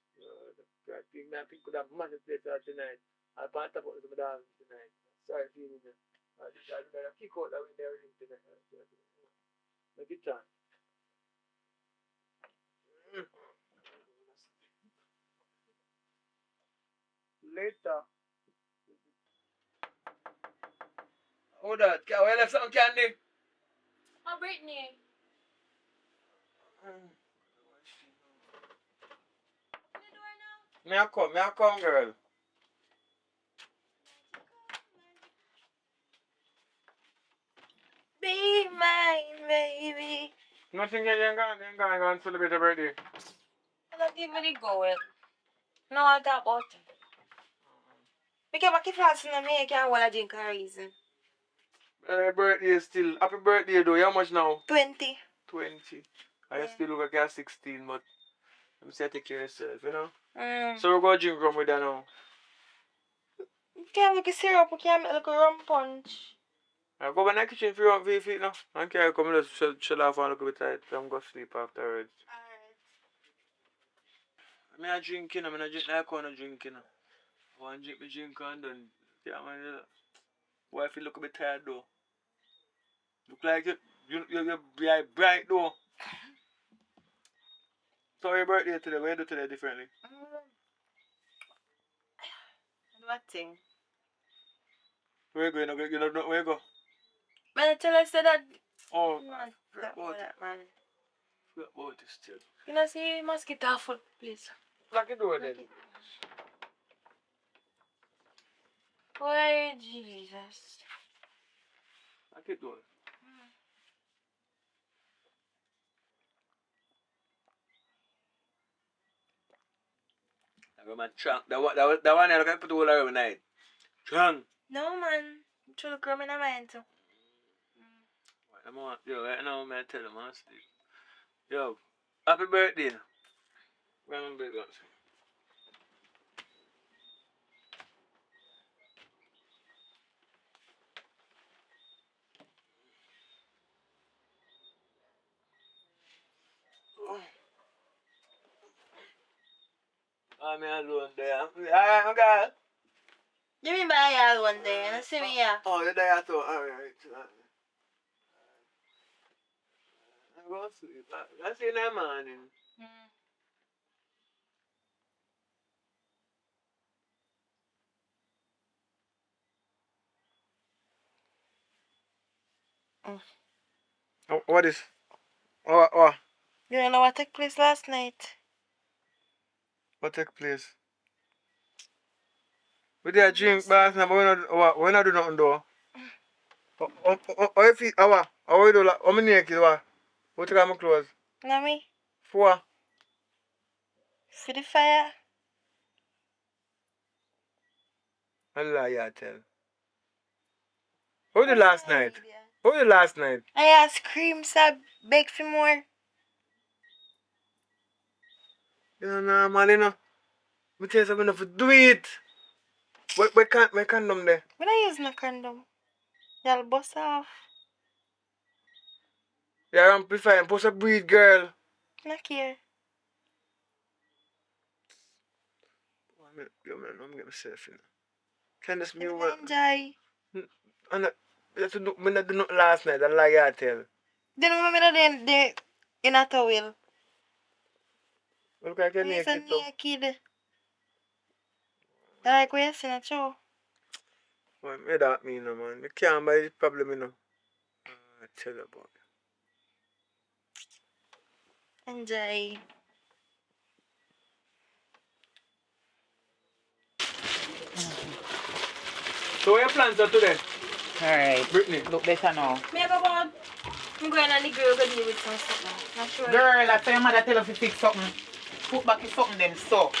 I think could have massive later tonight. I'll pass up with some dance tonight. Sorry for you. I just kick out that window everything tonight. Make it time. Later. Hold on. Can we left some candy? Oh, Brittany. Me I come, girl. Be mine, baby. Nothing yet, you ain't gonna celebrate your birthday. I'm not even the goal. No, I talk about it. Because I keep asking me, I can't want to drink a reason. Birthday still. Happy birthday though. How much now? 20. 20. I still look like you're 16, but let me say take care of yourself, you know? So we're going to drink rum with that now. You can't make a syrup, you can't make like a rum punch. I'll go back in the kitchen if you want to feet now. I can't come and just chill off and look a bit tired. I'm going to sleep afterwards. Alright. I'm drinking, I'm not drinking like I'm drinking. I want to drink my drink and then. Yeah, man. Why if you look a bit tired though? Look like you're bright though. So your birthday today, what you do today differently? What thing? Where you going? You don't know where you go? Man, I tell her said that. Oh, man, forget about it. Man. Forget about it still. You know, see, mosquito full, please. Lock the door then. Oh, Jesus. Lock the door. I got my trunk. That one I can put all around night. Trunk. No, man. I'm trying to grow in a mind too. Yo, right now I'm tell them I'm sleep. Yo, happy birthday. Where my baby guns? I'm alone there. Alright, my guy. You mean by y'all one day, and see me here. Oh, you're there too. Alright. I'm going to sleep. I'll see you in the morning. What is? What? You don't know what took place last night? What took place? We did a drink last night, but we're not doing nothing though. How you feel? How you do? How many naked? What take my clothes? Know me? For? For the fire. I lie, you tell. How did last night? How did last night? I asked cream, so I beg for more. You know, man, you know. I tell you something, if you do it. Why can't my condom there? I'm not using a condom. Y'all bust off. You're amplifying, supposed to breathe, girl. Not care. I'm getting myself, you know. Can this be enjoy? I not do nothing last night, I lie, I tell. Then I'm there in a towel. Look like you're naked, too. Naked. Like what you seen a show. What that mean, no, man? You can't buy this problem, you know. I tell you about it. Enjoy. So what your plans are today? Alright. Brittany. Look better now. Me have about I'm going on the girl go deal with some stuff. Not sure. Girl, I tell your mother tell her to fix something. Put back in something them so.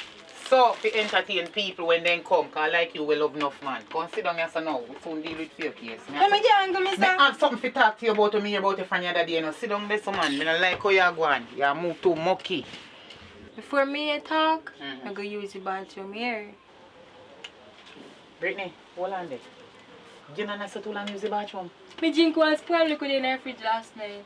So to entertain people when they come, cause like you will love enough man. Come sit down here so now. We soon deal with your case. Let me get angry, mister. I have something to talk to you about me about your friend the other day. You know. Sit down there so man. I don't like how you're going. You move too mucky. Before me talk, I'm gonna use the bathroom here. Brittany, hold on there. You know not so too long use the bathroom. My drink was probably could in the fridge last night.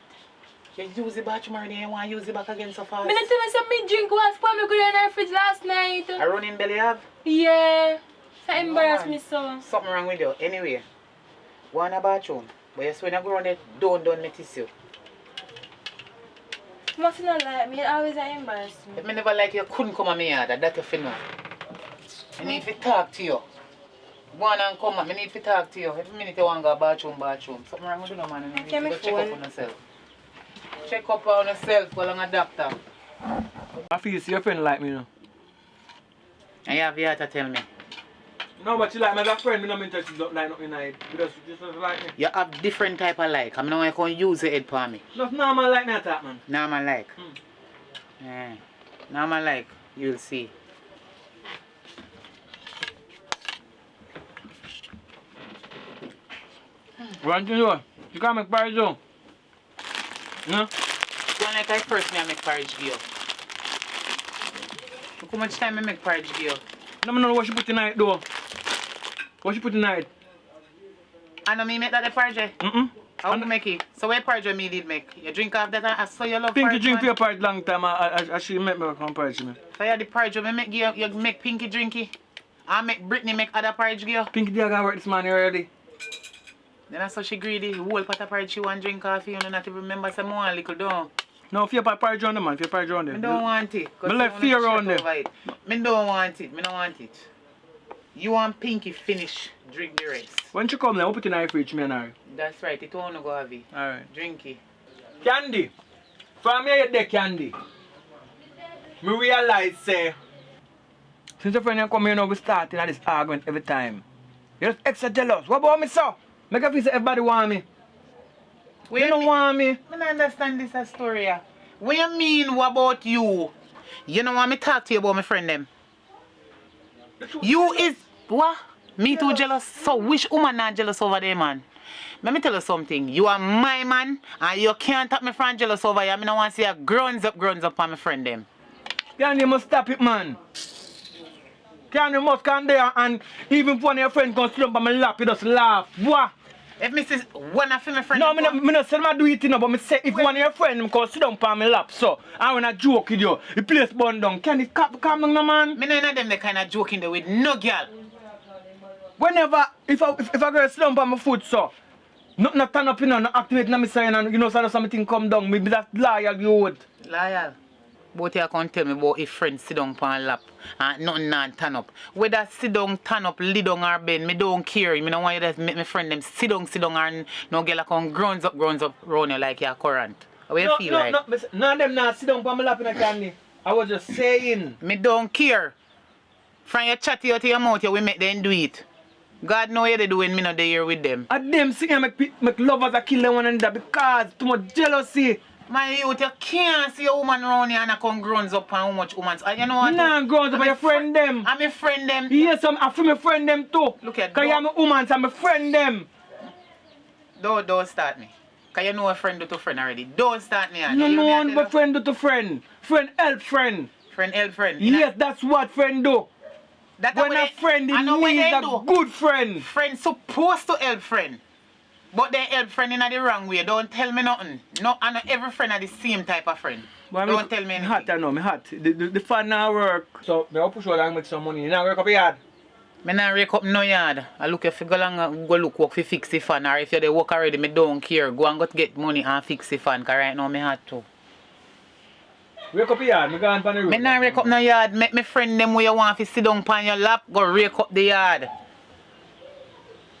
You use the bathroom already, you want to use it back again so fast? Me not tell you say my drink was probably could in the fridge last night. A running belly have? Yeah. So embarrass me so. Something wrong with you. Anyway, go in the bathroom. But you when you go around there, don't notice you. You must not like me, you always embarrass me. If me never like you, couldn't come at me yard, that you feel know. I need to talk to you. Go on and come, I need to talk to you. Every minute you want to go bathroom. Something wrong with you, no, man. You need to go check up on yourself. Check up on yourself, go along a doctor. I feel you see your friend like me, you know. And you have the heart to tell me. No, but you like me as a friend, me not interested in like nothing like because you just like me. You have different type of like. I'm not going to use your head for me. Not normal like me attack, man. Normal like? Yeah. Normal like, you'll see. What you do? You can't make porridge though. No? One like I first me make porridge give you. Look how much time I make porridge give you. No, I know what you put in it though. What you put in it? I know me make that the porridge. How you make it? So what porridge me did make? You drink off that I saw you love Pinky porridge, drink man? for your porridge long time. I she make me come porridge me. So you the porridge me make you make Pinky drinky. I make Brittany make other porridge give you. Pinky did I work this morning already. Then that's how she greedy. The whole pot of porridge she want drink coffee. You know not even remember some more little down. No, if you put porridge on them, man. If you porridge on them. I don't want it. I left fear on them. I don't want it. I don't want it. You want Pinky finish, drink the rest. When she come, then we'll put it in the fridge, me and her. That's right. It won't go have it. Alright. Drink it. Candy. From here, you there, Candy. Me realize, say, since your friend you come here now, we starting at this argument every time. You're just extra jealous. What about me, so? Make a feel say everybody want me. You don't want me. I don't understand this story. What you mean, what about you? You don't want me to talk to you about my friend them? You is, what? Me too jealous? So which woman not jealous over there, man? Let me tell you something. You are my man, and you can't take me friend jealous over you. I don't want to see a groans up on my friend them. Candy, you must stop it, man. Candy, you must come there, and even if one of your friends comes slump on my lap, you just laugh. What? If Mrs. one of my friends... No, me not say I do it, you know, but me say if one of your friends come sit down on my lap, so I want to joke with you, the place burn down. Can it calm down, no, man? Me know them the kind of joking there with no girl. Whenever, if a girl slump on my foot, so, not turn up, you know, not activate, no, me saying, and you know, so something come down, me be that loyal, you would. Loyal? Both you can tell me about if friends sit down on lap and nothing not turn up. Whether sit down, turn up, lay down or bend, me don't care. Me don't want you to make my friend them sit down and no girl come groans up round you like you're current. How you feel like? No, none of them not sit down on my lap in a candy. I was just saying. Me don't care. From your chatty out of your mouth, you will make them do it. God know what they doing, me not there with them. And them sing make lovers that kill them one another because too much jealousy. My youth, you can't see a woman around here and I come groans up on how much women. You know what? Nah, groans up on your friend them. I'm a friend them. Yes, I'm for my friend them too. Look at because you're a woman, so I'm a friend them. Don't start me. Because you know a friend do to friend already. Don't start me. No one but friend do to friend. Friend help friend. Friend help friend. Yes, that's what friend do. That's when a friend in need is a good friend. Friend supposed to help friend. But they help friend in the wrong way. Don't tell me nothing. No, I know every friend are the same type of friend. Well, don't tell me anything. Hot, I know, me hot. The fan now work. So, I push out and make some money. You now work up your yard? I not wake up no yard. I look if you go along go look work for fix the fan. Or if you dey work already, me don't care. Go and go get money and fix the fan. Because right now, me hot too. Wake up your yard, me go on the road. Me not wake up no yard. Make me friend them where you want to sit down on your lap. Go wake up the yard.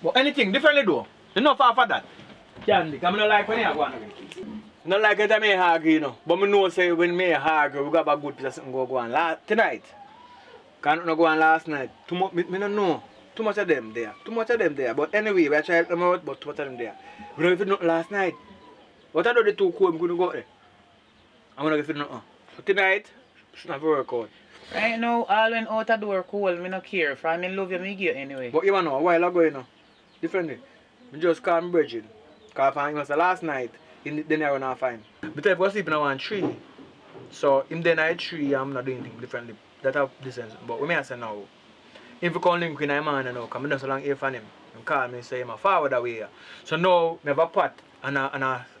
But anything differently though. Enough for that. Candy, because I don't like when you go on again. Not like it I may argue, you know. But I know say when me argue, we got a good piece of something go on. Tonight. Can't not go on last night. Too much, me don't know. Too much of them there. Too much of them there. But anyway, we try to help them out, but too much of them there. We don't even know last night. What I do the 2 cold, I'm going to go there. I'm going to give it nothing. So tonight, it's not work out. Right now, all when out the door cold, me not care. For I love you, me give you anyway. But you know, a while ago, you know, differently. I just call my brethren. Because I was last night, then I run off fine. But if I was sleeping on 3, so in the night 3, I'm not doing anything differently. That have this sense. But what I say now, if you can link with a man now, because I don't so long here for him, and call me and say I'm forward away. So now I have a pot and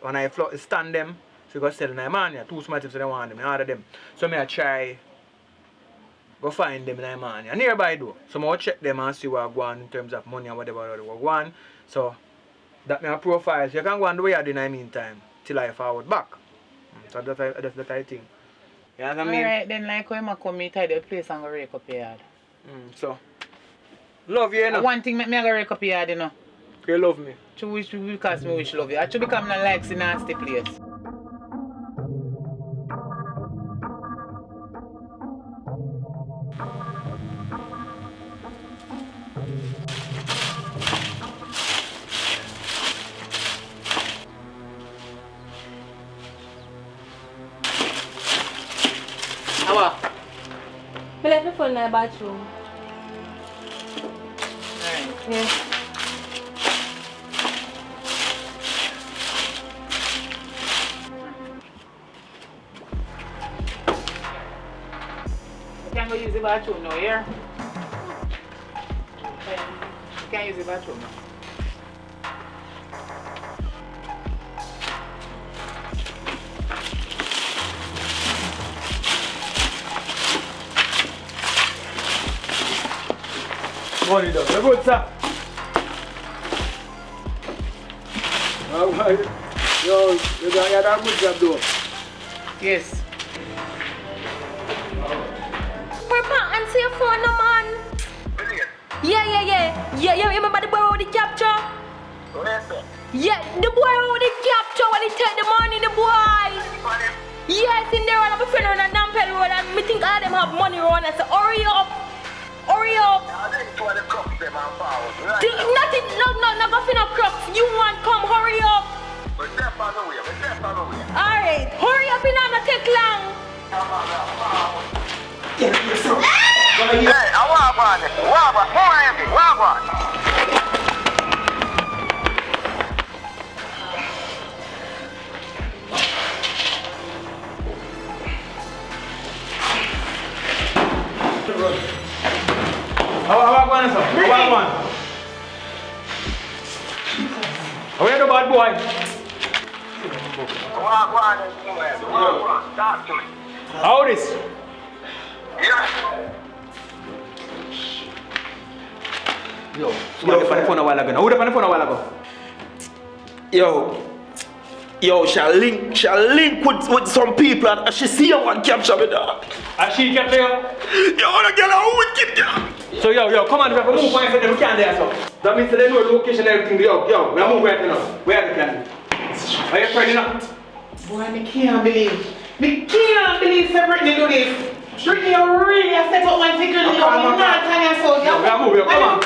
when I stand them, so you go sell in a man, 2 smart tips I want them, I order them. So I try go find them in a man. And nearby though. So I check them and see what go on in terms of money and whatever go on. So that my profile. So you can go and do what you do in the meantime till I forward back. So that's that I think. You know what I mean? Alright, then like when I come meet the place and go rake up your yard. So love you, you know. One thing make me go rake up your yard, you know. You love me. Because me wish love you. Actually become not like a nasty place. Awa. Me left my phone in the bathroom. Alright. Yeah. You can go use the bathroom now, here. You can use the bathroom now. Morning, dog. You're good, sir. Alright. Yo, you done a good job, though. Yes. Where back and see your phone, no man? Yeah, you remember the boy with the capture? Yeah, the boy with the capture when he take the money, the boy. Yes, in there, I'm a friend on a damn road and me think all them have money around. I say, hurry up. Hurry up! Nothing, no, go no crops. You want come, hurry up! Alright, hurry up, it not take long. Hey, I want How going, sir? How going? How are you, bad boy? Talk to me. How this? Yo, somebody on the phone a while ago. Who the phone a while ago? Yo, shall link with some people and she see you and capture me dog. And she capture you? Yo, the girl are wicked girl. So yo, come on, we have to move on for them, we can't there, so. That means they know the location and everything, yo, we are moving right now. Where we can? Are you afraid enough? Boy, I can't believe Brittany do this. Brittany, you really set up one security. You can't turn yourself. We are moving, come on.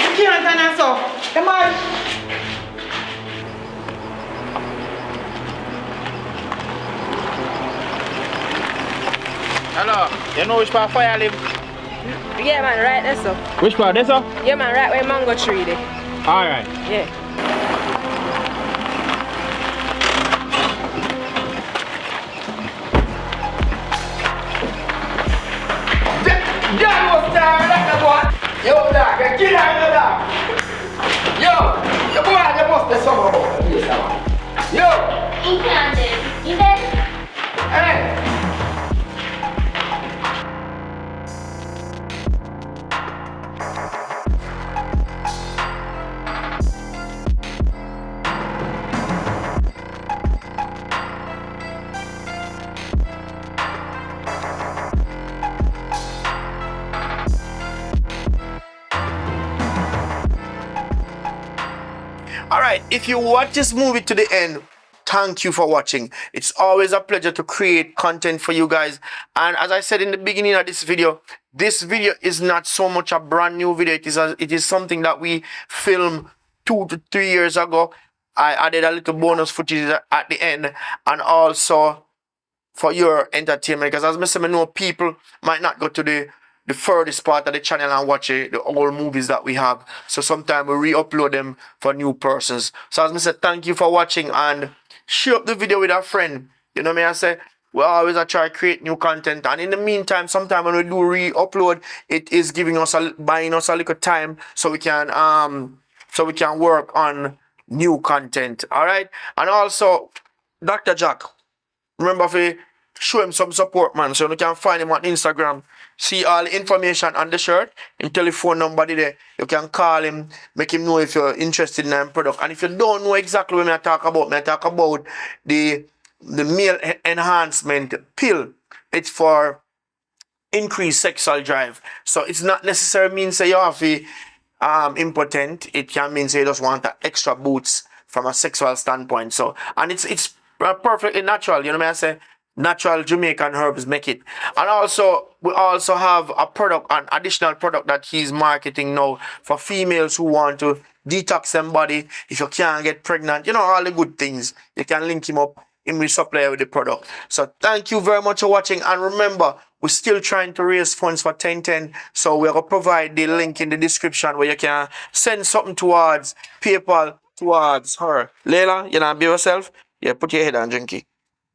You can't turn yourself. Come on. Hello, you know which part fire live? Yeah, man, right there, so. Which part, there, sir? Yeah, man, right where mango tree there. Alright. Yeah. That was tired, that boy. Yo, dog, get out of there. Yo, boy, you must be some about this. Yo. You can't do. You there? Hey. Alright, if you watch this movie to the end, thank you for watching. It's always a pleasure to create content for you guys. And as I said in the beginning of this video is not so much a brand new video. It is something that we filmed 2 to 3 years ago. I added a little bonus footage at the end, and also for your entertainment, because as I say, I know people might not go to the furthest part of the channel and watch the old movies that we have. So sometimes we re-upload them for new persons. So as I said, thank you for watching, and share up the video with a friend. You know me, I say, we always try to create new content, and in the meantime, sometimes when we do re-upload, it is buying us a little time so we can work on new content. All right, and also Dr. Jack, remember if show him some support, man. So you can find him on Instagram. See all the information on the shirt, him telephone number there. You can call him, make him know if you're interested in a product. And if you don't know exactly what I talk about the male enhancement pill. It's for increased sexual drive. So it's not necessarily means that you have to impotent. It can mean say you just want extra boots from a sexual standpoint. So, and it's perfectly natural. You know what I say? Natural Jamaican herbs make it. And also, we also have a product, an additional product that he's marketing now for females who want to detox their body. If you can't get pregnant, you know, all the good things. You can link him up in the supplier with the product. So thank you very much for watching. And remember, we're still trying to raise funds for 1010. So we're going to provide the link in the description where you can send something towards PayPal, towards her. Layla, you know, be yourself. Yeah, put your head on, Jinky.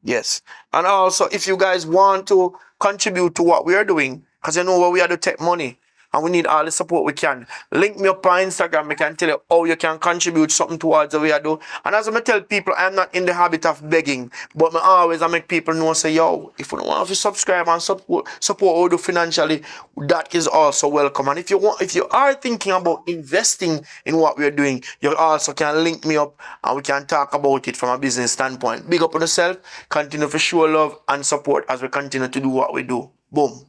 Yes. And also, if you guys want to contribute to what we are doing, because you know where we are to take money, and we need all the support we can, link me up on Instagram. I can tell you how you can contribute something towards the way I do. And as I tell people, I'm not in the habit of begging, but I make people know, say, yo, if you don't want to subscribe and support what we do financially, that is also welcome. And if you are thinking about investing in what we're doing, you also can link me up and we can talk about it from a business standpoint. Big up on yourself, continue to show love and support as we continue to do what we do. Boom.